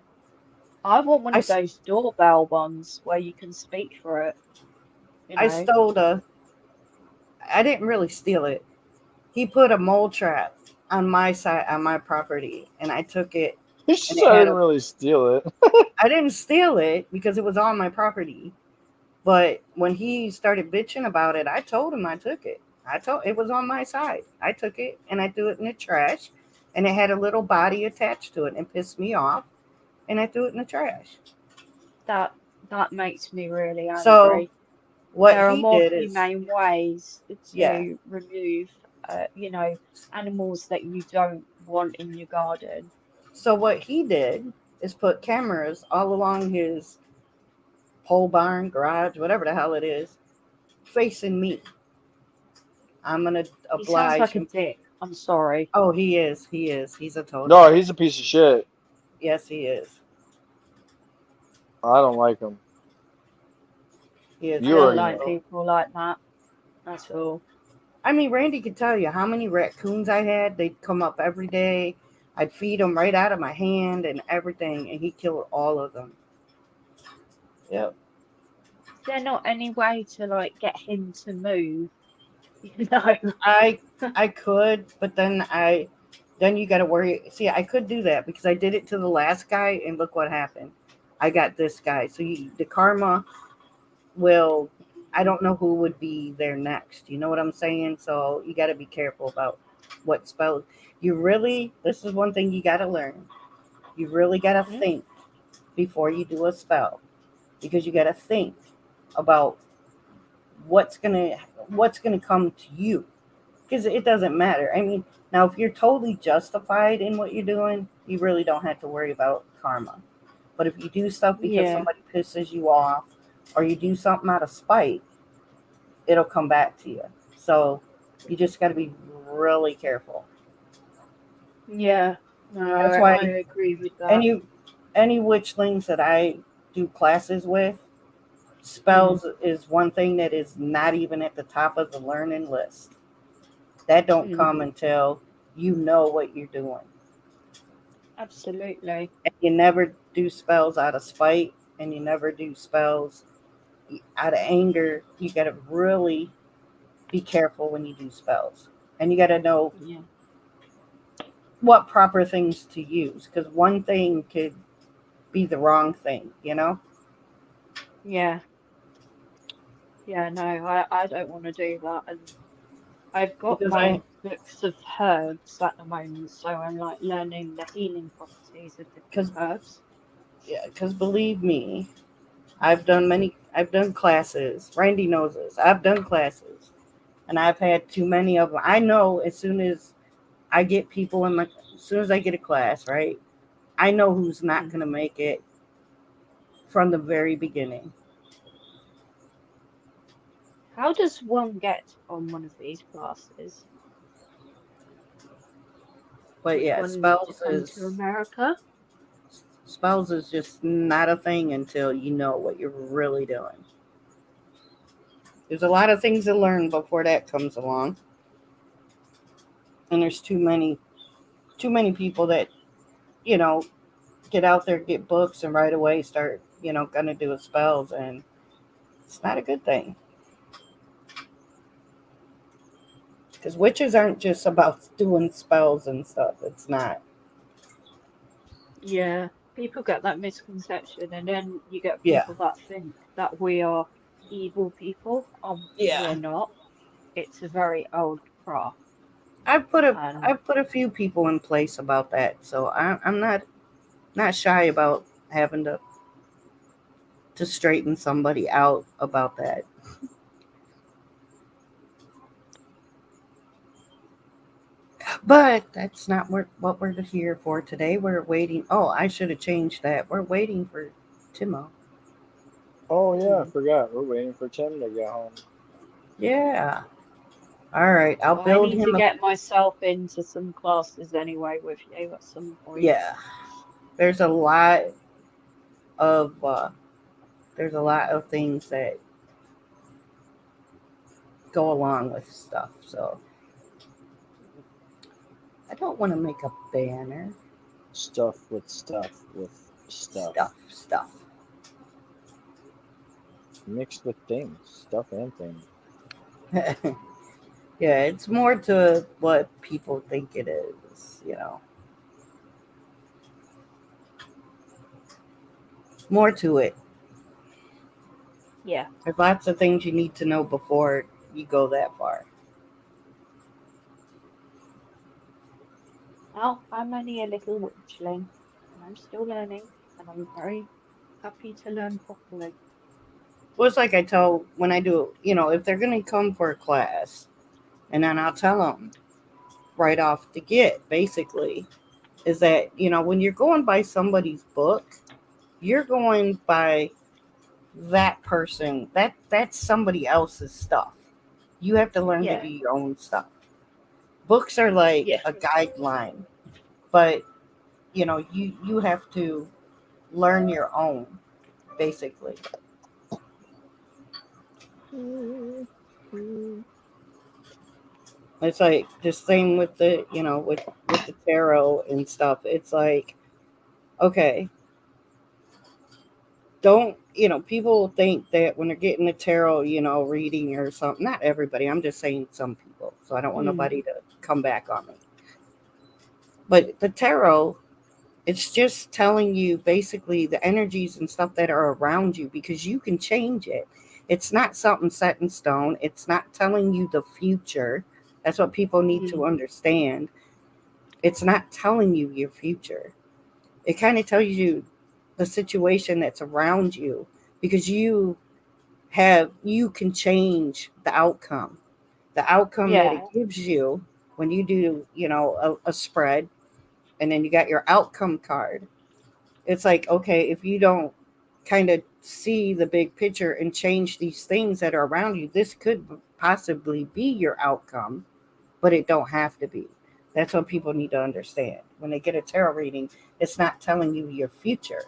I want one I, of those doorbell ones where you can speak for it, you I know. stole the. I didn't really steal it. He put a mole trap on my side on my property, and I took it, She and it said I had didn't a. really steal it. I didn't steal it because it was on my property. But when he started bitching about it, I told him I took it. I told it was on my side. I took it and I threw it in the trash, and it had a little body attached to it, and pissed me off, and I threw it in the trash. That that makes me really So angry. what There are he more did is, humane ways yeah. to remove, you know, animals that you don't want in your garden. So what he did is put cameras all along his pole barn, garage, whatever the hell it is, facing me. I'm gonna He sounds oblige like a him. dick. I'm sorry. Oh, he is. He is. He's a total No, dick. he's a piece of shit. Yes, he is. I don't like him. He is I You very. don't already like know. people like that at all. I mean, Randy could tell you how many raccoons I had. They'd come up every day. I'd feed them right out of my hand and everything, and he killed all of them. Yep. Is there not any way to like get him to move? You know? I I could, but then you got to worry. See, I could do that because I did it to the last guy, and look what happened. I got this guy. So the karma will. I Mm, don't know who would be there next. You know what I'm saying? So you got to be careful about what spells. You really. This is one thing you got to learn. You really got to mm, think before you do a spell, because you got to think about what's gonna come to you, because it doesn't matter. I mean, now if you're totally justified in what you're doing, you really don't have to worry about karma. But if you do stuff because yeah, somebody pisses you off, or you do something out of spite, it'll come back to you. So you just got to be really careful. yeah. No, That's I why agree with that. any witchlings that I do classes with, Mm, spells is one thing that is not even at the top of the learning list. That don't mm, come until you know what you're doing. absolutely. And you never do spells out of spite, and you never do spells out of anger. You got to really be careful when you do spells. And you got to know Yeah. what proper things to use, because one thing could be the wrong thing, you know? Yeah. Yeah, no, I don't want to do that. And I've got because my I books of herbs at the moment, so I'm like learning the healing properties of different because herbs. yeah, because believe me, I've done classes. Randy knows this. I've done classes, and I've had too many of them. I know I get people in my, as soon as I get a class, right? I know who's not Mm. going to make it from the very beginning. How does one get on one of these classes? But Would yeah, one need to come to America? spells is just not a thing until you know what you're really doing. There's a lot of things to learn before that comes along, and there's too many people that you know get out there, get books, and right away start gonna do with spells, and it's not a good thing because witches aren't just about doing spells and stuff. It's not. Yeah, people get that misconception, and then you get Yeah, people that think that we are evil people. We're yeah. not. It's a very old craft, and I've put a few people in place about that, so I'm not shy about having to straighten somebody out about that. But that's not what we're here for today. We're waiting. Oh, I should have changed that. We're waiting for Timo. Oh yeah, I mm, forgot. We're waiting for Tim to get home. Yeah. All right. I'll I build need to him a. get myself into some classes anyway with you at some point. Yeah. There's a lot of things that go along with stuff. So I don't want to make a banner. Stuff with stuff with stuff. Stuff. Mixed with things. Stuff and things. Yeah, it's more to what people think it is. More to it. Yeah. There's lots of things you need to know before you go that far. Well, I'm only a little witchling, and I'm still learning, and I'm very happy to learn properly. Well, it's like I tell when I do, if they're going to come for a class, and then I'll tell them right off the get, basically, is that, when you're going by somebody's book, you're going by that person. That's somebody else's stuff. You have to learn to do Yeah, your own stuff. Books are like yeah. a guideline, but you have to learn your own, basically. It's like the same with the with the tarot and stuff. It's like, okay, don't people think that when they're getting a tarot reading or something. Not everybody, I'm just saying some people, so I don't want Mm, nobody to come back on me. But the tarot, it's just telling you basically the energies and stuff that are around you, because you can change it. It's not something set in stone. It's not telling you the future. That's what people need mm, to understand. It's not telling you your future. It kind of tells you the situation that's around you, because you can change the outcome. The outcome that it yeah, gives you when you do, a spread, and then you got your outcome card. It's like, okay, if you don't kind of see the big picture and change these things that are around you, this could possibly be your outcome, but it don't have to be. That's what people need to understand. When they get a tarot reading, it's not telling you your future.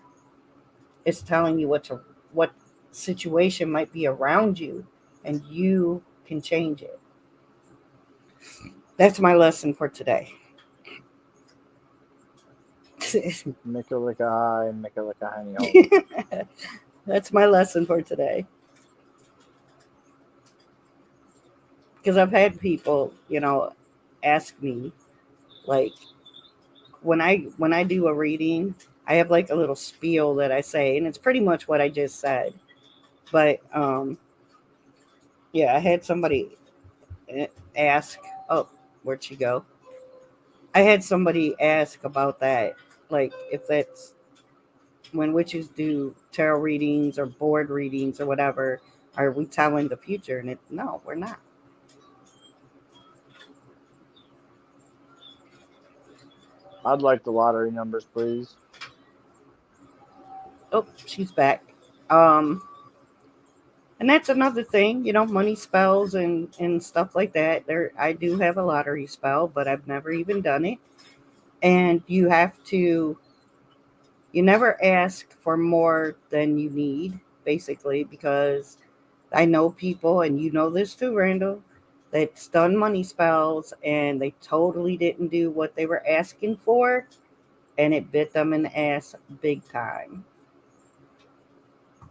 It's telling you what situation might be around you, and you can change it. That's my lesson for today. Make it like a high, make it like a honey hole. That's my lesson for today. Because I've had people, ask me, like, when I do a reading, I have like a little spiel that I say, and it's pretty much what I just said. But yeah, I had somebody ask. Oh, where'd she go? I had somebody ask about that, like if that's when witches do tarot readings or board readings or whatever, are we telling the future? And no, we're not. I'd like the lottery numbers, please. Oh, she's back. Um, and that's another thing, money spells and stuff like that. There, I do have a lottery spell, but I've never even done it. And you never ask for more than you need, basically, because I know people, and you know this too, Randall, that's done money spells and they totally didn't do what they were asking for, and it bit them in the ass big time.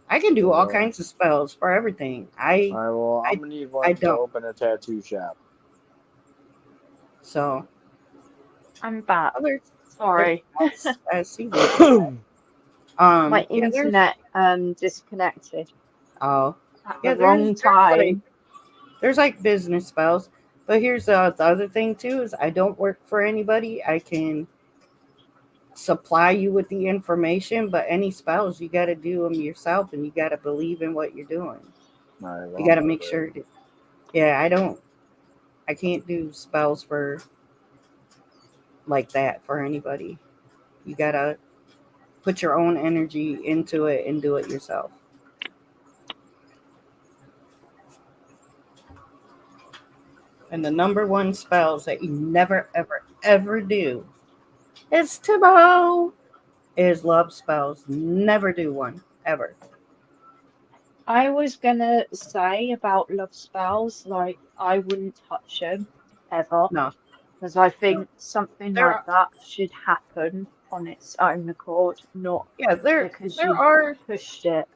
I can do all kinds of spells for everything. All right, well, I I'm gonna need I one to don't. open a tattoo shop. So I'm back. others, Sorry. I see that. My Yeah, internet disconnected oh at yeah, the wrong time. there's like business spells, but here's the other thing too is I don't work for anybody. I can supply you with the information, but any spells you got to do them yourself, and you got to believe in what you're doing. All right, well, You got to make sure. Yeah, I can't do spells for like that for anybody. You got to put your own energy into it and do it yourself. And the number one spells that you never, ever, ever do is Timo. Is love spells. Never do one ever. I was gonna say about love spells, like I wouldn't touch them ever, No, because I no. think something There like are that should happen on its own accord, not yeah because there you've are pushed it.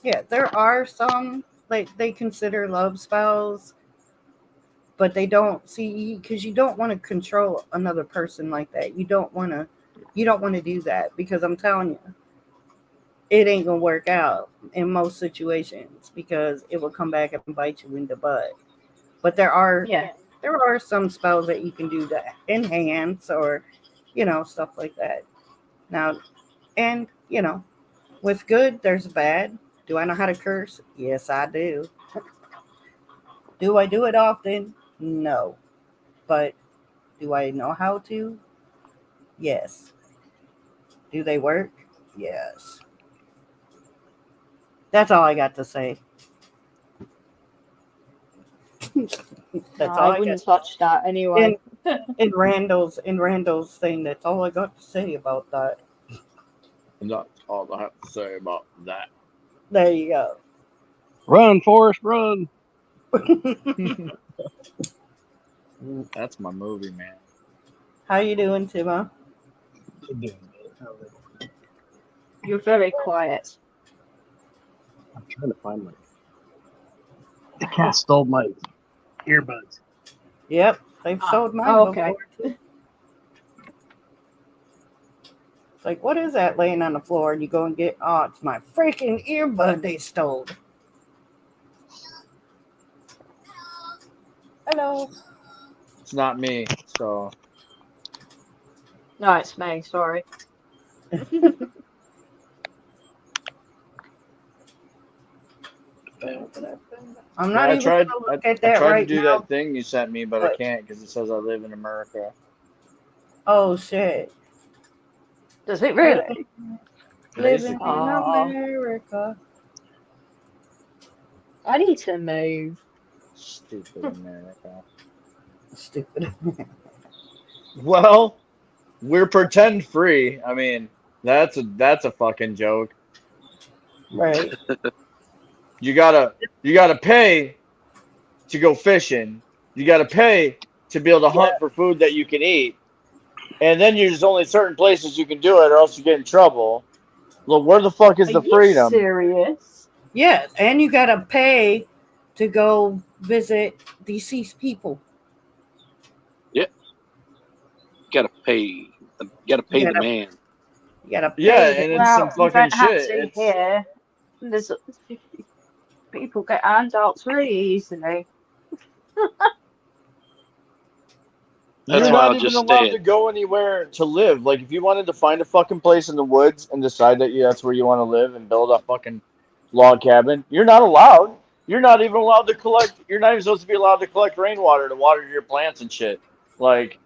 yeah there are some like they consider love spells, but they don't see because you don't want to control another person like that. You don't want to do that because I'm telling you, it ain't gonna work out in most situations because it will come back and bite you in the butt. But Yeah. there are some spells that you can do to enhance or stuff like that. Now, and with good there's bad. Do I know how to curse? Yes, I do. Do I do it often? No. But do I know how to? Yes. Do they work? Yes. That's all I got to say. No, That's all I I got. wouldn't touch that In anyway. in Randall's thing, that's all I got to say about that. And that's all I have to say about that. There you go. Run, Forrest, run. That's my movie, man. How you doing, Timo? I'm doing good. How are you? You're very quiet. I'm trying to find my. The cat stole my earbuds. Yep, they've sold mine Oh, okay. before too. It's like, what is that laying on the floor? And you go and get, oh, it's my freaking earbud they stole. Hello. It's not me, so No, it's me, sorry. I'm not I even tried. going to look I at that tried to right do now. that thing you sent me, but I But, can't because it says I live in America. oh, shit. Does it really? Living in Aw. America. I need to move. Stupid America. Stupid. Well, we're pretend free. I mean, that's a fucking joke. Right. You gotta pay to go fishing. You gotta pay to be able to hunt for food that you can eat. And then there's only certain places you can do it, or else you get in trouble. Look, where the fuck is Are the you freedom? serious? Yeah, and you got to pay to go visit deceased people. Yep. Gotta pay. Gotta pay the man. You got to pay. Yeah, and it's some Well, you fucking don't have shit. to It's here. There's People get handouts really easily. You're That's why not I'll even just allowed stay to in. go anywhere to live. Like, if you wanted to find a fucking place in the woods and decide that that's where you want to live and build a fucking log cabin, you're not allowed. You're not even allowed to collect. You're not even supposed to be allowed to collect rainwater to water your plants and shit. Like,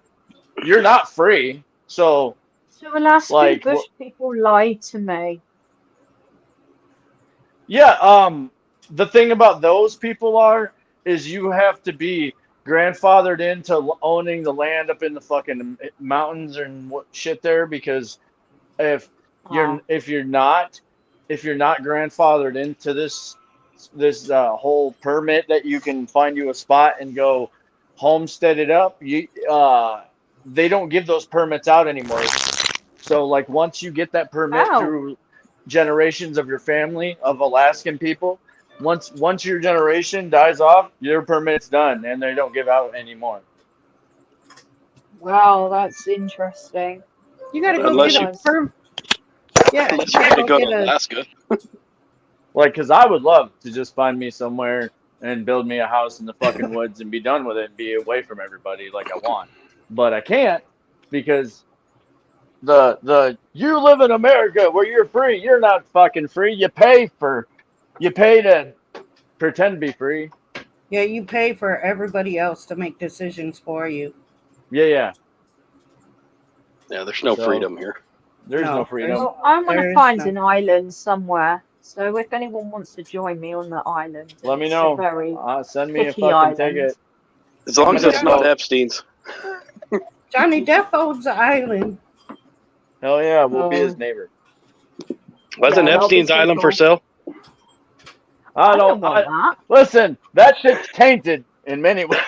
you're not free. So, So Alaskan like, bush people lied to me. yeah. The thing about those people is you have to be grandfathered into owning the land up in the fucking mountains and what shit there, because if Oh, if you're not grandfathered into this whole permit that you can find you a spot and go homestead it up, they don't give those permits out anymore. So, like, once you get that permit wow. through generations of your family of Alaskan people, once your generation dies off, your permit's done and they don't give out anymore. Wow, that's interesting. You gotta I go didn't get Unless a you realize. perm. Yeah, you unless you gotta get to go go to get a. Alaska. Like, because I would love to just find me somewhere and build me a house in the fucking woods and be done with it and be away from everybody like I want. But I can't, because the you live in America where you're free. You're not fucking free. You pay to pretend to be free. Yeah, you pay for everybody else to make decisions for you. Yeah. Yeah, there's no So freedom here. there's no No, freedom. Well, I want to there's find no. an island somewhere. So if anyone wants to join me on the island, and Let me it's a know. very Send me a picky fucking island. ticket. As long I'm as gonna it's not go. Epstein's. Johnny Depp owns the island. Hell yeah, we'll be his Oh, neighbor. Wasn't yeah, that'll be Epstein's so island for cool. sale? I I don't don't. want that. Listen. That shit's tainted in many ways.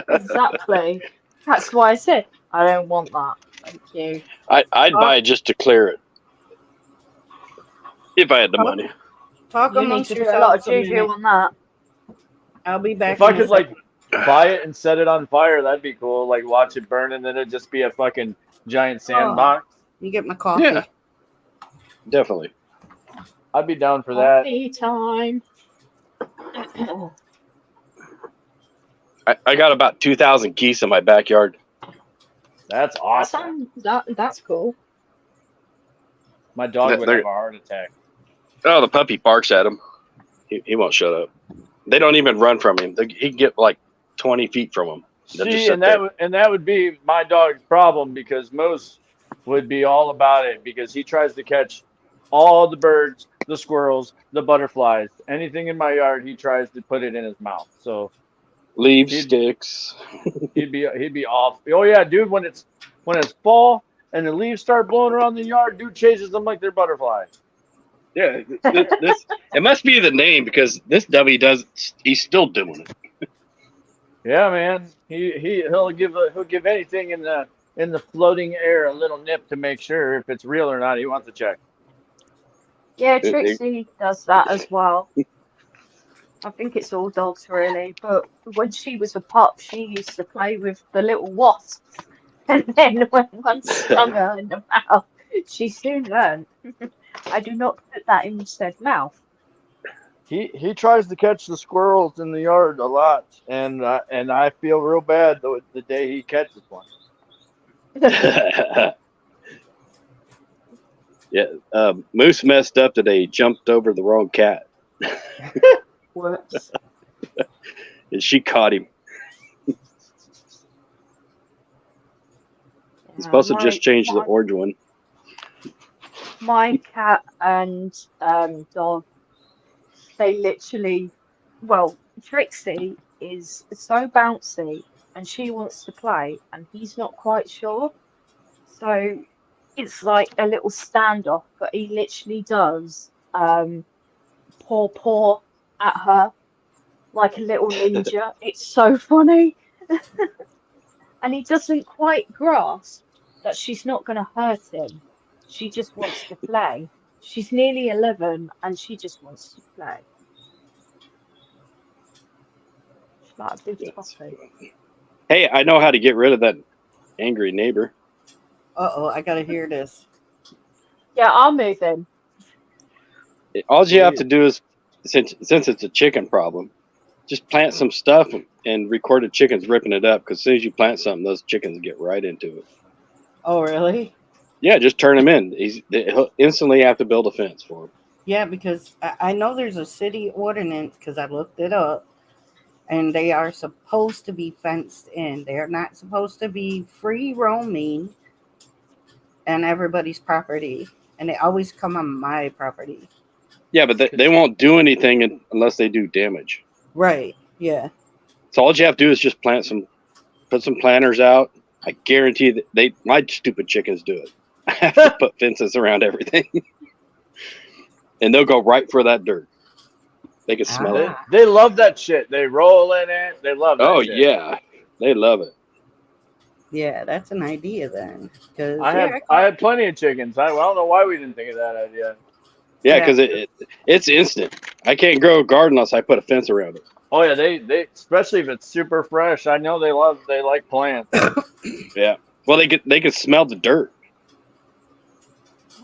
Exactly. That's why I said I don't want that. Thank you. I'd buy Talk, it just to clear it if I had the talk, money. talk You need amongst to do a lot of yourselves a juju minute. on that. I'll be If back I in a could, second. like, buy it and set it on fire, that'd be cool. Like, watch it burn and then it'd just be a fucking giant Oh, sandbox. you get my Yeah, coffee. definitely. I'd be down for that. Coffee time. I got about 2,000 geese in my backyard. That's awesome. That's cool. My dog would They're- have a heart attack. Oh, the puppy barks at him. He won't shut up. They don't even run from him. He can get like 20 feet from him. They'll just See, sit there. and that would be my dog's problem, because Moose would be all about it, because he tries to catch all the birds, the squirrels, the butterflies, anything in my yard. He tries to put it in his mouth. So Leave he'd sticks. he'd be off. Oh yeah, dude. When it's fall and the leaves start blowing around the yard, dude chases them like they're butterflies. Yeah, it must be the name, because this dummy he's still doing it. Yeah, man. He'll give anything in the floating air a little nip to make sure if it's real or not. He wants to check. Yeah, It- Trixie does that as well. I think it's all dogs really, but when she was a pup, she used to play with the little wasps, and then when one stung her in the mouth, she soon learned. I do not put that in said mouth. He tries to catch the squirrels in the yard a lot, and I feel real bad the day he catches one. Yeah, Moose messed up today. He jumped over the wrong cat, Whoops. and she caught him. He's Yeah, supposed to just change the my orange one. my cat and dog, they literally, well, Trixie is so bouncy and she wants to play and he's not quite sure. So it's like a little standoff, but he literally does paw at her like a little ninja. It's so funny. And he doesn't quite grasp that she's not going to hurt him. She just wants to play. She's nearly 11 and she just wants to play. She's like a big toffee. Hey, I know how to get rid of that angry neighbor. I gotta hear this. Yeah, I'll move in. All you have to do is since it's a chicken problem, just plant some stuff and record the chickens ripping it up. Because as soon as you plant something, those chickens get right into it. Oh, really? Yeah, just turn them in. He'll instantly have to build a fence for him. Yeah, because I know there's a city ordinance because I looked it up, and they are supposed to be fenced in. They're not supposed to be free roaming on everybody's property, and they always come on my property. Yeah, but they won't do anything unless they do damage. Right. Yeah. So all you have to do is just put some planters out. I guarantee that my stupid chickens do it. I have to put fences around everything. And they'll go right for that dirt. They can smell it. They love that shit. They roll in it. They love that Oh, shit. yeah. They love it. Yeah, that's an idea then. Cause, I had plenty of chickens. I don't know why we didn't think of that idea. Yeah, because it's instant. I can't grow a garden unless I put a fence around it. Oh yeah, they especially if it's super fresh. I know they like plants. Yeah. Well, they can smell the dirt.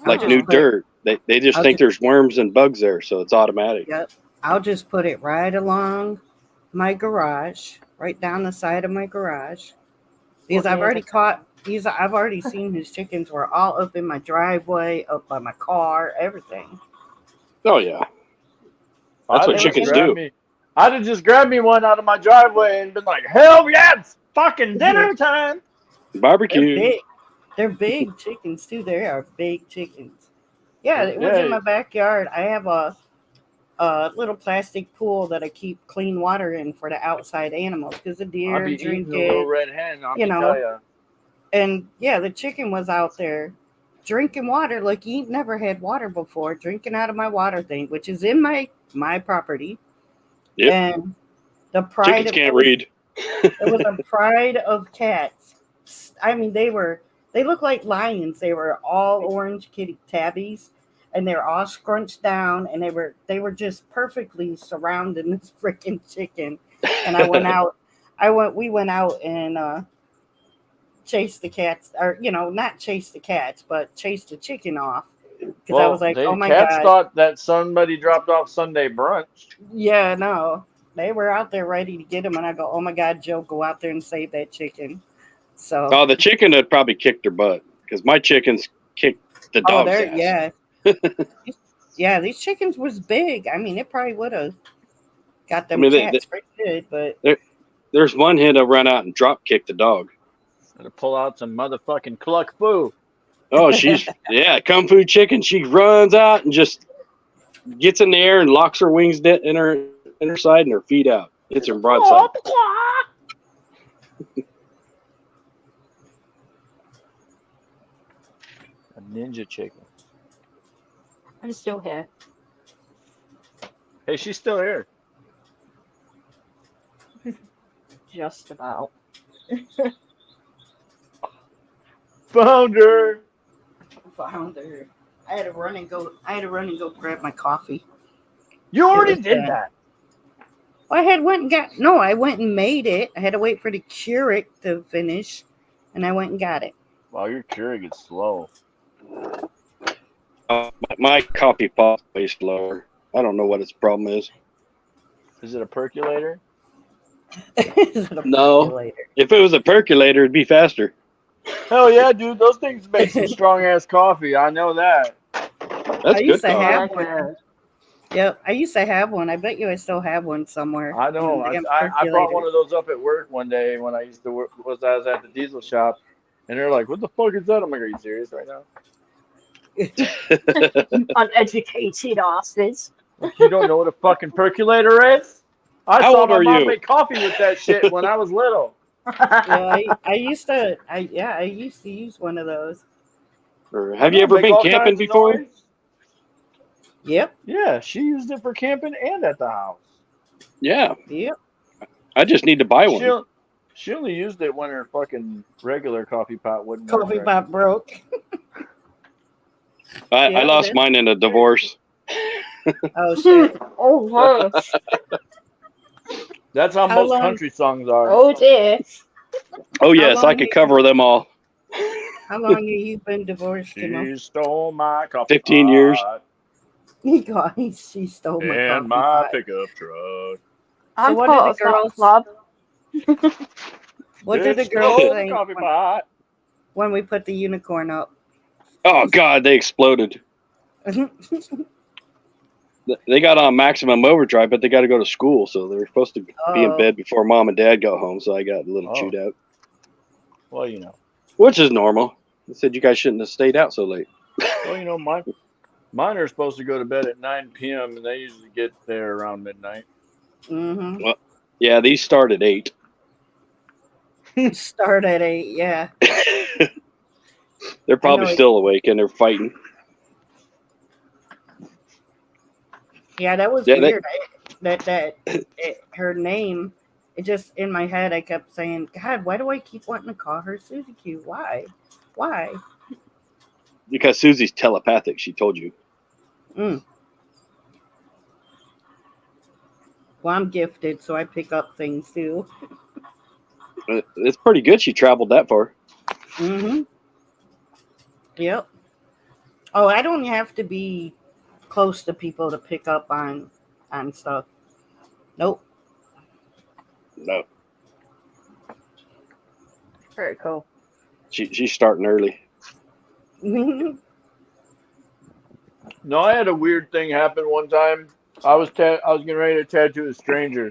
Like new dirt. They just think there's worms and bugs there, so it's automatic. Yep. I'll just put it right along my garage, right down the side of my garage. Because I've already seen his chickens were all up in my driveway, up by my car, everything. Oh yeah. That's what chickens do. I'd have just grabbed me one out of my driveway and been like, hell yeah, it's fucking dinner time. Barbecue. They're big chickens too. They are big chickens. Yeah, it was in my backyard. I have a little plastic pool that I keep clean water in for the outside animals because the deer drink a little red hen, And yeah, the chicken was out there drinking water like he never had water before, drinking out of my water thing, which is in my property. Yep. And the pride chickens can't read. It was a pride of cats. I mean, they looked like lions. They were all orange kitty tabbies, and they're all scrunched down, and they were just perfectly surrounding this freaking chicken. And we went out and chased the cats, or not chase the cats, but chase the chicken off. Because I was like, oh my god! Cats thought that somebody dropped off Sunday brunch. Yeah, no, they were out there ready to get him, and I go, oh my god, Joe, go out there and save that chicken. So, the chicken had probably kicked her butt because my chickens kicked the dog's ass. Yeah, yeah, these chickens was big. I mean, it probably would have got them cats pretty good, but there's one hen that ran out and drop kicked the dog. Gotta pull out some motherfucking cluck foo. Oh, she's kung fu chicken. She runs out and just gets in the air and locks her wings in her side and her feet out. Hits her broadside. A ninja chicken. I'm still here. Hey, she's still here. Just about. Found her. I had to run and go grab my coffee. You already did that. Well, I went and made it. I had to wait for the Keurig to finish, and I went and got it. Wow, your Keurig is slow. My coffee pot is slower. I don't know what its problem is. Is it a percolator? No. If it was a percolator, it'd be faster. Hell yeah, dude. Those things make some strong ass coffee. I know that. That's good coffee. Yep, I used to have one. I bet you I still have one somewhere. I know. I brought one of those up at work one day when I used to work. I was at the diesel shop, and they're like, "What the fuck is that?" I'm like, "Are you serious right now?" Uneducated asses. You don't know what a fucking percolator is? How old are mom you? make coffee with that shit when I was little. Yeah, I used to use one of those. Have you ever been camping before? Yep. Yeah, she used it for camping and at the house. Yeah. Yep. I just need to buy one. She only used it when her fucking regular coffee pot wouldn't work. Coffee pot broke. I lost mine in a divorce. Oh shit. Oh wow. That's how most country songs are. Oh dear. Oh yes, I could cover them all. How long have you been divorced? She stole my coffee 15 years. She stole my And coffee my pot. pickup truck. I'm what part did of the that girls? club. What did the Bitch girls stole the think coffee pot. when we put the unicorn up? Oh God, they exploded. They got on maximum overdrive, but they got to go to school, so they're supposed to be in Oh. bed before mom and dad got home. So I got a little Oh. chewed out, Well, you know. which is normal. They said you guys shouldn't have stayed out so late. Well, you know, mine are supposed to go to bed at 9 p.m. and they usually get there around midnight. Mm-hmm. Well, yeah, these start at 8. Start at 8. Yeah. They're probably know it- still awake and they're fighting. Yeah, that was Yeah, weird. Her name. It just in my head. I kept saying, "God, why do I keep wanting to call her Susie Q? Why? Why?" Because Susie's telepathic. She told you. Mm. Well, I'm gifted, so I pick up things too. It's pretty good. She traveled that far. Mm-hmm. Yep. Oh, I don't have to be close to people to pick up on stuff. Nope. No, Very cool. she's starting early. No, I had a weird thing happen one time. I was getting ready to tattoo a stranger,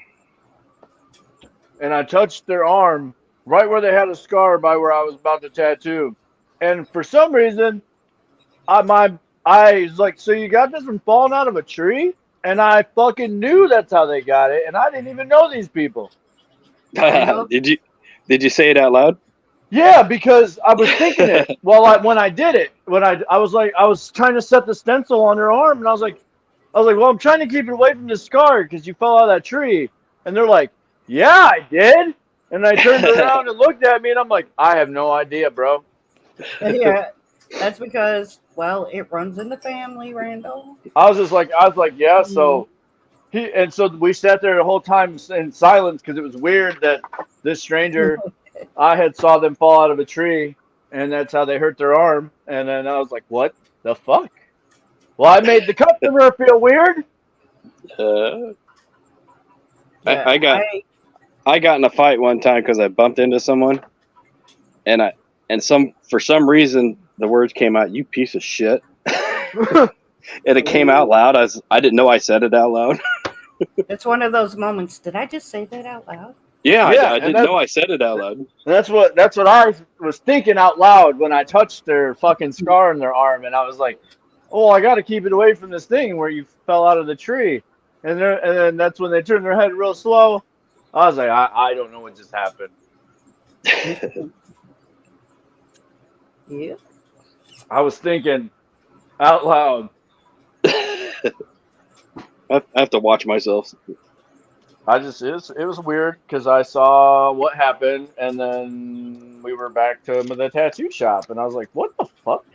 and I touched their arm right where they had a scar by where I was about to tattoo, and for some reason, I was like, "So you got this from falling out of a tree?" And I fucking knew that's how they got it, and I didn't even know these people. Did you say it out loud? Yeah, because I was thinking it when I did it. I was trying to set the stencil on her arm, and I was like, well, I'm trying to keep it away from the scar because you fell out of that tree. And they're like, yeah, I did. And I turned around and looked at me, and I'm like, I have no idea, bro. Yeah, that's because it runs in the family, Randall. I was like, yeah. So so we sat there the whole time in silence because it was weird that this stranger. I had saw them fall out of a tree, and that's how they hurt their arm. And then I was like, "What the fuck?" Well, I made the customer feel weird. I got in a fight one time because I bumped into someone, and for some reason the words came out, "You piece of shit," and it came out loud. I didn't know I said it out loud. It's one of those moments. Did I just say that out loud? Yeah, I didn't know I said it out loud. That's what I was thinking out loud when I touched their fucking scar on their arm, and I was like, "Oh, I got to keep it away from this thing where you fell out of the tree." And then that's when they turned their head real slow. I was like, I don't know what just happened. Yeah. I was thinking out loud. I have to watch myself. It was weird because I saw what happened, and then we were back to the tattoo shop, and I was like, "What the fuck?"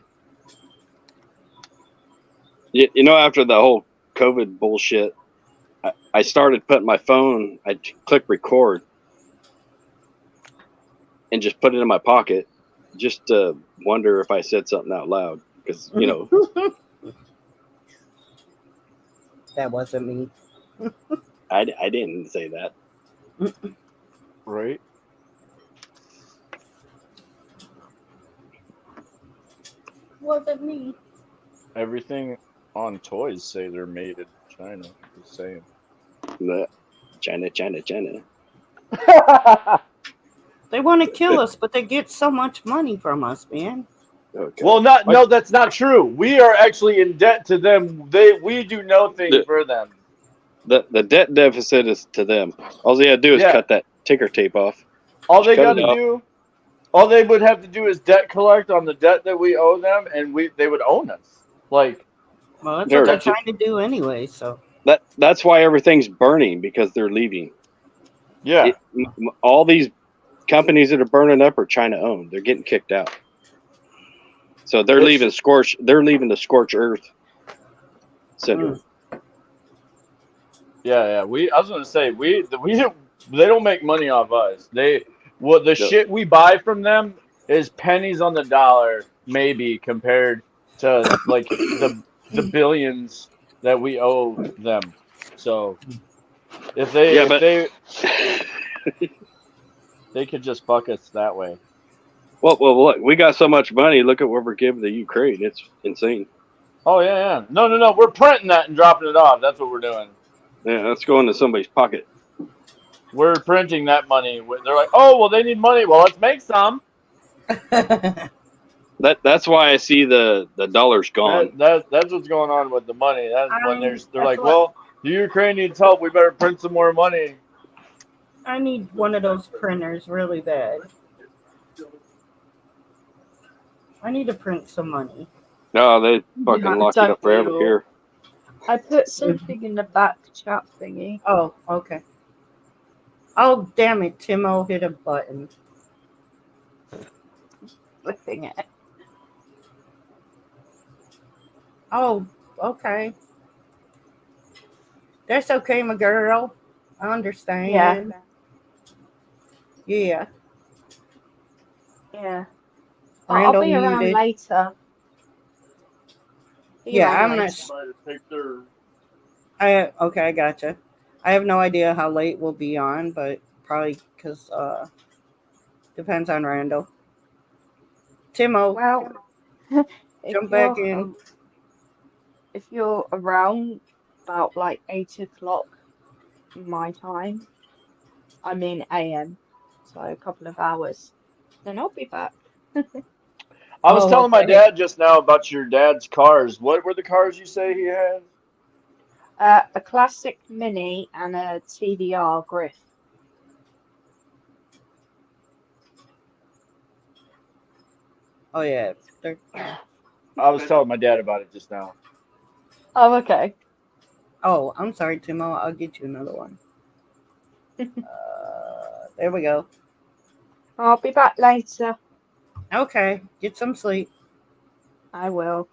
You know, after the whole COVID bullshit, I started putting my phone. I click record and just put it in my pocket, just to wonder if I said something out loud, because you know. That wasn't me. I didn't say that. Right. Wasn't me. Everything on toys say they're made in China. Just saying. China. They want to kill us, but they get so much money from us, man. Okay. Well, no, that's not true. We are actually in debt to them. We do nothing for them. The debt deficit is to them. All they gotta do is cut that ticker tape off. All they would have to do is debt collect on the debt that we owe them, and they would own us. Like, well, that's what they're trying to do anyway. So that's why everything's burning, because they're leaving. Yeah. All these companies that are burning up are China owned. They're getting kicked out. So they're leaving the scorch earth syndrome. Yeah. I was gonna say they don't make money off us. Shit we buy from them is pennies on the dollar, maybe, compared to like the billions that we owe them. So if they Yeah, if but they could just fuck us that way. well, look, we got so much money. Look at what we're giving the Ukraine. It's insane. Oh yeah. No. We're printing that and dropping it off. That's what we're doing. Yeah, that's going to somebody's pocket. We're printing that money. They're like, oh well, they need money. Well, let's make some. That's why I see the dollar's gone. That's what's going on with the money. That's when they're That's like, what well, the Ukraine needs help. We better print some more money. I need one of those printers really bad. I need to print some money. No, they fucking Yeah, locked it up forever don't here. I put something in the back chat thingy. Oh, okay. Oh, damn it. Timo hit a button. Flipping it. Oh, okay. That's okay, my girl. I understand. Yeah. Yeah. Yeah. But Randall I'll be around muted. later. Be Yeah, around I'm not. later. Okay, I gotcha. I have no idea how late we'll be on, but probably because depends on Randall. Timo, Well, jump back in. if you're around about like 8 o'clock my time, I mean AM, so a couple of hours, then I'll be back. I was telling my okay. dad just now about your dad's cars. What were the cars you say he had? A classic Mini and a TDR Griff. Oh yeah. I was telling my dad about it just now. Oh, okay. Oh, I'm sorry, Timo. I'll get you another one. There we go. I'll be back later. Okay, get some sleep. I will.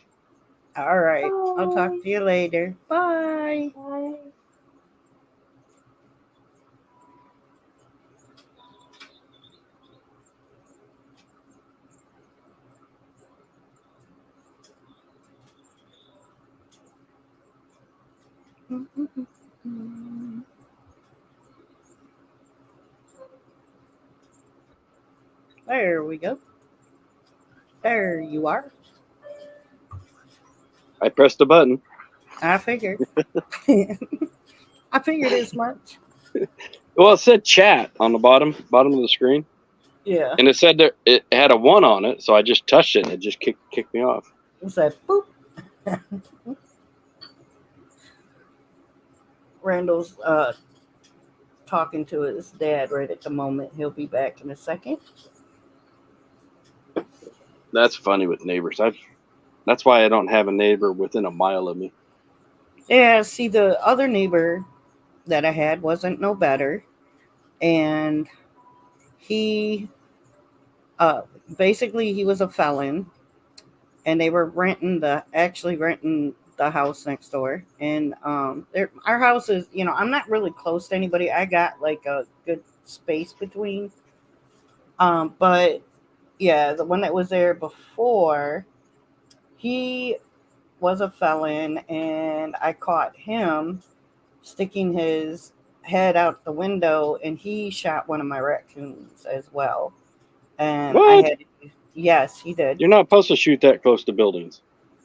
All right. I'll talk Bye. to you later. Bye. Bye. There we go. There you are. I pressed a button. I figured. I figured as much. Well, it said chat on the bottom of the screen, Yeah. and it said that it had a 1 on it. So I just touched it, and it just kicked me off. It said boop. Randall's talking to his dad right at the moment. He'll be back in a second. That's funny with neighbors. That's why I don't have a neighbor within a mile of me. Yeah, see, the other neighbor that I had wasn't no better. And he, basically, he was a felon. And they were actually renting the house next door. And our house is, I'm not really close to anybody. I got like a good space between. But yeah, the one that was there before, he was a felon, and I caught him sticking his head out the window, and he shot one of my raccoons as well. And What? Yes, he did. You're not supposed to shoot that close to buildings.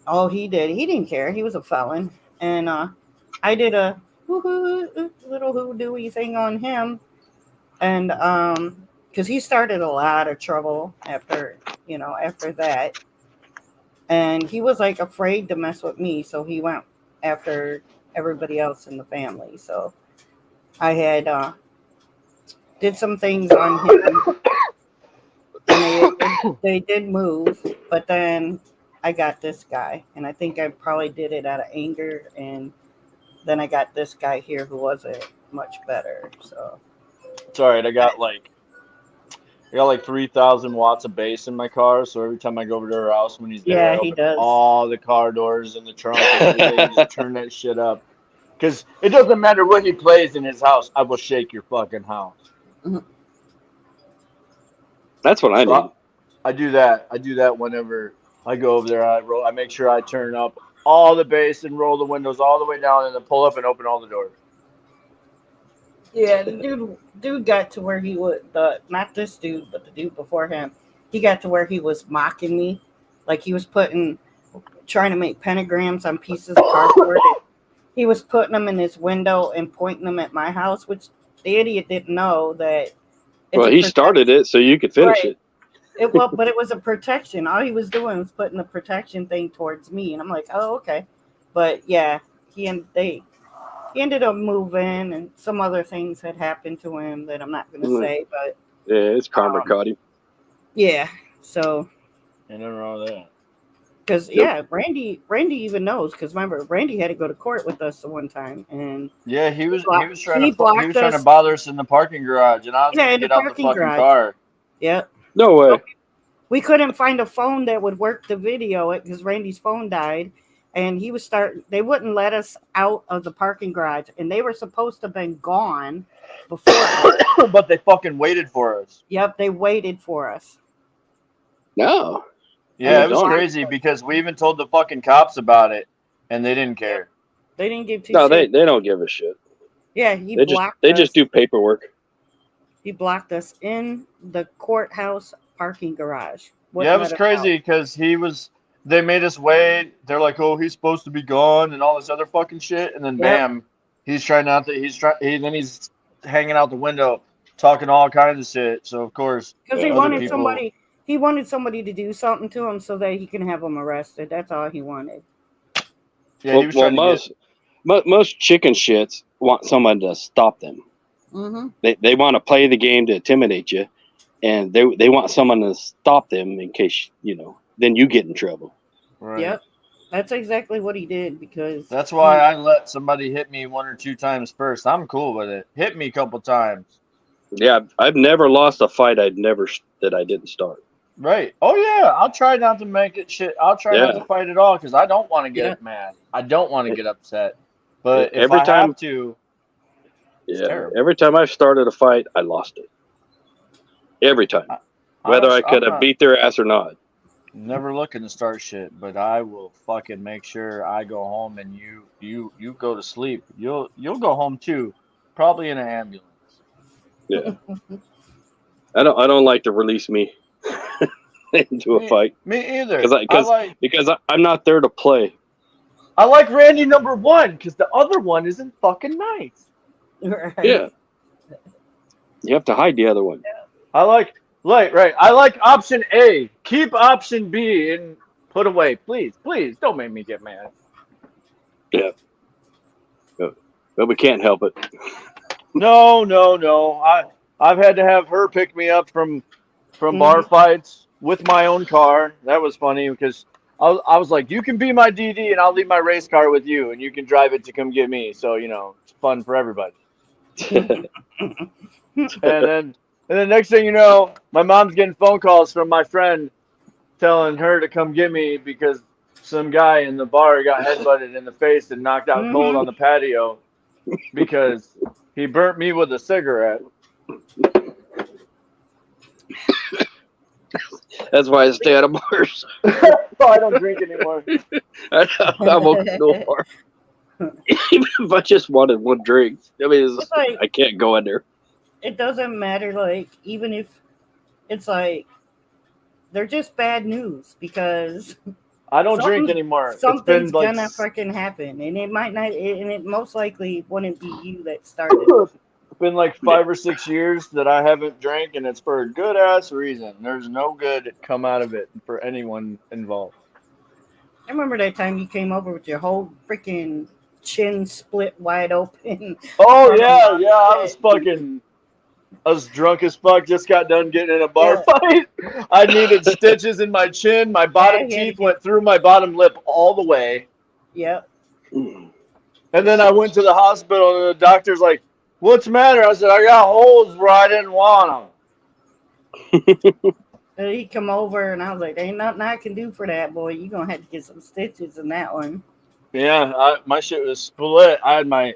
Oh, he did. He didn't care. He was a felon. And I did a little hoodoo-y thing on him. And because he started a lot of trouble after that. And he was like afraid to mess with me, so he went after everybody else in the family. So I had did some things on him, and they did move. But then I got this guy, and I think I probably did it out of anger. And then I got this guy here who wasn't much better. So It's all right. I got like 3,000 watts of bass in my car, so every time I go over to her house when he's there, yeah, I he open does. all the car doors and the trunk and everything, just turn that shit up. Because it doesn't matter what he plays in his house, I will shake your fucking house. That's what I need. I do that. I do that whenever I go over there. I make sure I turn up all the bass and roll the windows all the way down and then pull up and open all the doors. Yeah, the dude got to where he would not this dude, but the dude before him. He got to where he was mocking me, like he was trying to make pentagrams on pieces of cardboard. He was putting them in his window and pointing them at my house, which the idiot didn't know that. Well, he started it so you could finish it. But it was a protection. All he was doing was putting the protection thing towards me, and I'm like, oh, okay. But yeah, he ended up moving, and some other things had happened to him that I'm not going to say. But yeah, it's karma caught him. Yeah, so. Ain't nothing wrong with that. Because yeah, Randy even knows. Because remember, Randy had to go to court with us the one time, and yeah, he was trying to bother us in the parking garage, and I was going to get out the fucking car. Yep. No way. So we couldn't find a phone that would work to video it because Randy's phone died, and they wouldn't let us out of the parking garage, and they were supposed to have been gone before. But they fucking waited for us. Yep, they waited for us. No. Yeah, it was crazy because we even told the fucking cops about it, and they didn't care. They didn't give two. No, they don't give a shit. Yeah, they just do paperwork. He blocked us in the courthouse parking garage. Yeah, it was crazy because they made us wait. They're like, oh, he's supposed to be gone and all this other fucking shit, and then bam, he's hanging out the window talking all kinds of shit. So of course, because he wanted somebody. He wanted somebody to do something to him so that he can have him arrested. That's all he wanted. Yeah, he was most chicken shits want someone to stop them. Mm-hmm. They want to play the game to intimidate you, and they want someone to stop them in case then you get in trouble. Right. Yep, that's exactly what he did because that's why I let somebody hit me 1 or 2 times first. I'm cool with it. Hit me a couple times. Yeah, I've never lost a fight that I didn't start. Right. Oh yeah, I'll try not to make it shit. I'll try not to fight at all because I don't want to get mad. I don't want to get upset. But if I have to, every time I've started a fight, I lost it. Every time, whether I could have beat their ass or not. Never looking to start shit, but I will fucking make sure I go home and you go to sleep. You'll go home too, probably in an ambulance. Yeah. I don't like to release me into a fight. Me either. Because I'm not there to play. I like Randy number 1 because the other one isn't fucking nice. Right. Yeah. You have to hide the other one. I like option A. Keep option B and put away. Please don't make me get mad. Yeah. But we can't help it. No. I've had to have her pick me up from bar fights with my own car. That was funny because I was like, you can be my DD and I'll leave my race car with you and you can drive it to come get me. So, it's fun for everybody. And then next thing you know, my mom's getting phone calls from my friend telling her to come get me because some guy in the bar got headbutted in the face and knocked out cold on the patio because he burnt me with a cigarette. That's why I stay out of bars. So I don't drink anymore. I won't go far. Even if I just wanted one drink, I can't go in there. It doesn't matter. Like, even if it's like they're just bad news because I don't drink anymore. Something's gonna fucking happen, and it might not, and it most likely wouldn't be you that started. It's been like 5 or 6 years that I haven't drank, and it's for a good ass reason. There's no good come out of it for anyone involved. I remember that time you came over with your whole freaking chin split wide open. Oh yeah, I was drunk as fuck. Just got done getting in a bar fight. I needed stitches in my chin. My bottom teeth went through my bottom lip all the way. Yep. And then I went to the hospital, and the doctor's like, "What's the matter?" I said, "I got holes where I didn't want them." And he come over, and I was like, "There ain't nothing I can do for that, boy. You're gonna have to get some stitches in that one." Yeah, my shit was split. I had my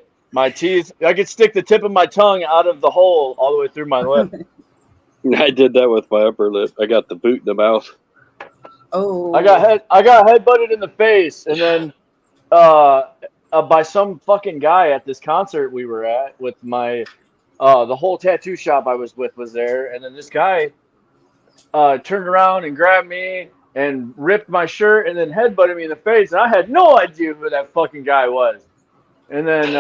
teeth. I could stick the tip of my tongue out of the hole all the way through my lip. I did that with my upper lip. I got the boot in the mouth. Oh. I got headbutted in the face, and then by some fucking guy at this concert we were at with my the whole tattoo shop I was with was there, and then this guy turned around and grabbed me and ripped my shirt and then headbutted me in the face, and I had no idea who that fucking guy was. And then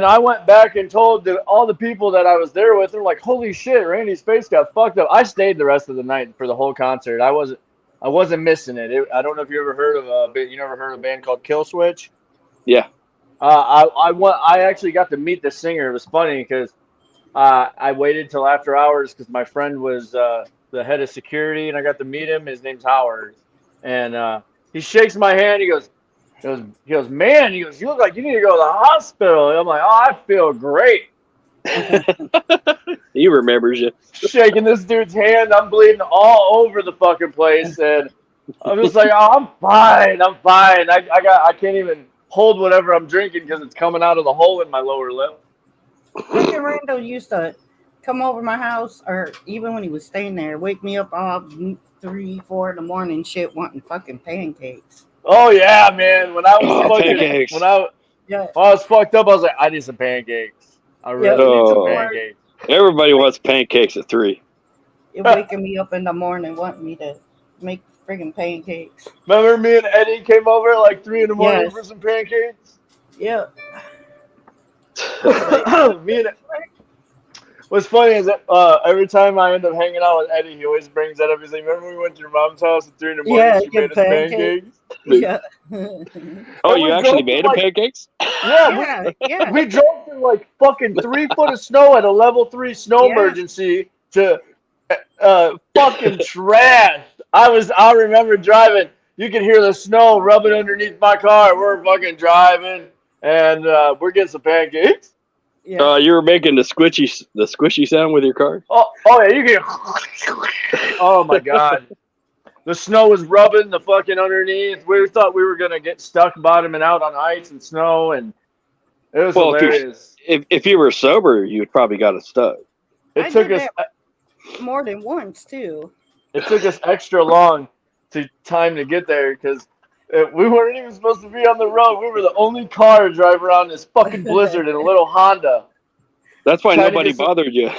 I went back and told all the people that I was there with. They're like, "Holy shit, Randy's face got fucked up." I stayed the rest of the night for the whole concert. I wasn't missing it. I don't know if you ever heard of you never heard of a band called Kill Switch? Yeah. I actually got to meet the singer. It was funny because I waited till after hours because my friend was the head of security, and I got to meet him. His name's Howard, and he shakes my hand. He goes, man. He goes, you look like you need to go to the hospital. And I'm like, oh, I feel great. He remembers you. Shaking this dude's hand, I'm bleeding all over the fucking place, and I'm just like, oh, I'm fine. I can't even hold whatever I'm drinking because it's coming out of the hole in my lower lip. Fucking Randall used to come over my house, or even when he was staying there, wake me up all 3, 4 in the morning, shit, wanting fucking pancakes. Oh yeah, man. When I was pancakes. when I was fucked up, I was like, I need some pancakes. I really need some pancakes. Everybody wants pancakes at 3. You're waking me up in the morning, wanting me to make friggin' pancakes. Remember me and Eddie came over at like 3 in the morning for some pancakes? Yeah. What's funny is that every time I end up hanging out with Eddie, he always brings that up. He's like, remember we went to your mom's house at 3 in the morning? Yeah, she made us pancakes. Yeah. Oh, you actually made him pancakes? Yeah, we drove through like fucking 3 foot of snow at a level 3 snow emergency to fucking trash. I remember driving. You could hear the snow rubbing underneath my car. We're fucking driving, and we're getting some pancakes. Yeah. You were making the squishy sound with your car? Oh yeah, you can. Oh my god, the snow was rubbing the fucking underneath. We thought we were gonna get stuck bottoming out on ice and snow, and it was hilarious. If you were sober, you would probably got it stuck. It took us more than once too. It took us extra long time to get there because we weren't even supposed to be on the road. We were the only car to drive around this fucking blizzard in a little Honda. That's why nobody bothered you.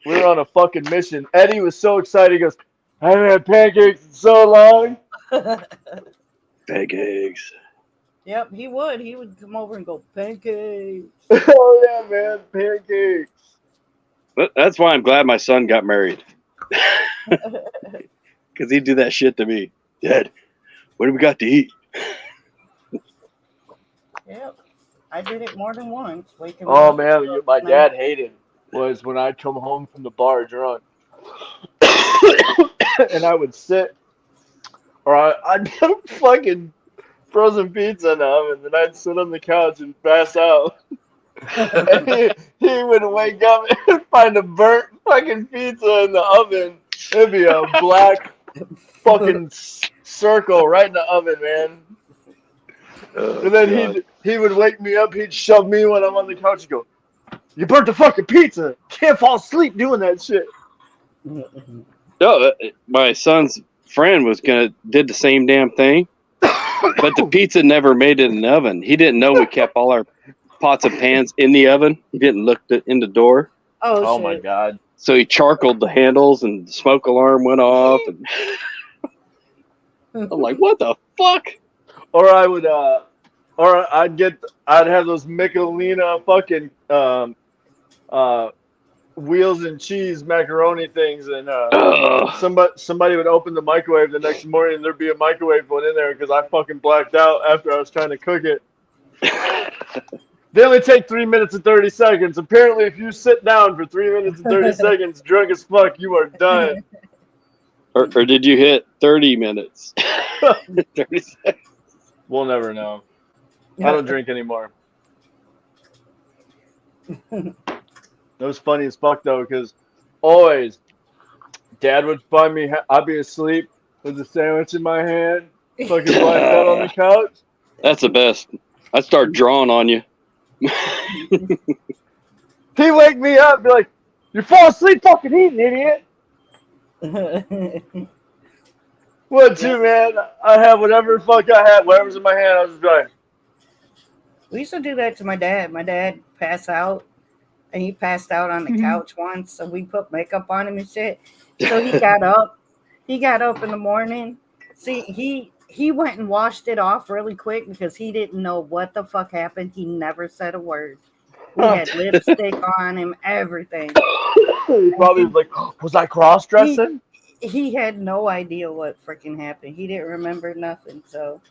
We were on a fucking mission. Eddie was so excited. He goes, I haven't had pancakes in so long. Pancakes. Yep, he would. He would come over and go, pancakes. Oh, yeah, man, pancakes. That's why I'm glad my son got married. Because he'd do that shit to me. Dad, what do we got to eat? Yep. I did it more than once. Oh, man, my dad hated was when I'd come home from the bar drunk. And I would sit, or I'd get fucking frozen pizza in the oven, and I'd sit on the couch and pass out. And he would wake up and find a burnt fucking pizza in the oven. It'd be a black fucking circle right in the oven, man. And then he would wake me up. He'd shove me when I'm on the couch and go, "You burnt the fucking pizza. Can't fall asleep doing that shit." No, my son's friend did the same damn thing, but the pizza never made it in the oven. He didn't know we kept all our pots and pans in the oven. He didn't look in the door. Oh my god! So he charcoaled the handles, and the smoke alarm went off. And I'm like, "What the fuck?" Or I'd have those Michelina fucking wheels and cheese macaroni things, and somebody would open the microwave the next morning, and there'd be a microwave one in there because I fucking blacked out after I was trying to cook it. They only take 3 minutes and 30 seconds. Apparently, if you sit down for 3 minutes and 30 seconds, drunk as fuck, you are done. Or did you hit 30 minutes? 30 seconds. We'll never know. I don't drink anymore. It was funny as fuck, though, because always, Dad would find me, I'd be asleep with a sandwich in my hand, fucking blacked out on the couch. That's the best. I'd start drawing on you. He'd wake me up and be like, "You fall asleep fucking eating, idiot." What too, man? I have whatever the fuck I had, whatever's in my hand. I was just like, We used to do that to my dad. My dad passed out, and he passed out on the couch once, so we put makeup on him and shit. So he got up. He got up in the morning. See, he went and washed it off really quick because he didn't know what the fuck happened. He never said a word. We had lipstick on him, everything. he probably was like, was I cross dressing? He had no idea what freaking happened. He didn't remember nothing. So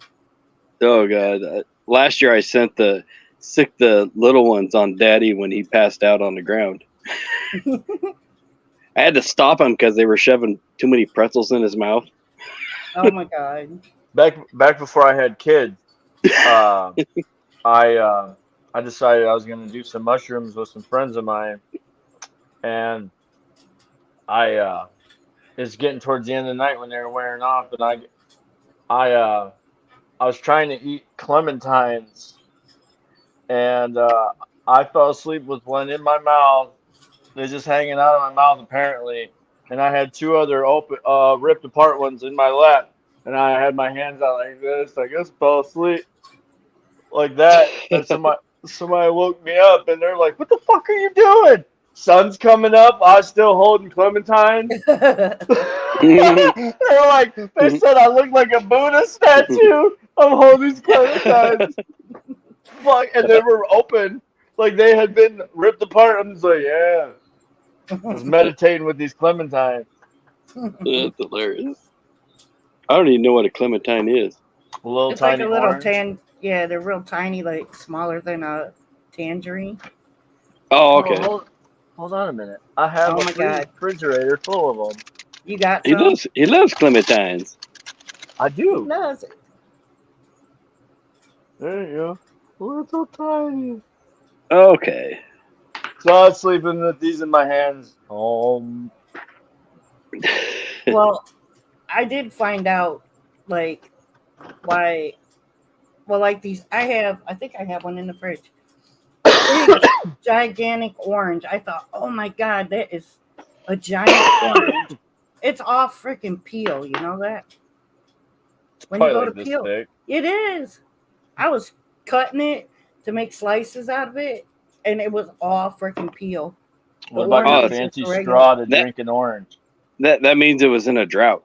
Oh god! Last year I sicked the little ones on Daddy when he passed out on the ground. I had to stop him because they were shoving too many pretzels in his mouth. oh my god. Back before I had kids, I decided I was gonna do some mushrooms with some friends of mine, and it's getting towards the end of the night when they were wearing off, and I was trying to eat clementines, and I fell asleep with one in my mouth. They're just hanging out of my mouth apparently, and I had two other ripped apart ones in my lap, and I had my hands out like this. I just fell asleep like that, and somebody woke me up, and they're like, "What the fuck are you doing?" Sun's coming up. I was still holding clementines. They're like, they said I look like a Buddha statue. I'm holding these clementines. Fuck, and they were open, like they had been ripped apart. I'm just like, yeah. I was meditating with these clementines. That's hilarious. I don't even know what a clementine is. A little It's tiny like a little orange. yeah, they're real tiny, like smaller than a tangerine. Oh, okay. Hold on a minute. I have Oh a my God. refrigerator full of them. You got He some? loves clementines. I He do. loves it. There you go. Little tiny. Okay. So I was sleeping with these in my hands. Well, I did find out like why. Well, like these, I think I have one in the fridge. Big, gigantic orange. I thought, oh my God, that is a giant orange. It's all freaking peel. You know that? When you Probably go like to this peel, thick. it is. I was cutting it to make slices out of it, and it was all freaking peel. The What about your orange Oh, was just fancy a regular. straw to that drink an orange? that means it was in a drought.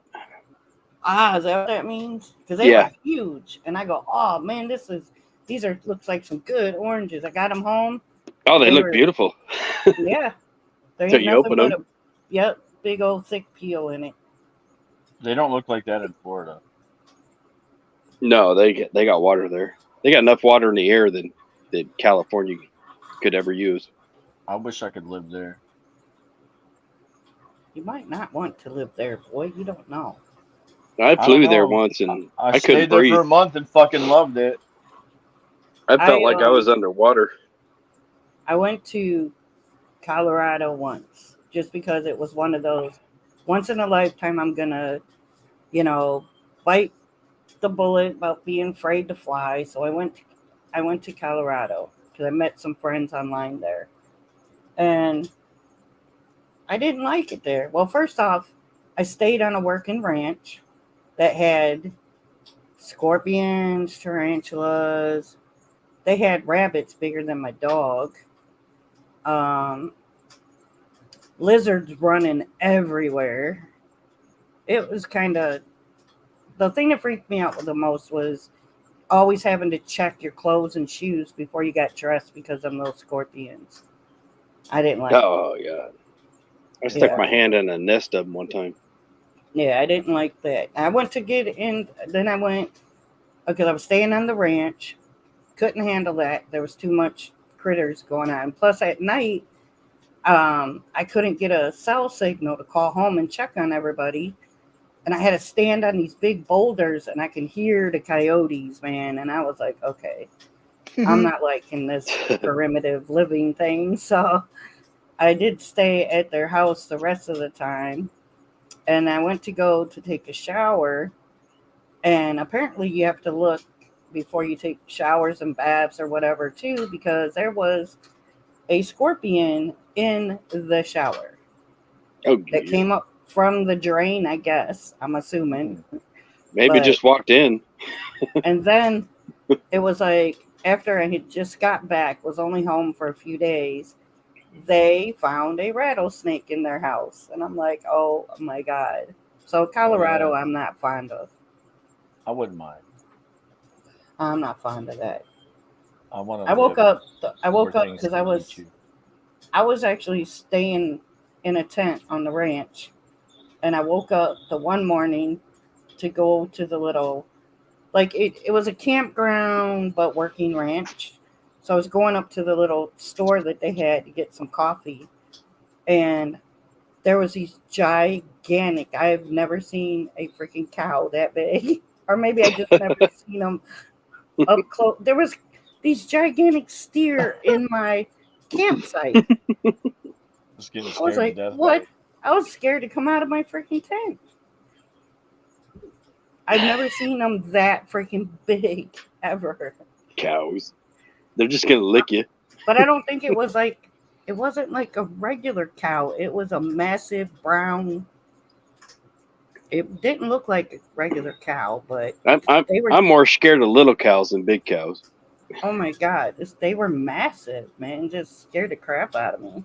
Ah, is that what that means? Because they Yeah. were huge, and I go, oh man, these are looks like some good oranges. I got them home. Oh, they They look were, beautiful. yeah, there So ain't you nothing open but them? yep, big old thick peel in it. They don't look like that in Florida. No, they got water there. They got enough water in the air that California could ever use. I wish I could live there. You might not want to live there, boy. You don't know. I I don't flew there know. once and I I couldn't stayed there for breathe. a month and fucking loved it. I felt I like I was underwater. I went to Colorado once just because it was one of those once in a lifetime. I'm gonna, bite the bullet about being afraid to fly. So I went to Colorado because I met some friends online there, and I didn't like it there. Well, first off, I stayed on a working ranch that had scorpions, tarantulas. They had rabbits bigger than my dog. Um, Lizards running everywhere. It was kind of the thing that freaked me out the most was always having to check your clothes and shoes before you got dressed because of those scorpions. I didn't like it. Oh god. I stuck Yeah. my hand in a nest of them one time. Yeah, I didn't like that. I went to get in, then I went because I was staying on the ranch. Couldn't handle that. There was too much critters going on. Plus, at night, I couldn't get a cell signal to call home and check on everybody. And I had to stand on these big boulders, and I can hear the coyotes, man. And I was like, okay, I'm not liking this primitive living thing. So I did stay at their house the rest of the time. And I went to go to take a shower. And apparently you have to look before you take showers and baths or whatever, too, because there was a scorpion in the shower Oh that yeah. came up from the drain, I guess. I'm assuming. Maybe But- just walked in. And then it was like after I had just got back, was only home for a few days, they found a rattlesnake in their house. And I'm like, oh my God. So Colorado, yeah. I'm not fond of. I wouldn't mind. I'm not fond of that. I want to. I woke up where things because can eat you. I was actually staying in a tent on the ranch, and I woke up the one morning to go to the little, like it was a campground but working ranch. So I was going up to the little store that they had to get some coffee, and there was these gigantic. I've never seen a freaking cow that big, or maybe I just never seen them up close. There was these gigantic steer in my campsite. Just getting I was scared like, to death. what? I was scared to come out of my freaking tent. I've never seen them that freaking big ever. Cows. They're just gonna lick you. But I don't think it was like, it wasn't like a regular cow. It was a massive brown. It didn't look like a regular cow, but they were. I'm more scared of little cows than big cows. Oh my God, they were massive, man. Just scared the crap out of me.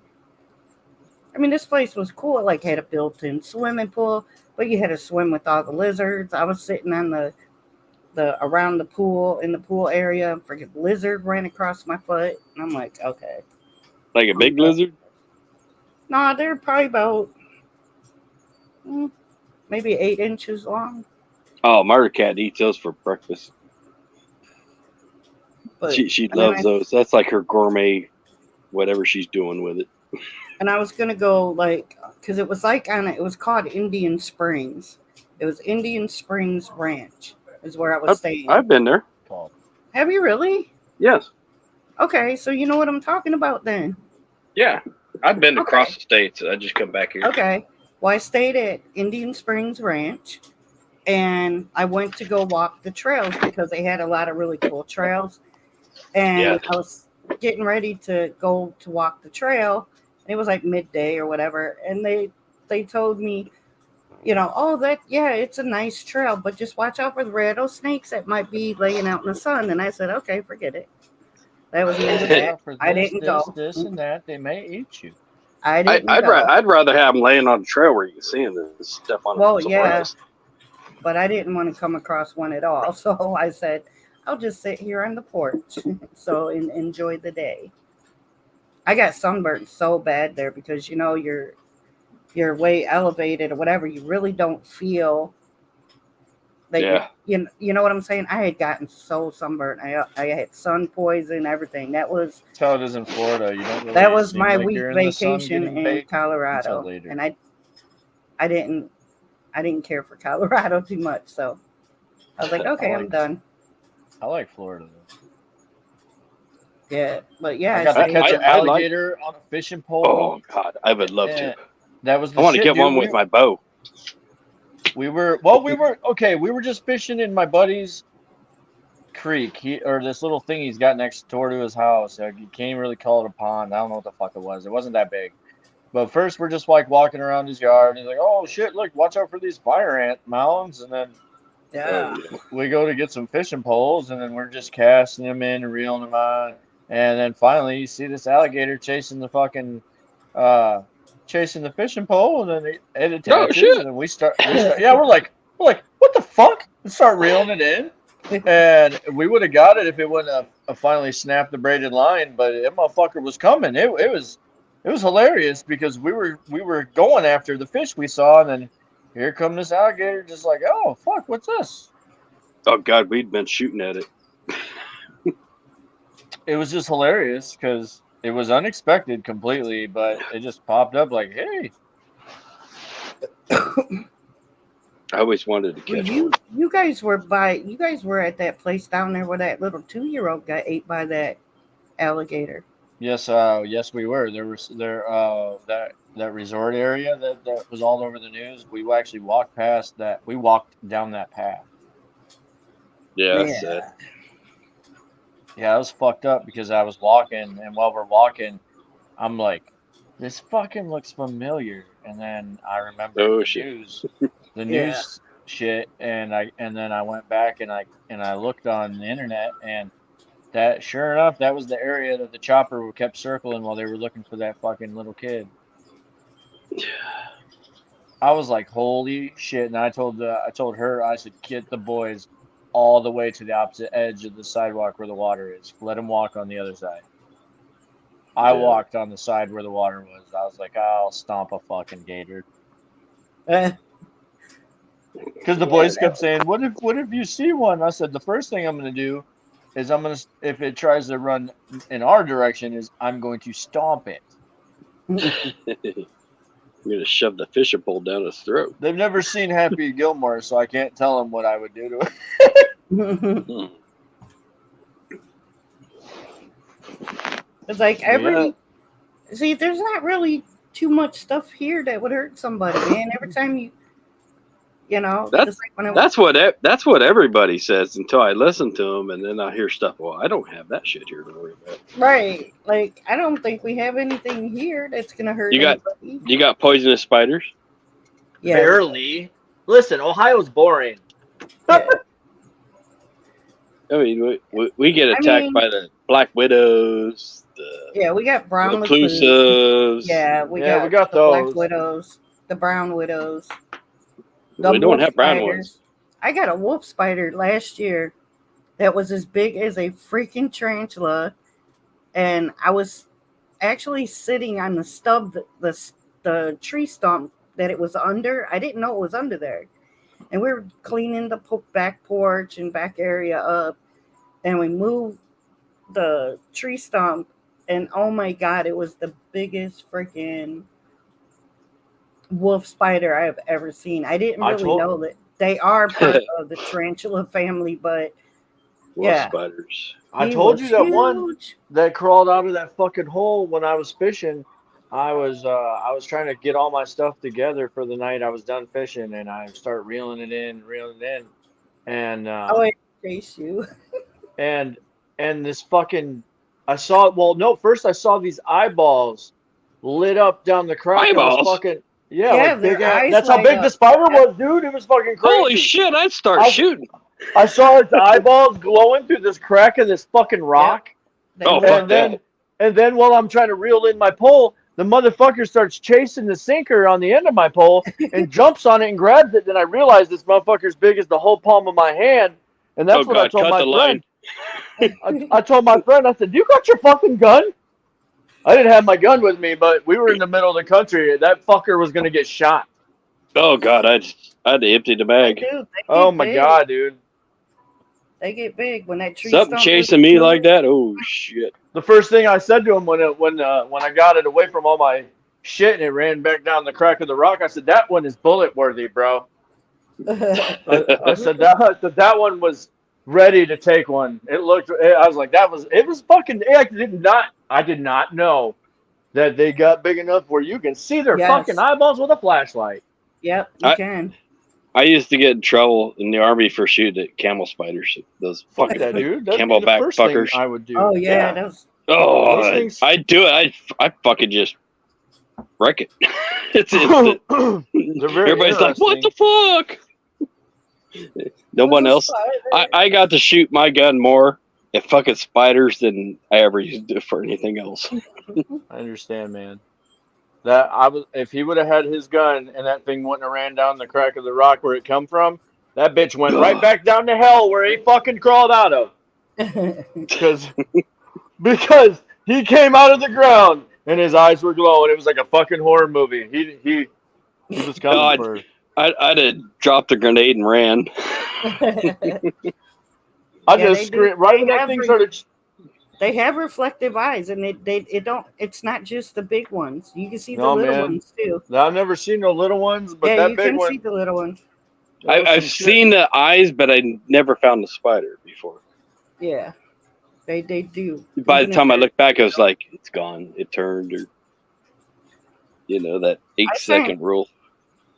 I mean, this place was cool. It like had a built-in swimming pool, but you had to swim with all the lizards. I was sitting on the around the pool in the pool area. Freaking lizard ran across my foot, and I'm like, okay. Like a big lizard? Nah, they're probably about maybe 8 inches long. Oh, Murder Cat eats those for breakfast. But She loves those. That's like her gourmet, whatever she's doing with it. And I was gonna go like, because it was like it was called Indian Springs. It was Indian Springs Ranch is where I was staying. I've been there. Have you really? Yes. Okay, so you know what I'm talking about then. Yeah, I've been across the states. I just come back here. Okay. Well, I stayed at Indian Springs Ranch, and I went to go walk the trails because they had a lot of really cool trails. And I was getting ready to go to walk the trail. It was like midday or whatever, and they told me, oh, it's a nice trail, but just watch out for the rattlesnakes that might be laying out in the sun. And I said, okay, forget it. That was the end of that. I didn't go. This and that. They may eat you. I didn't I'd go. I'd rather have them laying on the trail where you can see them than step on them. Well, yeah, but I didn't want to come across one at all. So I said, I'll just sit here on the porch. So enjoy the day. I got sunburned so bad there because you're way elevated or whatever. You really don't feel that you know what I'm saying. I had gotten so sunburned. I had sun poison, everything. That was that's how it is in Florida. You don't really that was my like week vacation in Colorado, and I didn't care for Colorado too much. So I was like, okay, I'm done. I like Florida though. Yeah, but yeah, I got to catch an alligator on a fishing pole. Oh God, I would love to. That was. I want to get one with my bow. We were just fishing in my buddy's creek. This little thing he's got next door to his house. You can't even really call it a pond. I don't know what the fuck it was. It wasn't that big. But first we're just like walking around his yard, and he's like, "Oh shit! Look, watch out for these fire ant mounds." And then we go to get some fishing poles, and then we're just casting them in and reeling them on. And then finally, you see this alligator chasing the fucking, chasing the fishing pole, and then it attaches, and then we start. We're like, what the fuck? And start reeling it in, and we would have got it if it wouldn't have finally snapped the braided line. But that motherfucker was coming. It was hilarious because we were going after the fish we saw, and then here come this alligator, just like, oh fuck, what's this? Oh God, we'd been shooting at it. It was just hilarious because it was unexpected completely, but it just popped up like, hey. I always wanted to catch one. You guys were at that place down there where that little 2-year-old got ate by that alligator. Yes, we were. That resort area that was all over the news. We actually walked past that. We walked down that path. Yeah, that's it. Yeah, I was fucked up because I was walking, and while we're walking, I'm like, this fucking looks familiar. And then I remember the news shit, and then I went back and I looked on the internet, and that sure enough, that was the area that the chopper kept circling while they were looking for that fucking little kid. I was like, holy shit! And I told her, I said, get the boys all the way to the opposite edge of the sidewalk where the water is. Let them walk on the other side. I Yeah. walked on the side where the water was. I was like, I'll stomp a fucking gator. Uh, Because the boys kept saying, what if you see one? I said, the first thing I'm going to do is if it tries to run in our direction, is I'm going to stomp it. I'm gonna shove the fishing pole down his throat. They've never seen Happy Gilmore, so I can't tell them what I would do to it. It's like Yeah. see, there's not really too much stuff here that would hurt somebody, man. Every time you know, That's just like when I that's what everybody says until I listen to them, and then I hear stuff. Well, I don't have that shit here to worry about. right, like I don't think we have anything here that's gonna hurt anybody. You got poisonous spiders? Yeah, Barely. Listen, Ohio's boring. yeah. I mean, we get attacked by the black widows, Yeah, we got brown recluses. reclusives. Yeah, we got got the those. black widows, the brown widows. We don't wolf have brown spiders. ones. I got a wolf spider last year that was as big as a freaking tarantula, and I was actually sitting on the stub, the tree stump that it was under. I didn't know it was under there, and we were cleaning the back porch and back area up, and we moved the tree stump, and oh my god, it was the biggest freaking wolf spider I've ever seen. I didn't really know that they are part of the tarantula family, but Wolf yeah, spiders. I he told was you that one huge. that crawled out of that fucking hole when I was fishing. I was trying to get all my stuff together for the night. I was done fishing, and I start reeling it in, and Oh, I chase you. and this fucking first I saw these eyeballs lit up down the crack. Eyeballs? Of this fucking Yeah, like their big ass. eyes That's how light big up. the spider was, dude. It was fucking crazy. Holy shit! I'd start shooting. I saw its eyeballs glowing through this crack of this fucking rock. They Oh, lit fuck up. that. And then while I'm trying to reel in my pole, the motherfucker starts chasing the sinker on the end of my pole and jumps on it and grabs it. Then I realize this motherfucker's big as the whole palm of my hand. And that's Oh, what I God, told cut my the friend. line. I told my friend, I said, you got your fucking gun? I didn't have my gun with me, but we were in the middle of the country. That fucker was going to get shot. Oh God, I had to empty the bag. They do. They Oh get my big. God, dude. They get big when that tree Something stump chasing lifts me up. like that? Oh shit! The first thing I said to him when I got it away from all my shit and it ran back down the crack of the rock, I said, that one is bullet worthy, bro. I said that one was ready to take one. I was like, it was fucking, I did not know that they got big enough where you can see their Yes. fucking eyeballs with a flashlight. Yep, you can. I used to get in trouble in the army for shooting at camel spiders. Those Fuck fucking that, dude. That'd be the camelback first thing fuckers. I would do. Oh yeah, that was. Oh, Those things- I do it. I fucking just wreck it. It's instant. They're very Everybody's like, "What the fuck?" No one else. I got to shoot my gun more at fucking spiders than I ever used to do for anything else. I understand, man. If he would have had his gun and that thing wouldn't have ran down the crack of the rock where it come from, that bitch went right back down to hell where he fucking crawled out of. Because he came out of the ground and his eyes were glowing. It was like a fucking horror movie. He was coming for. I'd have dropped the grenade and ran. I just screamed right when that thing started. They have reflective eyes, and it's not just the big ones. You can see the little ones too. I've never seen no little ones, but yeah, that you big can one. see the little ones. I've seen the eyes, but I never found the spider before. Yeah, they do. By the time I looked back, I was like, it's gone. It turned, or that 8-second rule.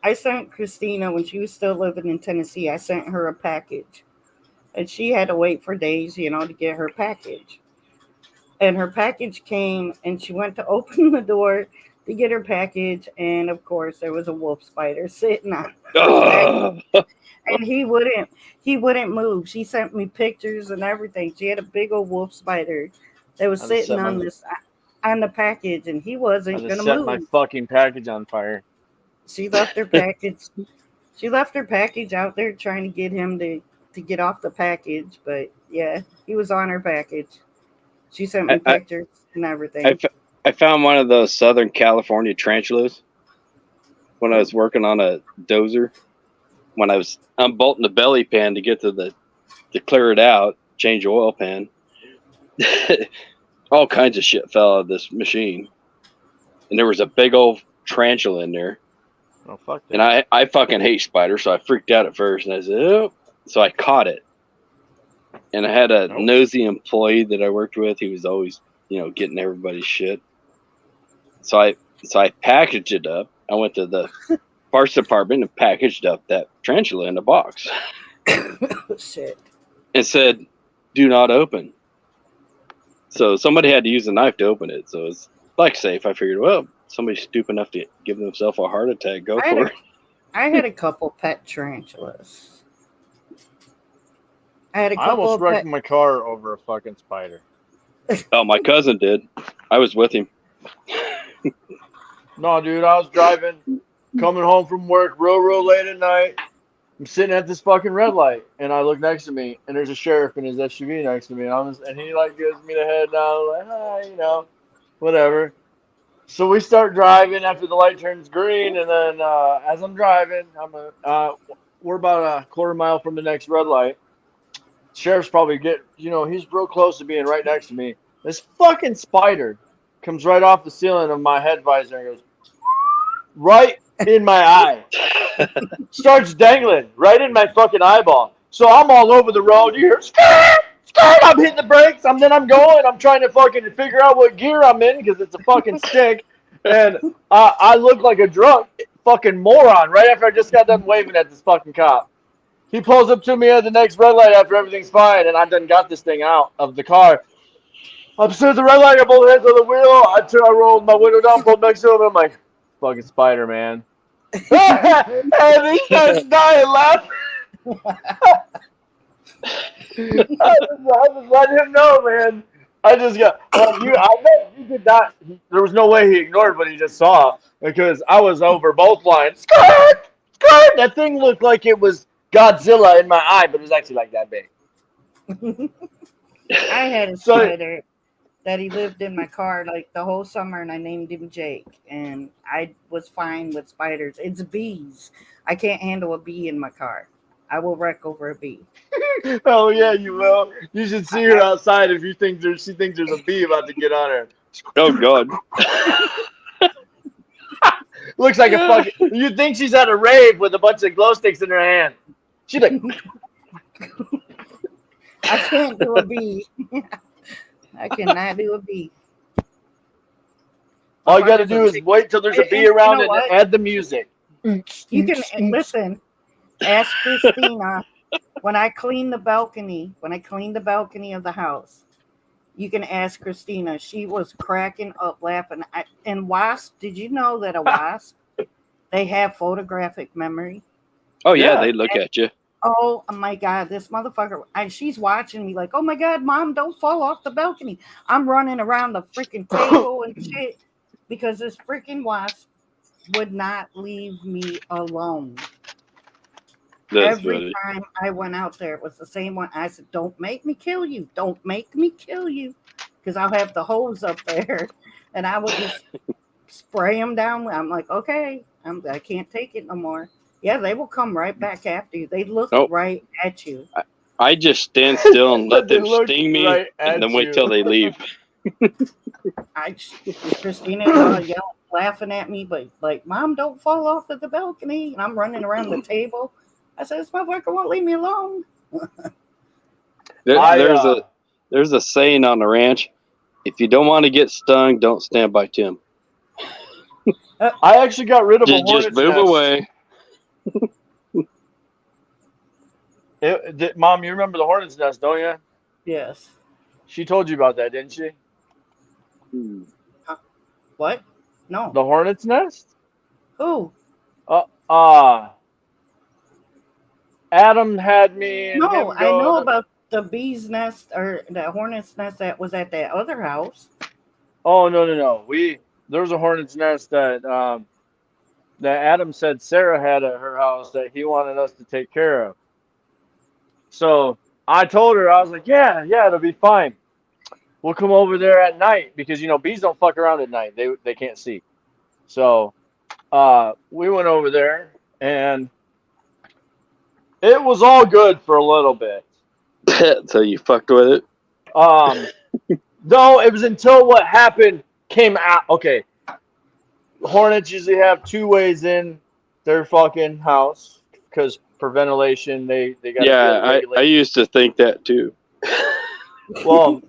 I sent Christina when she was still living in Tennessee. I sent her a package, and she had to wait for days, to get her package. And her package came, and she went to open the door to get her package, and of course there was a wolf spider sitting on her package, and he wouldn't move. She sent me pictures and everything. She had a big old wolf spider that was sitting on the package, and he wasn't gonna set my move. fucking package on fire. She left her package. She left her package out there trying to get him to get off the package, but yeah, he was on her package. She sent me pictures and everything. I found one of those Southern California tarantulas when I was working on a dozer. When I was unbolting the belly pan to get to clear it out, change oil pan. All kinds of shit fell out of this machine, and there was a big old tarantula in there. Oh fuck that. And I fucking hate spiders, so I freaked out at first, and I said, "Oh!" So I caught it, and I had a nosy employee that I worked with. He was always, getting everybody's shit. So I packaged it up. I went to the parts department and packaged up that tarantula in a box. Shit. And said, "Do not open." So somebody had to use a knife to open it. So it's like safe. I figured, well, somebody's stupid enough to give themselves a heart attack. Go for it. I had a couple pet tarantulas. I almost wrecked my car over a fucking spider. Oh, my cousin did. I was with him. No, dude, I was driving, coming home from work real late at night. I'm sitting at this fucking red light, and I look next to me, and there's a sheriff in his SUV next to me, and he like gives me the head down, like, hi, whatever. So we start driving after the light turns green, and then as I'm driving, we're about a quarter mile from the next red light. Sheriff's probably he's real close to being right next to me. This fucking spider comes right off the ceiling of my head visor and goes right in my eye. Starts dangling right in my fucking eyeball. So I'm all over the road. You hear, skirt, skirt. I'm hitting the brakes. I'm going. I'm trying to fucking figure out what gear I'm in because it's a fucking stick. And I look like a drunk fucking moron right after I just got done waving at this fucking cop. He pulls up to me at the next red light after everything's fine, and I done got this thing out of the car. I'm sitting at the red light, I pulled the hands on the wheel, I rolled my window down, pulled next to him, and I'm like, fucking spider, man. And he starts dying laughing. I just let him know, man. I just got, I bet you did not, there was no way he ignored what he just saw, because I was over both lines. Skirt! Skirt! That thing looked like it was Godzilla in my eye, but it was actually like that big. I had a spider that he lived in my car like the whole summer, and I named him Jake, and I was fine with spiders. It's bees. I can't handle a bee in my car. I will wreck over a bee. Oh yeah, you will. You should see her outside if she thinks there's a bee about to get on her. Oh God. Looks like a fucking. You'd think she's at a rave with a bunch of glow sticks in her hand. She's like. I can't do a bee. I cannot do a bee. All you got to do is wait till there's a bee around and add the music. You can listen. Ask Christina when I clean the balcony. When I clean the balcony of the house, you can ask Christina. She was cracking up laughing. And wasp, did you know that a wasp they have photographic memory? Oh yeah, they look at you. Oh my God, this motherfucker. And she's watching me like, oh my God, Mom, don't fall off the balcony. I'm running around the freaking table and shit because this freaking wasp would not leave me alone. Every time I went out there, it was the same one. I said, don't make me kill you. Don't make me kill you. Because I'll have the hose up there and I would just spray them down. I'm like, okay, I can't take it no more. Yeah, they will come right back after you. They look right at you. I just stand still and let them sting me and then wait till they leave. Christina yelling, laughing at me, but like, Mom, don't fall off of the balcony. And I'm running around the table. I said, this motherfucker won't leave me alone. There's a saying on the ranch: if you don't want to get stung, don't stand by Tim. I actually got rid of a hornet's nest. Just move away. Mom, you remember the hornet's nest, don't you? Yes. She told you about that, didn't she? What? No. The hornet's nest? Who? Adam had me and No, him I go know to. about the bee's nest or the hornet's nest that was at that other house. Oh no. There was a hornet's nest that Adam said Sarah had at her house that he wanted us to take care of. So I told her, I was like, yeah, it'll be fine. We'll come over there at night because bees don't fuck around at night. They can't see. So we went over there and it was all good for a little bit. So you fucked with it? No, it was until what happened came out. Okay. Hornets usually have two ways in their fucking house because for ventilation they got to be able to regulate. I used to think that too. Well,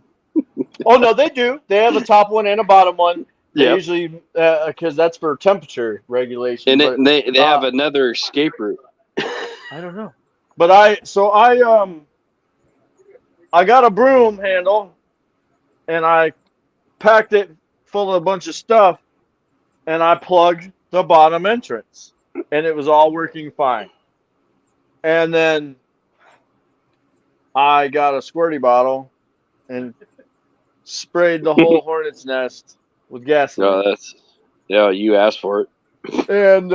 oh no, they do. They have a top one and a bottom one. They Yep. usually because that's for temperature regulation. And they have another escape route. I don't know, but I got a broom handle and I packed it full of a bunch of stuff and I plugged the bottom entrance and it was all working fine. And then I got a squirty bottle and sprayed the whole hornet's nest with gasoline. No, you asked for it. And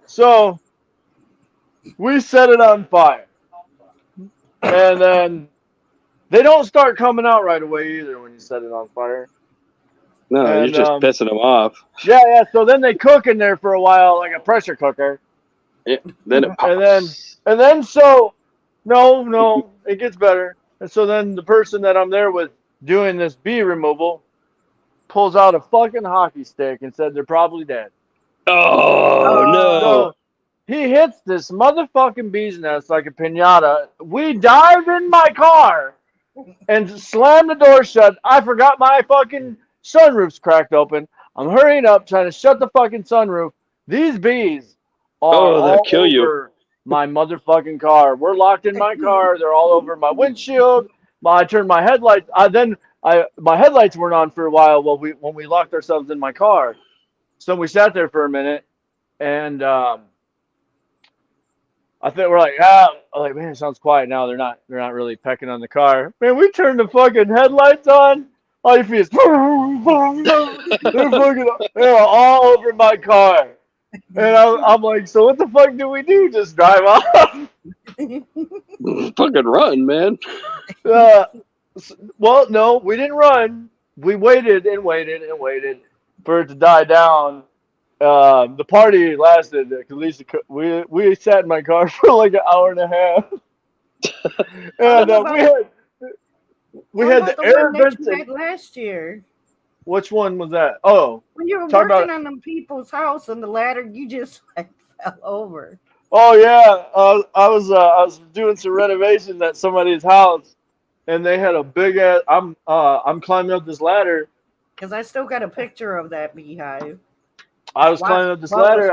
so we set it on fire. And then they don't start coming out right away either when you set it on fire. No, And, you're just pissing them off. Yeah. So then they cook in there for a while like a pressure cooker. Yeah, then it pops. And then so no, it gets better. And so then the person that I'm there with doing this bee removal pulls out a fucking hockey stick and said they're probably dead. Oh no. So he hits this motherfucking bee's nest like a piñata. We dive in my car and slam the door shut. I forgot my fucking sunroof's cracked open. I'm hurrying up trying to shut the fucking sunroof. These bees are all kill you. over my motherfucking car. We're locked in my car. They're all over my windshield. I turned my headlights. My headlights weren't on for a while when we locked ourselves in my car. So we sat there for a minute, and I think we're like, man, it sounds quiet now. They're not really pecking on the car. Man, we turned the fucking headlights on. All you feel is they're all over my car. And I'm like, so what the fuck do we do? Just drive off? Fucking run, man. Well, no, we didn't run. We waited and waited and waited for it to die down. The party lasted. At least we sat in my car for like an hour and a half. And we had the air vents. Last year. Which one was that? Oh, when you were working on them people's house and the ladder, you just like fell over. Oh yeah, I was doing some renovations at somebody's house, and they had a big ass. I'm climbing up this ladder. Because I still got a picture of that beehive. I was climbing up this ladder.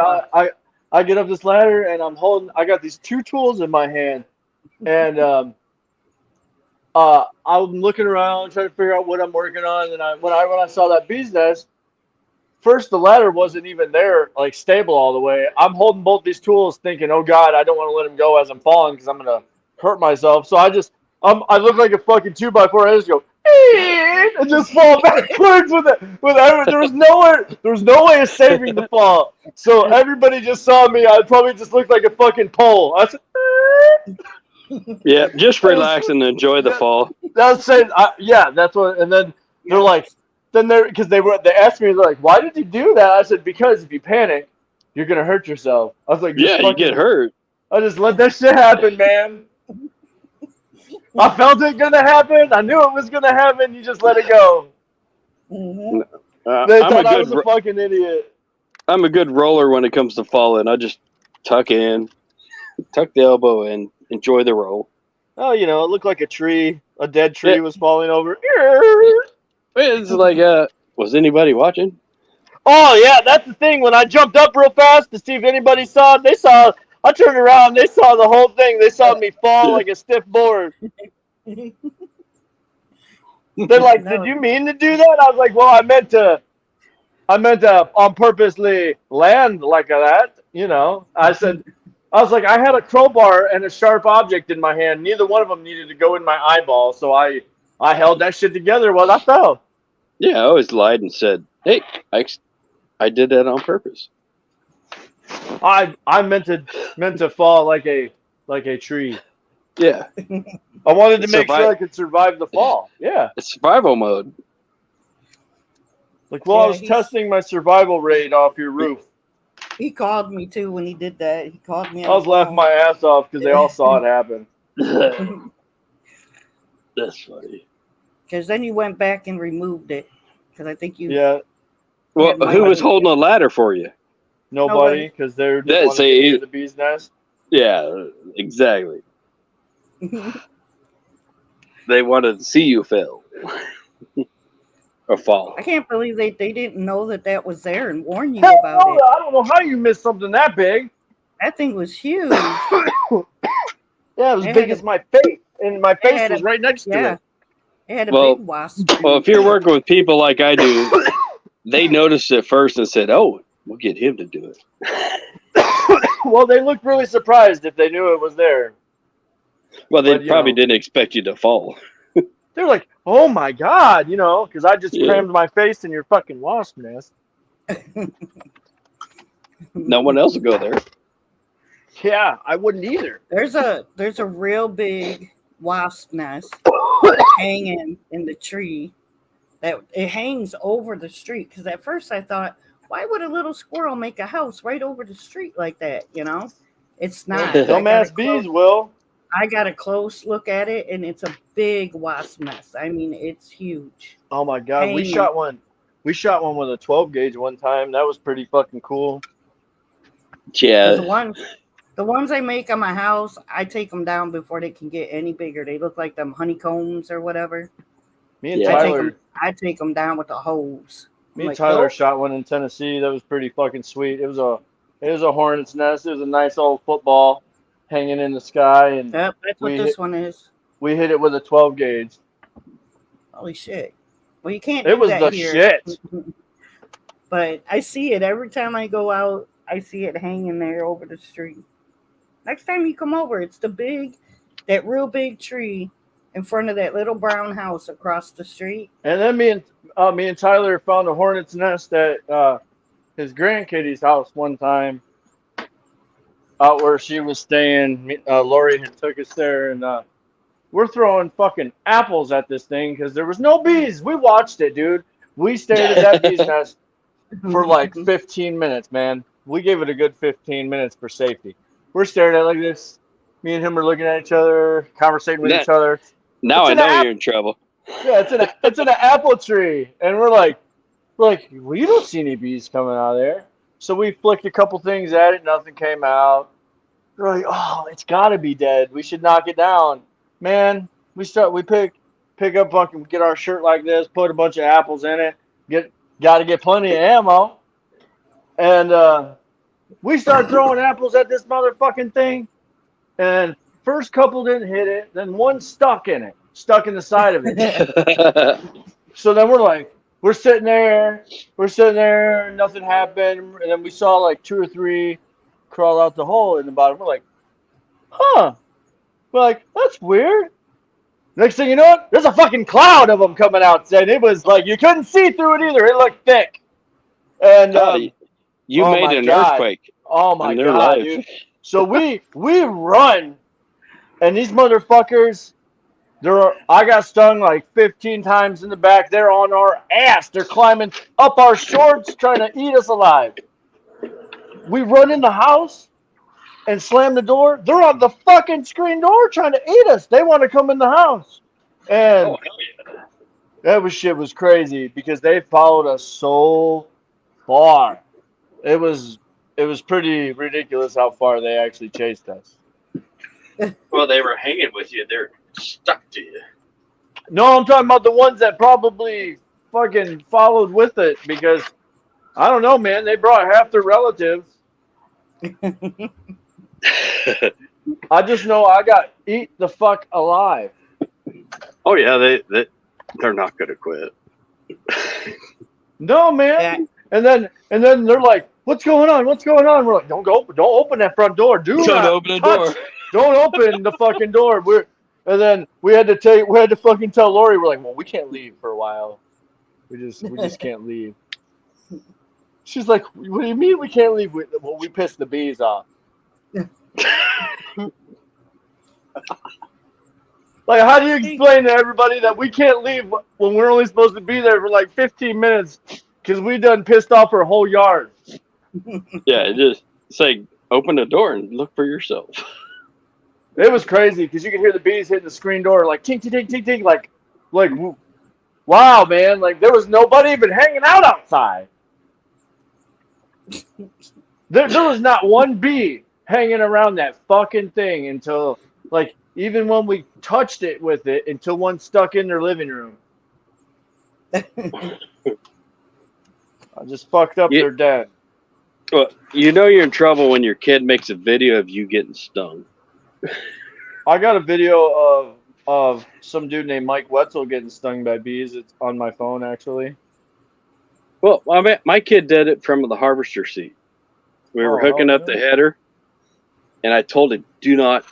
I get up this ladder and I got these two tools in my hand, and I'm looking around trying to figure out what I'm working on. And when I saw that bee's nest, first the ladder wasn't even there, like stable all the way. I'm holding both these tools, thinking, "Oh God, I don't want to let them go as I'm falling because I'm gonna hurt myself." So I look like a fucking 2x4. I just go and just fall backwards with it. There was no way of saving the fall. So everybody just saw me. I probably just looked like a fucking pole. I said, yeah, just relax and enjoy the fall. That's it. Yeah, that's what. And then they're like, they asked me, they're like, why did you do that? I said, because if you panic, you're gonna hurt yourself. I was like, yeah, you get hurt. I just let that shit happen, man. I felt it gonna happen. I knew it was gonna happen. You just let it go. Mm-hmm. They thought I was a fucking idiot. I'm a good roller when it comes to falling. I just tuck the elbow in, enjoy the roll. Oh, it looked like a dead tree was falling over. It's like, was anybody watching? Oh yeah, that's the thing. When I jumped up real fast to see if anybody saw it, I turned around, they saw the whole thing. They saw me fall like a stiff board. They're like, did you mean to do that? I was like, well, I meant to I meant to on purposely land like that. You know, I was like, I had a crowbar and a sharp object in my hand. Neither one of them needed to go in my eyeball, so I held that shit together while I fell. Yeah, I always lied and said, "Hey, I did that on purpose." I meant to fall like a tree. Yeah, I wanted to make sure survive. I could survive the fall. Yeah. It's survival mode. Like, well, I Yeah, was testing my survival rate off your roof. he called me too when he did that. He called me I on was the laughing my ass off because they all saw it happen. phone. That's funny. Because then you went back and removed it. Because I think you Yeah, Well, had who was Mike. holding a ladder for you? nobody, because they just That wanted to say get you- to the bee's nest. Yeah, exactly. They wanted to see you fail or fall. I can't believe they didn't know that was there and warn you Hell about no, it. I don't know how you missed something that big. That thing was huge. Yeah, it was It big had as a- my face, and my face had was right next to Yeah. it. It had a Well- big wasp. Well, if you're working with people like I do, they noticed it first and said, "Oh, we'll get him to do it." Well, they looked really surprised if they knew it was there. Well, they But, you probably know. didn't expect you to fall. They're like, "Oh my god," you know, because I just Yeah. crammed my face in your fucking wasp nest. No one else will go there. Yeah, I wouldn't either. There's a real big wasp nest hanging in the tree. That it hangs over the street. Because at first I thought, why would a little squirrel make a house right over the street like that? You know, it's not. Dumbass bees, Will. I got a close look at it, and it's a big wasp nest. I mean, it's huge. Oh my god, we Hanging. shot one. We shot one with a 12 gauge one time. That was pretty fucking cool. 'Cause Yeah, the ones I make on my house, I take them down before they can get any bigger. They look like them honeycombs or whatever. Me and Yeah. Tyler, I take them down with a hose. me and Like, Tyler nope. shot one in Tennessee. That was pretty fucking sweet. It was a hornet's nest. It was a nice old football hanging in the sky, and Yep, that's what we this hit- one is. we hit it with a 12 gauge. Holy shit. Well, you can't It do was that the here. shit. But I see it every time I go out. I see it hanging there over the street. Next time you come over, it's that real big tree in front of that little brown house across the street. And then me and Tyler found a hornet's nest at his grandkitty's house one time, out where she was staying. Lori had took us there, and we're throwing fucking apples at this thing because there was no bees. We watched it, dude. We stared at that bee's nest for like 15 minutes, man. We gave it a good 15 minutes for safety. We're staring at it like this. Me and him are looking at each other, conversating with each other. now It's I an know app- you're in trouble. Yeah, it's in an apple tree, and we're like, well, you don't see any bees coming out of there. So we flicked a couple things at it, nothing came out. We're like, oh, it's got to be dead. We should knock it down, man. We pick up fucking, get our shirt like this, put a bunch of apples in it, got to get plenty of ammo, and we start throwing apples at this motherfucking thing, and first couple didn't hit it, then one stuck in the side of it. So then we're sitting there, nothing happened, and then we saw like 2 or 3 crawl out the hole in the bottom. We're like, huh. We're like, that's weird. Next thing you know, there's a fucking cloud of them coming out, and it was like you couldn't see through it either. It looked thick. And you oh made my an God. earthquake oh my in their god, life. dude. So we run, and these motherfuckers, I got stung like 15 times in the back. They're on our ass. They're climbing up our shorts, trying to eat us alive. We run in the house and slam the door. They're on the fucking screen door trying to eat us. They want to come in the house. And Oh, hell yeah. that shit was crazy because they followed us so far. It was pretty ridiculous how far they actually chased us. Well, they were hanging with you. They're stuck to you. No, I'm talking about the ones that probably fucking followed with it because I don't know, man. They brought half their relatives. I just know I got eat the fuck alive. Oh yeah, they're not gonna quit. No, man. Yeah. And then they're like, "What's going on? What's going on?" We're like, "Don't open that front door. Do Don't not open the touch. door. Don't open the fucking door." And then we had to fucking tell Lori. We're like, "Well, we can't leave for a while. We just can't leave." She's like, "What do you mean we can't leave?" Well, we pissed the bees off. Like, how do you explain to everybody that we can't leave when we're only supposed to be there for like 15 minutes because we done pissed off our whole yard? Yeah, just say open the door and look for yourself. It was crazy because you could hear the bees hitting the screen door like tink, tink, tink, tink, tink, like, wow, man, like there was nobody even hanging out outside. There was not one bee hanging around that fucking thing until, like, even when we touched it with it, until one stuck in their living room. I just fucked up their den. Well, you know you're in trouble when your kid makes a video of you getting stung. I got a video of some dude named Mike Wetzel getting stung by bees. It's on my phone, actually. Well, I mean, my kid did it from the harvester seat. We were hooking up the header, and I told him, do not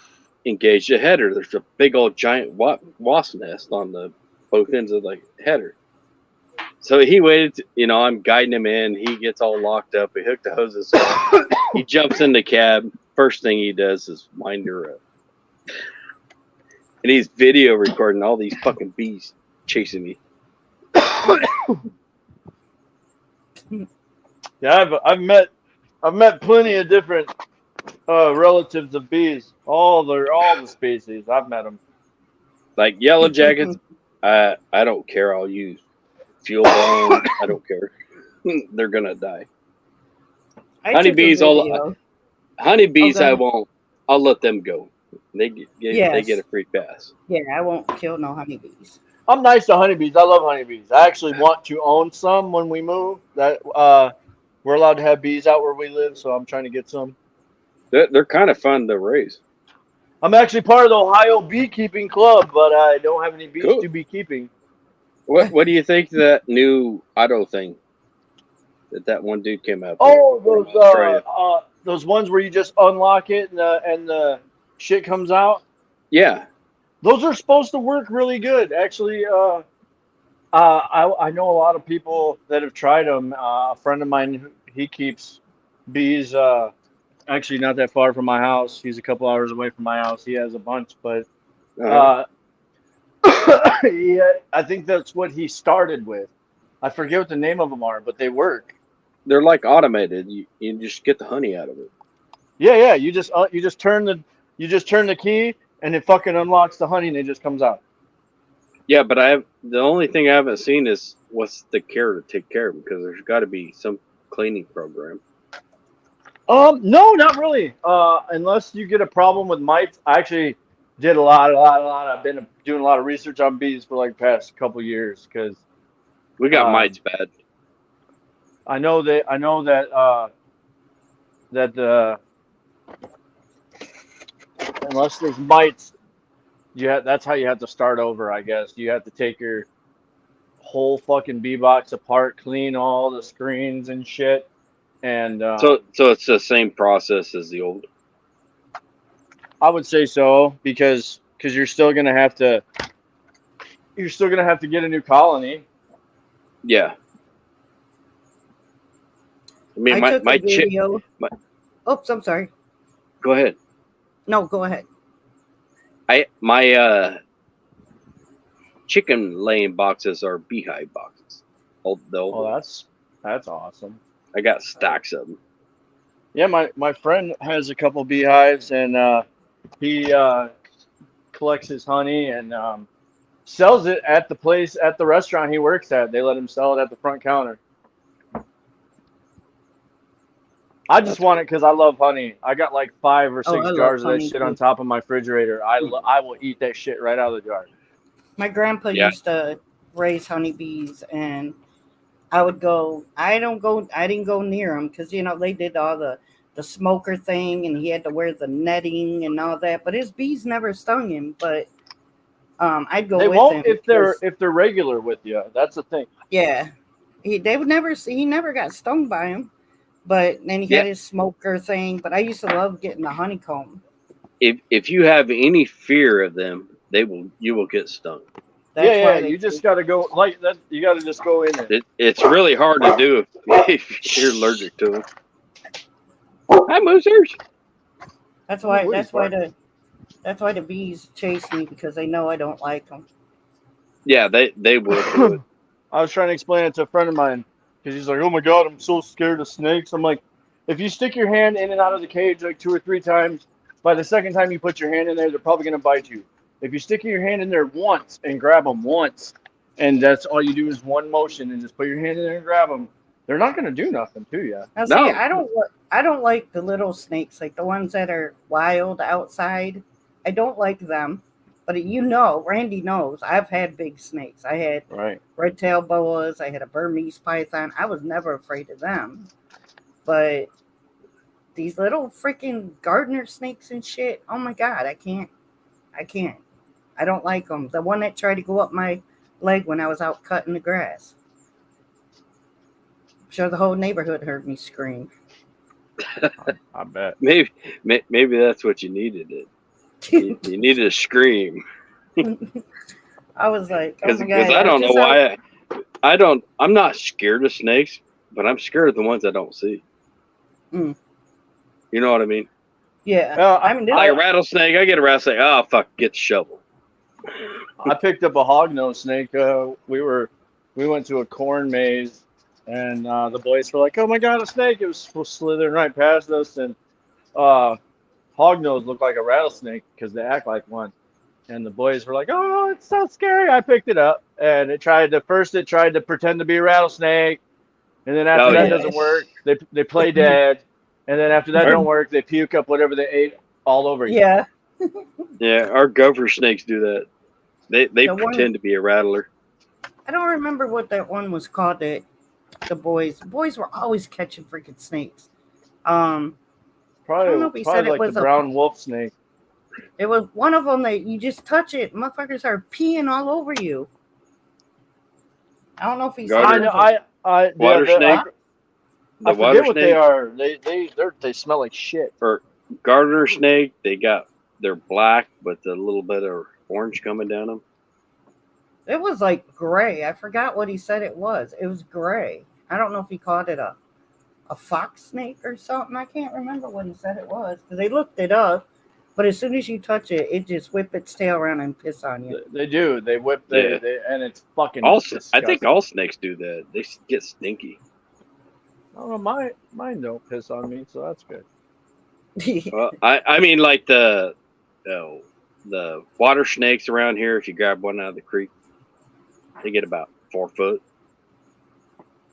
engage the header. There's a big old giant wasp nest on the both ends of the header. So he waited, I'm guiding him in. He gets all locked up. We hook the hoses up. He jumps in the cab. First thing he does is wind her up. And he's video recording all these fucking bees chasing me. Yeah, I've met plenty of different relatives of bees. All the species. I've met them. Like yellow jackets, I don't care. I'll use fuel bomb. I don't care. They're gonna die. Honeybees, honeybees, I won't. I'll let them go. They get a free pass. Yeah, I won't kill no honeybees. I'm nice to honeybees. I love honeybees. I actually want to own some when we move. That we're allowed to have bees out where we live, so I'm trying to get some. They're kind of fun to raise. I'm actually part of the Ohio Beekeeping Club, but I don't have any bees to be keeping. What do you think of that new auto thing that one dude came out? Oh, those ones where you just unlock it and the shit comes out. Yeah, those are supposed to work really good. Actually, I know a lot of people that have tried them. A friend of mine, he keeps bees. Actually, not that far from my house. He's a couple hours away from my house. He has a bunch, but yeah, I think that's what he started with. I forget what the name of them are, but they work. They're like automated. You just get the honey out of it. Yeah. You just turn the key and it fucking unlocks the honey and it just comes out. Yeah, but the only thing I haven't seen is what's the care to take care of, because there's got to be some cleaning program. No, not really. Unless you get a problem with mites. I actually did a lot. I've been doing a lot of research on bees for like the past couple years because we got mites bad. I know that unless there's mites, that's how you have to start over, I guess. You have to take your whole fucking bee box apart, clean all the screens and shit. And so it's the same process as the old. I would say so because you're still gonna have to get a new colony. Yeah. I mean, my video. Oops, I'm sorry. Go ahead. No, go ahead. My chicken laying boxes are beehive boxes. Oh, that's awesome. I got stacks of them. Yeah, my friend has a couple beehives, and he collects his honey and sells it at the restaurant he works at. They let him sell it at the front counter. I just want it because I love honey. I got like 5 or 6 jars of that shit on top of my refrigerator. I will eat that shit right out of the jar. My grandpa used to raise honeybees, and I didn't go near them because they did all the smoker thing, and he had to wear the netting and all that. But his bees never stung him. But I'd go. They with won't him if they're regular with you. That's the thing. Yeah. He never got stung by him. But then he Yeah. had his smoker thing. But I used to love getting the honeycomb. If you have any fear of them, you will get stung. That's yeah. why they You just got to go like that. You got to just go in there. It's really hard to do if you're allergic to them. Hi, Moosers. That's why the bees chase me, because they know I don't like them. Yeah, they will do it. I was trying to explain it to a friend of mine because he's like, "Oh my god, I'm so scared of snakes." I'm like, if you stick your hand in and out of the cage like 2 or 3 times, by the second time you put your hand in there, they're probably gonna bite you. If you stick your hand in there once and grab them once, and that's all you do is one motion and just put your hand in there and grab them, they're not gonna do nothing to you. Now, see, No. I don't like the little snakes, like the ones that are wild outside. I don't like them. But Randy knows, I've had big snakes. I had Right. red-tailed boas. I had a Burmese python. I was never afraid of them. But these little freaking gardener snakes and shit, oh my God, I can't. I don't like them. The one that tried to go up my leg when I was out cutting the grass. I'm sure the whole neighborhood heard me scream. I bet. Maybe that's what you needed. You needed a scream. I was like, oh Because my God. I don't know why. I'm not scared of snakes, but I'm scared of the ones I don't see. Mm. You know what I mean? Yeah. I mean, Like a rattlesnake, I get a rattlesnake. Oh fuck, get the shovel. I picked up a hognose snake. We went to a corn maze, and the boys were like, "Oh my god, a snake!" It was slithering right past us, and hognose looked like a rattlesnake because they act like one. And the boys were like, "Oh, it's so scary!" I picked it up, and it tried to pretend to be a rattlesnake, and then after that doesn't work, they play dead, and then after that don't work, they puke up whatever they ate all over you. Yeah. Yeah, our gopher snakes do that. They The one- pretend to be a rattler. I don't remember what that one was called that the boys were always catching freaking snakes. Probably like the brown wolf snake. It was one of them that you just touch it, motherfuckers are peeing all over you. I don't know if he's Water snake. I forget what they are. They smell like shit. Or gardener snake. They're black, but a little bit of orange coming down them. It was like gray. I forgot what he said it was. It was gray. I don't know if he called it a fox snake or something. I can't remember what he said it was because they looked it up. But as soon as you touch it, it just whip its tail around and piss on you. They do. They whip. And it's fucking. I think all snakes do that. They get stinky. I don't know. Mine don't piss on me, so that's good. Well, I mean, like the water snakes around here. If you grab one out of the creek, they get about 4 foot.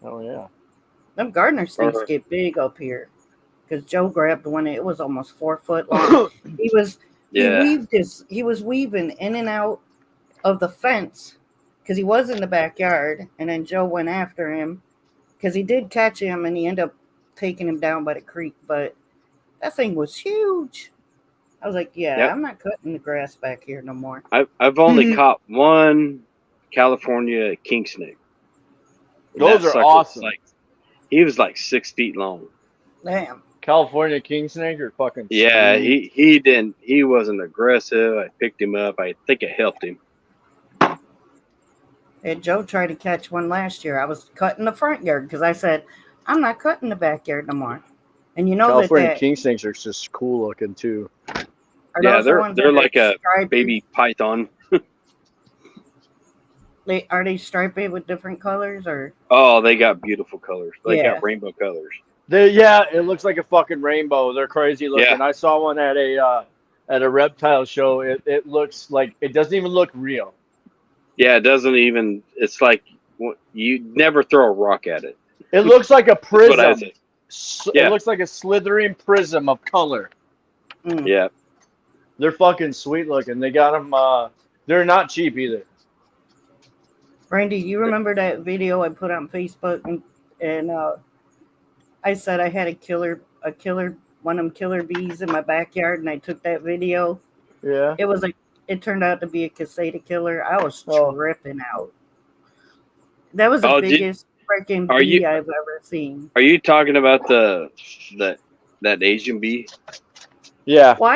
Oh yeah. Them gardener snakes get big up here. Because Joe grabbed one, it was almost 4 foot long. He was weaving in and out of the fence because he was in the backyard, and then Joe went after him because he did catch him, and he ended up taking him down by the creek. But that thing was huge. I was like, I'm not cutting the grass back here no more. I've only caught one California king snake. Those are awesome. He was like 6 feet long. Damn. California king snake or fucking. Yeah, he wasn't aggressive. I picked him up. I think it helped him. And Joe tried to catch one last year. I was cutting the front yard because I said, I'm not cutting the backyard no more. And you know California king snakes are just cool looking too. Yeah, they're like a baby python. Are they striped with different colors or? Oh, they got beautiful colors. They got rainbow colors. It looks like a fucking rainbow. They're crazy looking. Yeah. I saw one at a reptile show. It looks like it doesn't even look real. Yeah, it doesn't even. It's like you never throw a rock at it. It looks like a prism. That's what I said. It looks like a slithering prism of color. Mm. Yeah, they're fucking sweet looking. They got them. They're not cheap either. Randy, you remember that video I put on Facebook and I said I had one of them killer bees in my backyard, and I took that video. Yeah. It turned out to be a caseta killer. I was tripping out. That was the biggest freaking Are bee you I've ever seen. are you talking about that Asian bee? Yeah, Well,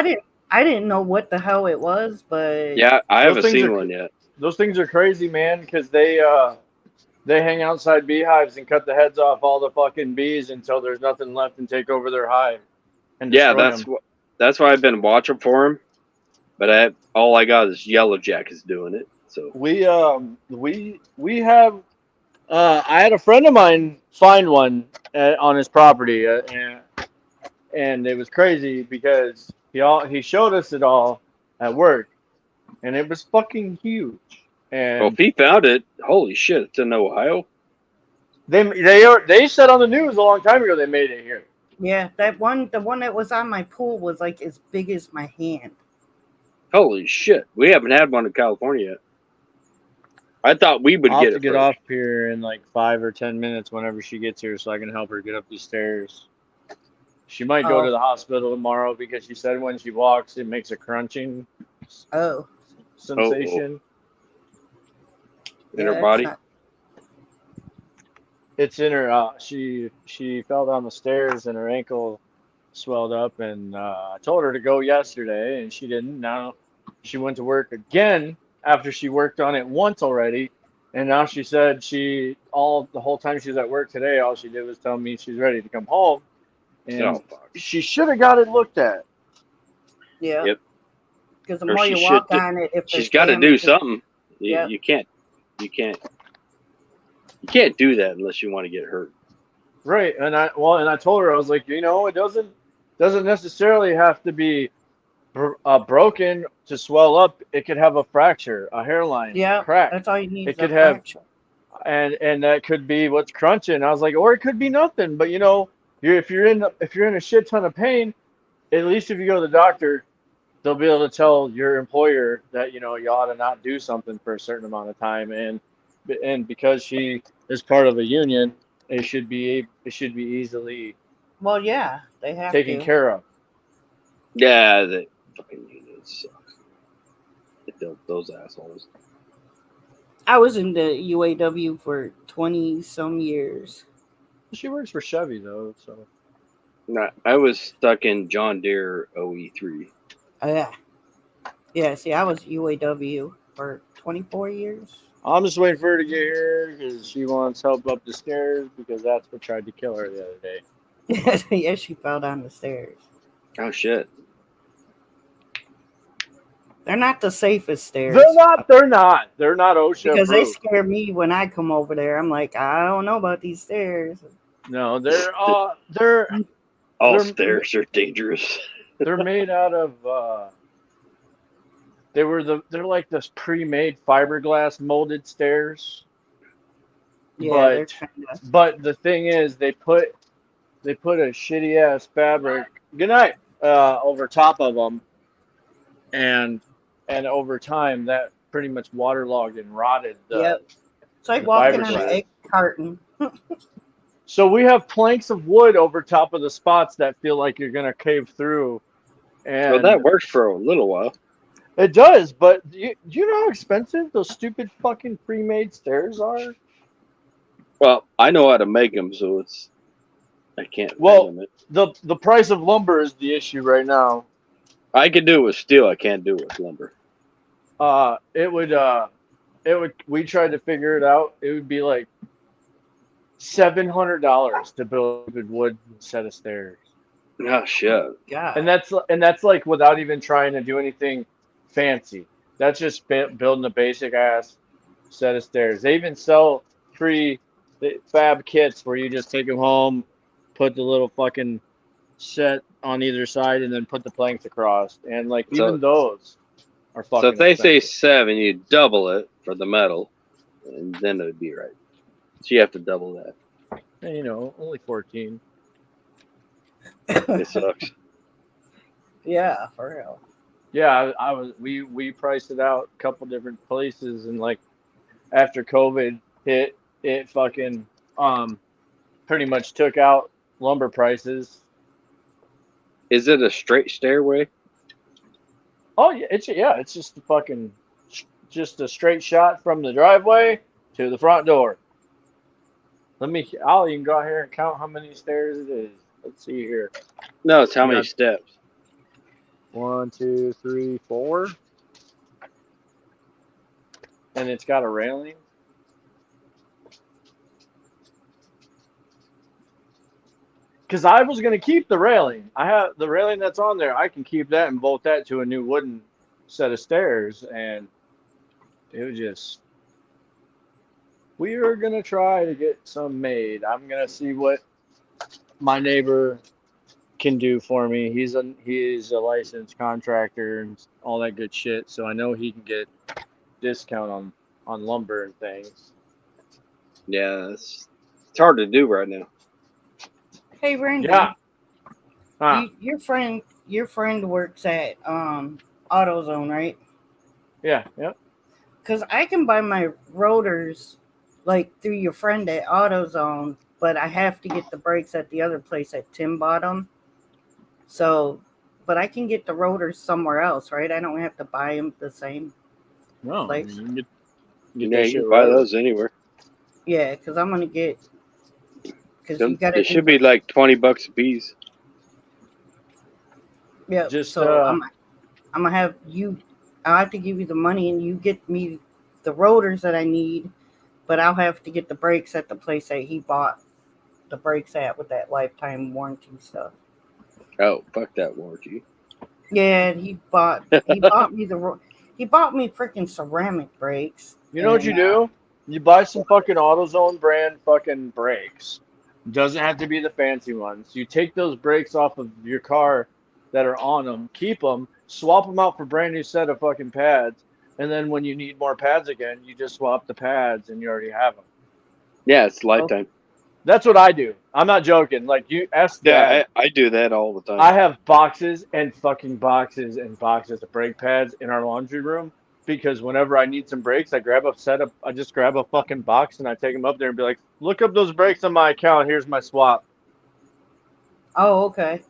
I didn't know what the hell it was, but Yeah, I those haven't things seen are one yet. those things are crazy, man. Because they hang outside beehives and cut the heads off all the fucking bees until there's nothing left and take over their hive and Yeah, destroy them. that's why I've been watching for him. But all I got is Yellow Jackets doing it. So We have I had a friend of mine find one on his property, and it was crazy because he showed us it all at work, and it was fucking huge. well, if And he found it, holy shit, it's in Ohio. they said on the news a long time ago they made it here. yeah, the one that was on my pool was like as big as my hand. Holy shit, we haven't had one in California yet. I thought we would I'll have get to it get first. off here in like 5 or 10 minutes whenever she gets here, so I can help her get up these stairs. She might go to Oh, the hospital tomorrow because she said when she walks it makes a crunching oh, sensation. In yeah, her that's body. not. It's in her. She fell down the stairs and her ankle swelled up, and I told her to go yesterday, and she didn't. Now she went to work again after she worked on it once already, and now she said the whole time she was at work today, all she did was tell me she's ready to come home, and Oh fuck. she should have got it looked at. Yeah, Yep. because the Or more she you should. walk on it, if She's there's got to do damage, something. yeah, You can't. You can't do that unless you want to get hurt. Right, and I told her I was like, it doesn't necessarily have to be broken to swell up. It could have a fracture, a hairline yeah, crack. that's all you need It is a could have, fracture. and that could be what's crunching. I was like, or it could be nothing. But if you're in a shit ton of pain, at least if you go to the doctor, they'll be able to tell your employer that you ought to not do something for a certain amount of time. And because she is part of a union, it should be easily Well, yeah, they have taken to. care of. Yeah, the fucking unions suck. Those assholes. I was in the UAW for 20 some years. She works for Chevy though, so No, I was stuck in John Deere OE3. Yeah. Yeah, see, I was UAW for 24 years. I'm just waiting for her to get here because she wants help up the stairs because that's what tried to kill her the other day. Yeah, she fell down the stairs. Oh shit. They're not the safest stairs. They're not OSHA Because they approved. scare me when I come over there. I'm like, I don't know about these stairs. No, All They're- stairs are dangerous. they're made out of they're like this pre-made fiberglass molded stairs. Yeah, they're But kind of. but the thing is they put a shitty ass fabric over top of them, and over time that pretty much waterlogged and rotted Yep. It's like the walking on an fiberglass. egg carton. So we have planks of wood over top of the spots that feel like you're gonna cave through, Well, and that worked for a little while. it does. But do you know how expensive those stupid fucking pre-made stairs are? Well, I know how to make them, so I can't Well, fathom it. the price of lumber is the issue right now. I can do it with steel. I can't do it with lumber. It would. We tried to figure it out. It would be like $700 to build a wood set of stairs, Oh shit. God. and that's like without even trying to do anything fancy. That's just building a basic ass set of stairs. They even sell free fab kits where you just take them home, put the little fucking set on either side, and then put the planks across. And like So- even those are fucking. So if they say expensive. 7, you double it for the metal, and then it would be right. So you have to double that. And, only 14. It sucks. Yeah, for real. Yeah, we priced it out a couple different places, and like after COVID hit, it fucking pretty much took out lumber prices. Is it a straight stairway? Oh yeah, it's just just a straight shot from the driveway to the front door. I'll even go out here and count how many stairs it is. Let's see here. No, it's how You many got steps. 1, 2, 3, 4. And it's got a railing. Because I was going to keep the railing. I have the railing that's on there. I can keep that and bolt that to a new wooden set of stairs. And it was just, we are going to try to get some made. I'm going to see what my neighbor can do for me. He's a licensed contractor and all that good shit. So I know he can get discount on lumber and things. Yeah, it's hard to do right now. Hey, Randy. Yeah. Huh. Your friend works at AutoZone, right? Yeah. Yep. Because I can buy my rotors like through your friend at AutoZone, but I have to get the brakes at the other place at Tim Bottom. So, but I can get the rotors somewhere else, right? I don't have to buy them the same No, place. you can get Yeah, that you shit can buy right. those anywhere. Yeah, because I'm gonna get. Because you got They should be like $20 a piece. Yeah. Just So I'm gonna have you. I'll have to give you the money, and you get me the rotors that I need. But I'll have to get the brakes at the place that he bought the brakes at with that lifetime warranty stuff. Oh, fuck that warranty. Yeah, he bought me he bought me freaking ceramic brakes. You know what you do? You buy some fucking AutoZone brand fucking brakes. Doesn't have to be the fancy ones. You take those brakes off of your car that are on them, keep them, swap them out for brand new set of fucking pads, and then when you need more pads again, you just swap the pads and you already have them. Yeah, it's lifetime. That's what I do. I'm not joking. Like you ask Dad. Yeah, I do that all the time. I have boxes and fucking boxes and boxes of brake pads in our laundry room because whenever I need some brakes, I just grab a fucking box and I take them up there and be like, look up those brakes on my account. Here's my swap. Oh, okay.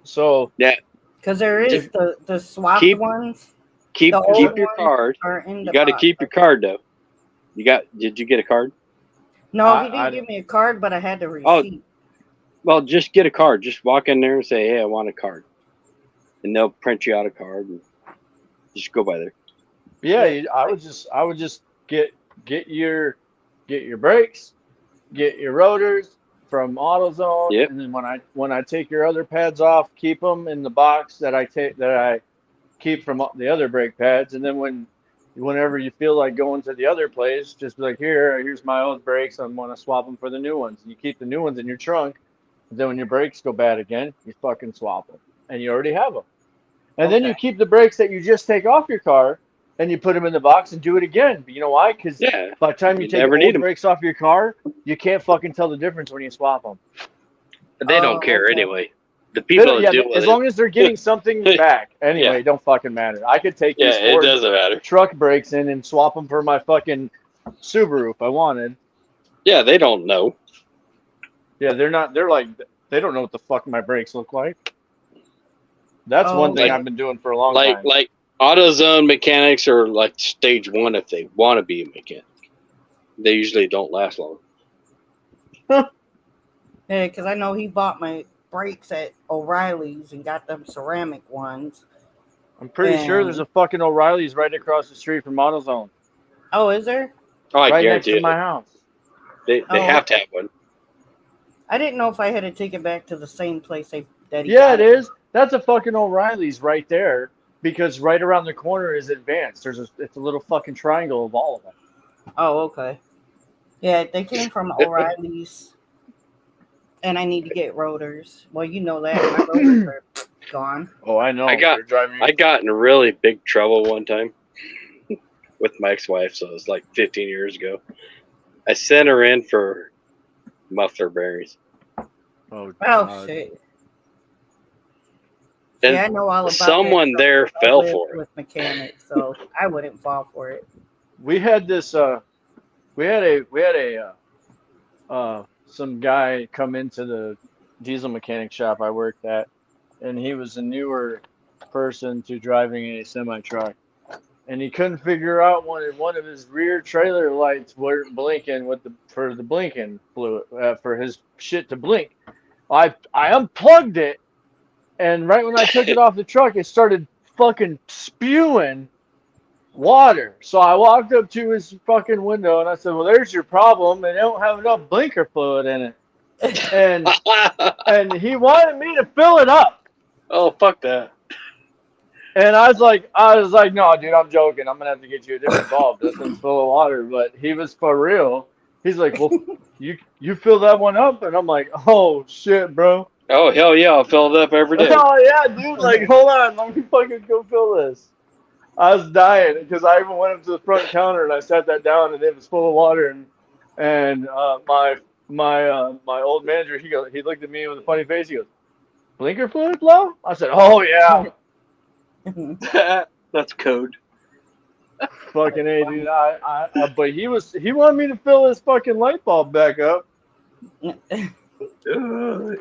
So yeah, because there is the swapped ones. Keep your card. You got to keep your card though. Did you get a card? No, he didn't give me a card, but I had the receipt. Well, just get a card. Just walk in there and say, "Hey, I want a card," and they'll print you out a card and just go by there. Yeah, I would just get your brakes, get your rotors from AutoZone, and then when I take your other pads off, keep them in the box that I keep from the other brake pads, and then whenever you feel like going to the other place, just be like, here's my old brakes. I want to swap them for the new ones. And you keep the new ones in your trunk. And then when your brakes go bad again, you fucking swap them, and you already have them. And then you keep the brakes that you just take off your car, and you put them in the box and do it again. But you know why? Because by the time you take the old brakes off your car, you can't fucking tell the difference when you swap them. They don't care anyway. The people that deal with as long as they're getting something back. Anyway, it don't fucking matter. I could take these it doesn't matter. Truck brakes in and swap them for my fucking Subaru if I wanted. Yeah, they don't know. Yeah, they don't know what the fuck my brakes look like. That's one thing I've been doing for a long time. Like AutoZone mechanics are like stage 1 if they want to be a mechanic. They usually don't last long. Yeah, because I know he bought my brakes at O'Reilly's and got them ceramic ones. I'm pretty sure there's a fucking O'Reilly's right across the street from AutoZone. Oh, is there? Oh, I right guarantee next to my house. They have to have one. I didn't know if I had to take it back to the same place that he got it is. That's a fucking O'Reilly's right there because right around the corner is Advanced. It's a little fucking triangle of all of them. Oh, okay. Yeah, they came from O'Reilly's. And I need to get rotors. Well, you know that. My rotors are gone. Oh, I know. I got in really big trouble one time with my ex-wife, so it was like 15 years ago. I sent her in for muffler bearings. Oh shit. And I know all about someone that. there fell for it. With mechanics, so I wouldn't fall for it. We had this. We had some guy come into the diesel mechanic shop I worked at, and he was a newer person to driving a semi truck, and he couldn't figure out one of his rear trailer lights weren't blinking for the blinking fluid for his shit to blink. I unplugged it, and right when I took it off the truck, it started fucking spewing water. So I walked up to his fucking window and I said, "Well, there's your problem. They don't have enough blinker fluid in it." And he wanted me to fill it up. Oh, fuck that. And I was like, "No, dude, I'm joking. I'm gonna have to get you a different bulb. This one's full of water." But he was for real. He's like, "Well, you fill that one up," and I'm like, "Oh shit, bro." Oh, hell yeah, I'll fill it up every day. Oh yeah, dude. Like, hold on, let me fucking go fill this. I was dying because I even went up to the front counter and I sat that down and it was full of water and my old manager he looked at me with a funny face. He goes, "Blinker fluid low?" I said, "Oh yeah." That's code. Fucking A, dude. But he wanted me to fill his fucking light bulb back up.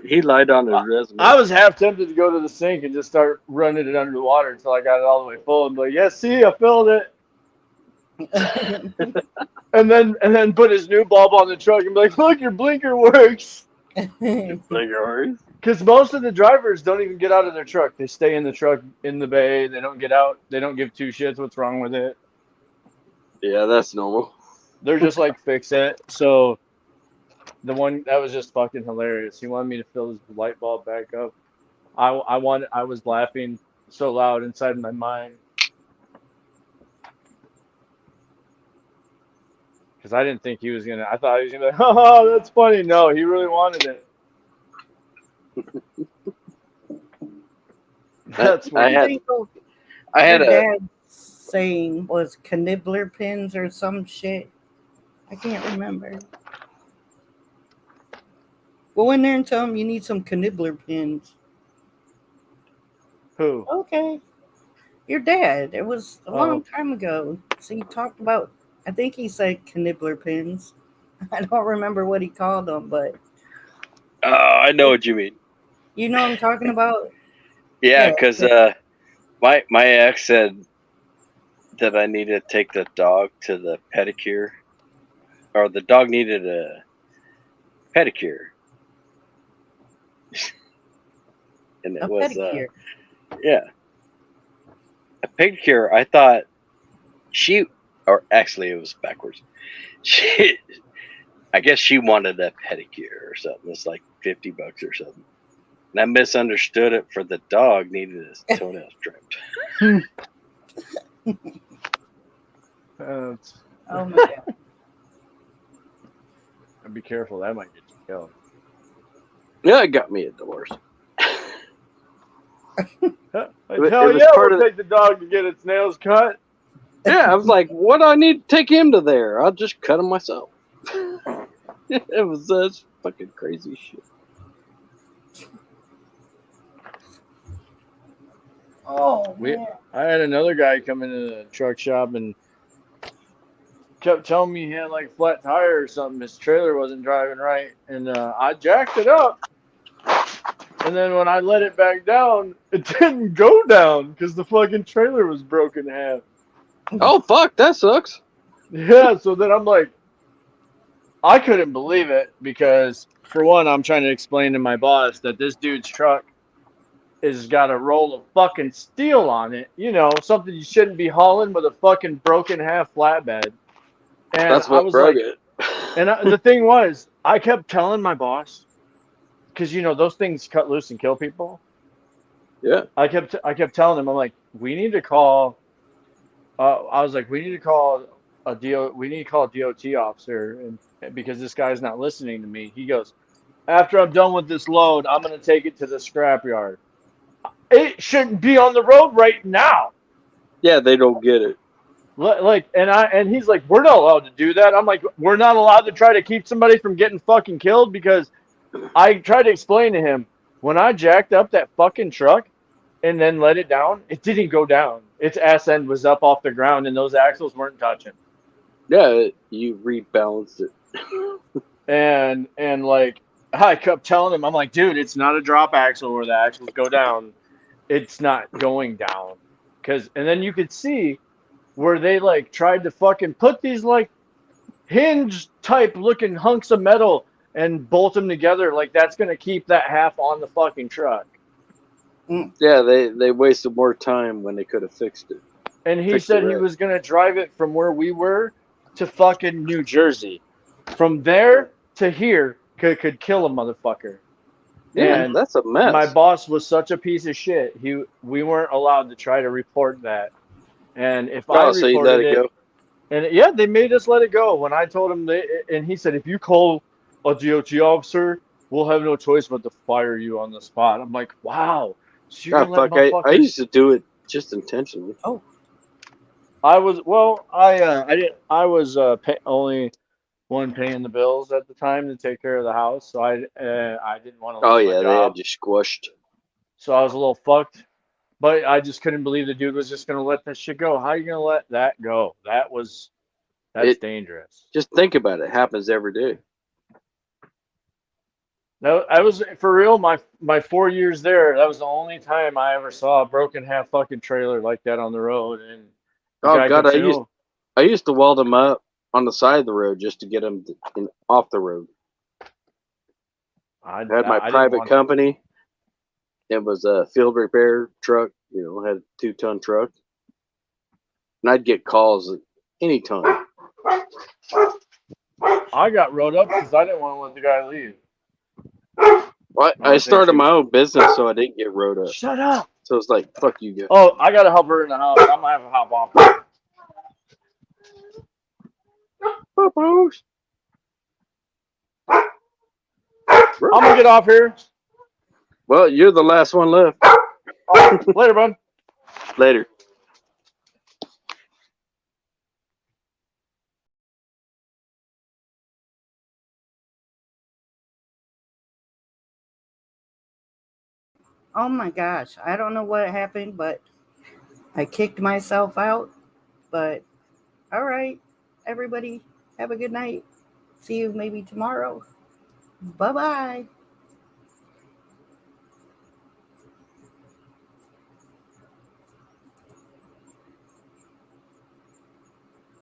He lied on his resume. I was half tempted to go to the sink and just start running it under the water until I got it all the way full and be like, "Yes, see, I filled it." and then put his new bulb on the truck and be like, "Look, your blinker works." Blinker works? Because most of the drivers don't even get out of their truck. They stay in the truck in the bay. They don't get out. They don't give two shits what's wrong with it. Yeah, that's normal. They're just like, "Fix it." So the one that was just fucking hilarious. He wanted me to fill his light bulb back up. I was laughing so loud inside my mind because I didn't think he was gonna. I thought he was gonna be like, "Oh, that's funny." No, he really wanted it. That's what I had Your a dad saying was Knibbler pins or some shit. I can't remember. Go in there and tell him you need some Knibbler pins. Who? Okay. Your dad. It was a long time ago. So he talked about, I think he said Knibbler pins. I don't remember what he called them, but. Oh, I know what you mean. You know what I'm talking about? Yeah, because my ex said that I needed to take the dog to the pedicure, or the dog needed a pedicure, and it was pedicure. Yeah, a pedicure. I thought or actually it was backwards. I guess she wanted a pedicure or something. It's like $50 or something. And I misunderstood it for the dog needed his toenails trimmed. Oh my god. Be careful, that might get you killed. Yeah, it got me a divorce. Hell yeah, we'll take the dog to get its nails cut. Yeah, I was like, what do I need to take him to there? I'll just cut him myself. It was such fucking crazy shit. Oh, man. I had another guy come into the truck shop and kept telling me he had like a flat tire or something. His trailer wasn't driving right, and I jacked it up. And then when I let it back down, it didn't go down because the fucking trailer was broken in half. Oh fuck, that sucks. Yeah, so then I'm like, I couldn't believe it because for one, I'm trying to explain to my boss that this dude's truck has got a roll of fucking steel on it. You know, something you shouldn't be hauling with a fucking broken half flatbed. And that's what broke it. And the thing was, I kept telling my boss, because you know those things cut loose and kill people. Yeah. I kept telling him, I'm like, we need to call. I was like, we need to call a DOT officer, and because this guy's not listening to me. He goes, after I'm done with this load, I'm gonna take it to the scrapyard. It shouldn't be on the road right now. Yeah, they don't get it. Like, and he's like, we're not allowed to do that. I'm like, we're not allowed to try to keep somebody from getting fucking killed because I tried to explain to him when I jacked up that fucking truck and then let it down, it didn't go down. Its ass end was up off the ground and those axles weren't touching. Yeah, you rebalanced it. and like I kept telling him, I'm like, dude, it's not a drop axle where the axles go down. It's not going down. And then you could see where they like tried to fucking put these like hinge type looking hunks of metal and bolt them together like that's gonna keep that half on the fucking truck. Yeah, they wasted more time when they could have fixed it. And he Fixed said it he right. was gonna drive it from where we were to fucking New Jersey. From there to here could kill a motherfucker. Yeah, And that's a my mess. boss was such a piece of shit. We weren't allowed to try to report that. And if I Oh, so you let reported it it, go? and yeah, they made us let it go. When I told him and he said, if you call a DOT officer, we'll have no choice but to fire you on the spot. I'm like, wow. So you're God, gonna let fuck! I motherfuckers? used to do it just intentionally. I was I didn't I was only one paying the bills at the time to take care of the house, so I didn't want to Oh lose my yeah, they job, had you squished. so I was a little fucked. But I just couldn't believe the dude was just gonna let that shit go. How are you gonna let that go? That's It dangerous. just think about it. It happens every day. No, I was for real. My 4 years there, that was the only time I ever saw a broken half fucking trailer like that on the road. And the Oh guy God, kept saying, "Oh, I used to weld them up on the side of the road just to get them off the road. I had my I didn't private want." company. It was a field repair truck. You know, had a 2-ton truck, and I'd get calls at any time. I got rode up because I didn't want to let the guy leave. Well, I I was saying, started my own business, so I didn't get rode up. "Shut up." So it's like, fuck you guys. Oh, I gotta help her in the house. I'm gonna have to hop off. Pupos. I'm gonna get off here. Well, you're the last one left. All right, later, bud. Later. Oh my gosh. I don't know what happened, but I kicked myself out. But all right, everybody, have a good night. See you maybe tomorrow. Bye bye.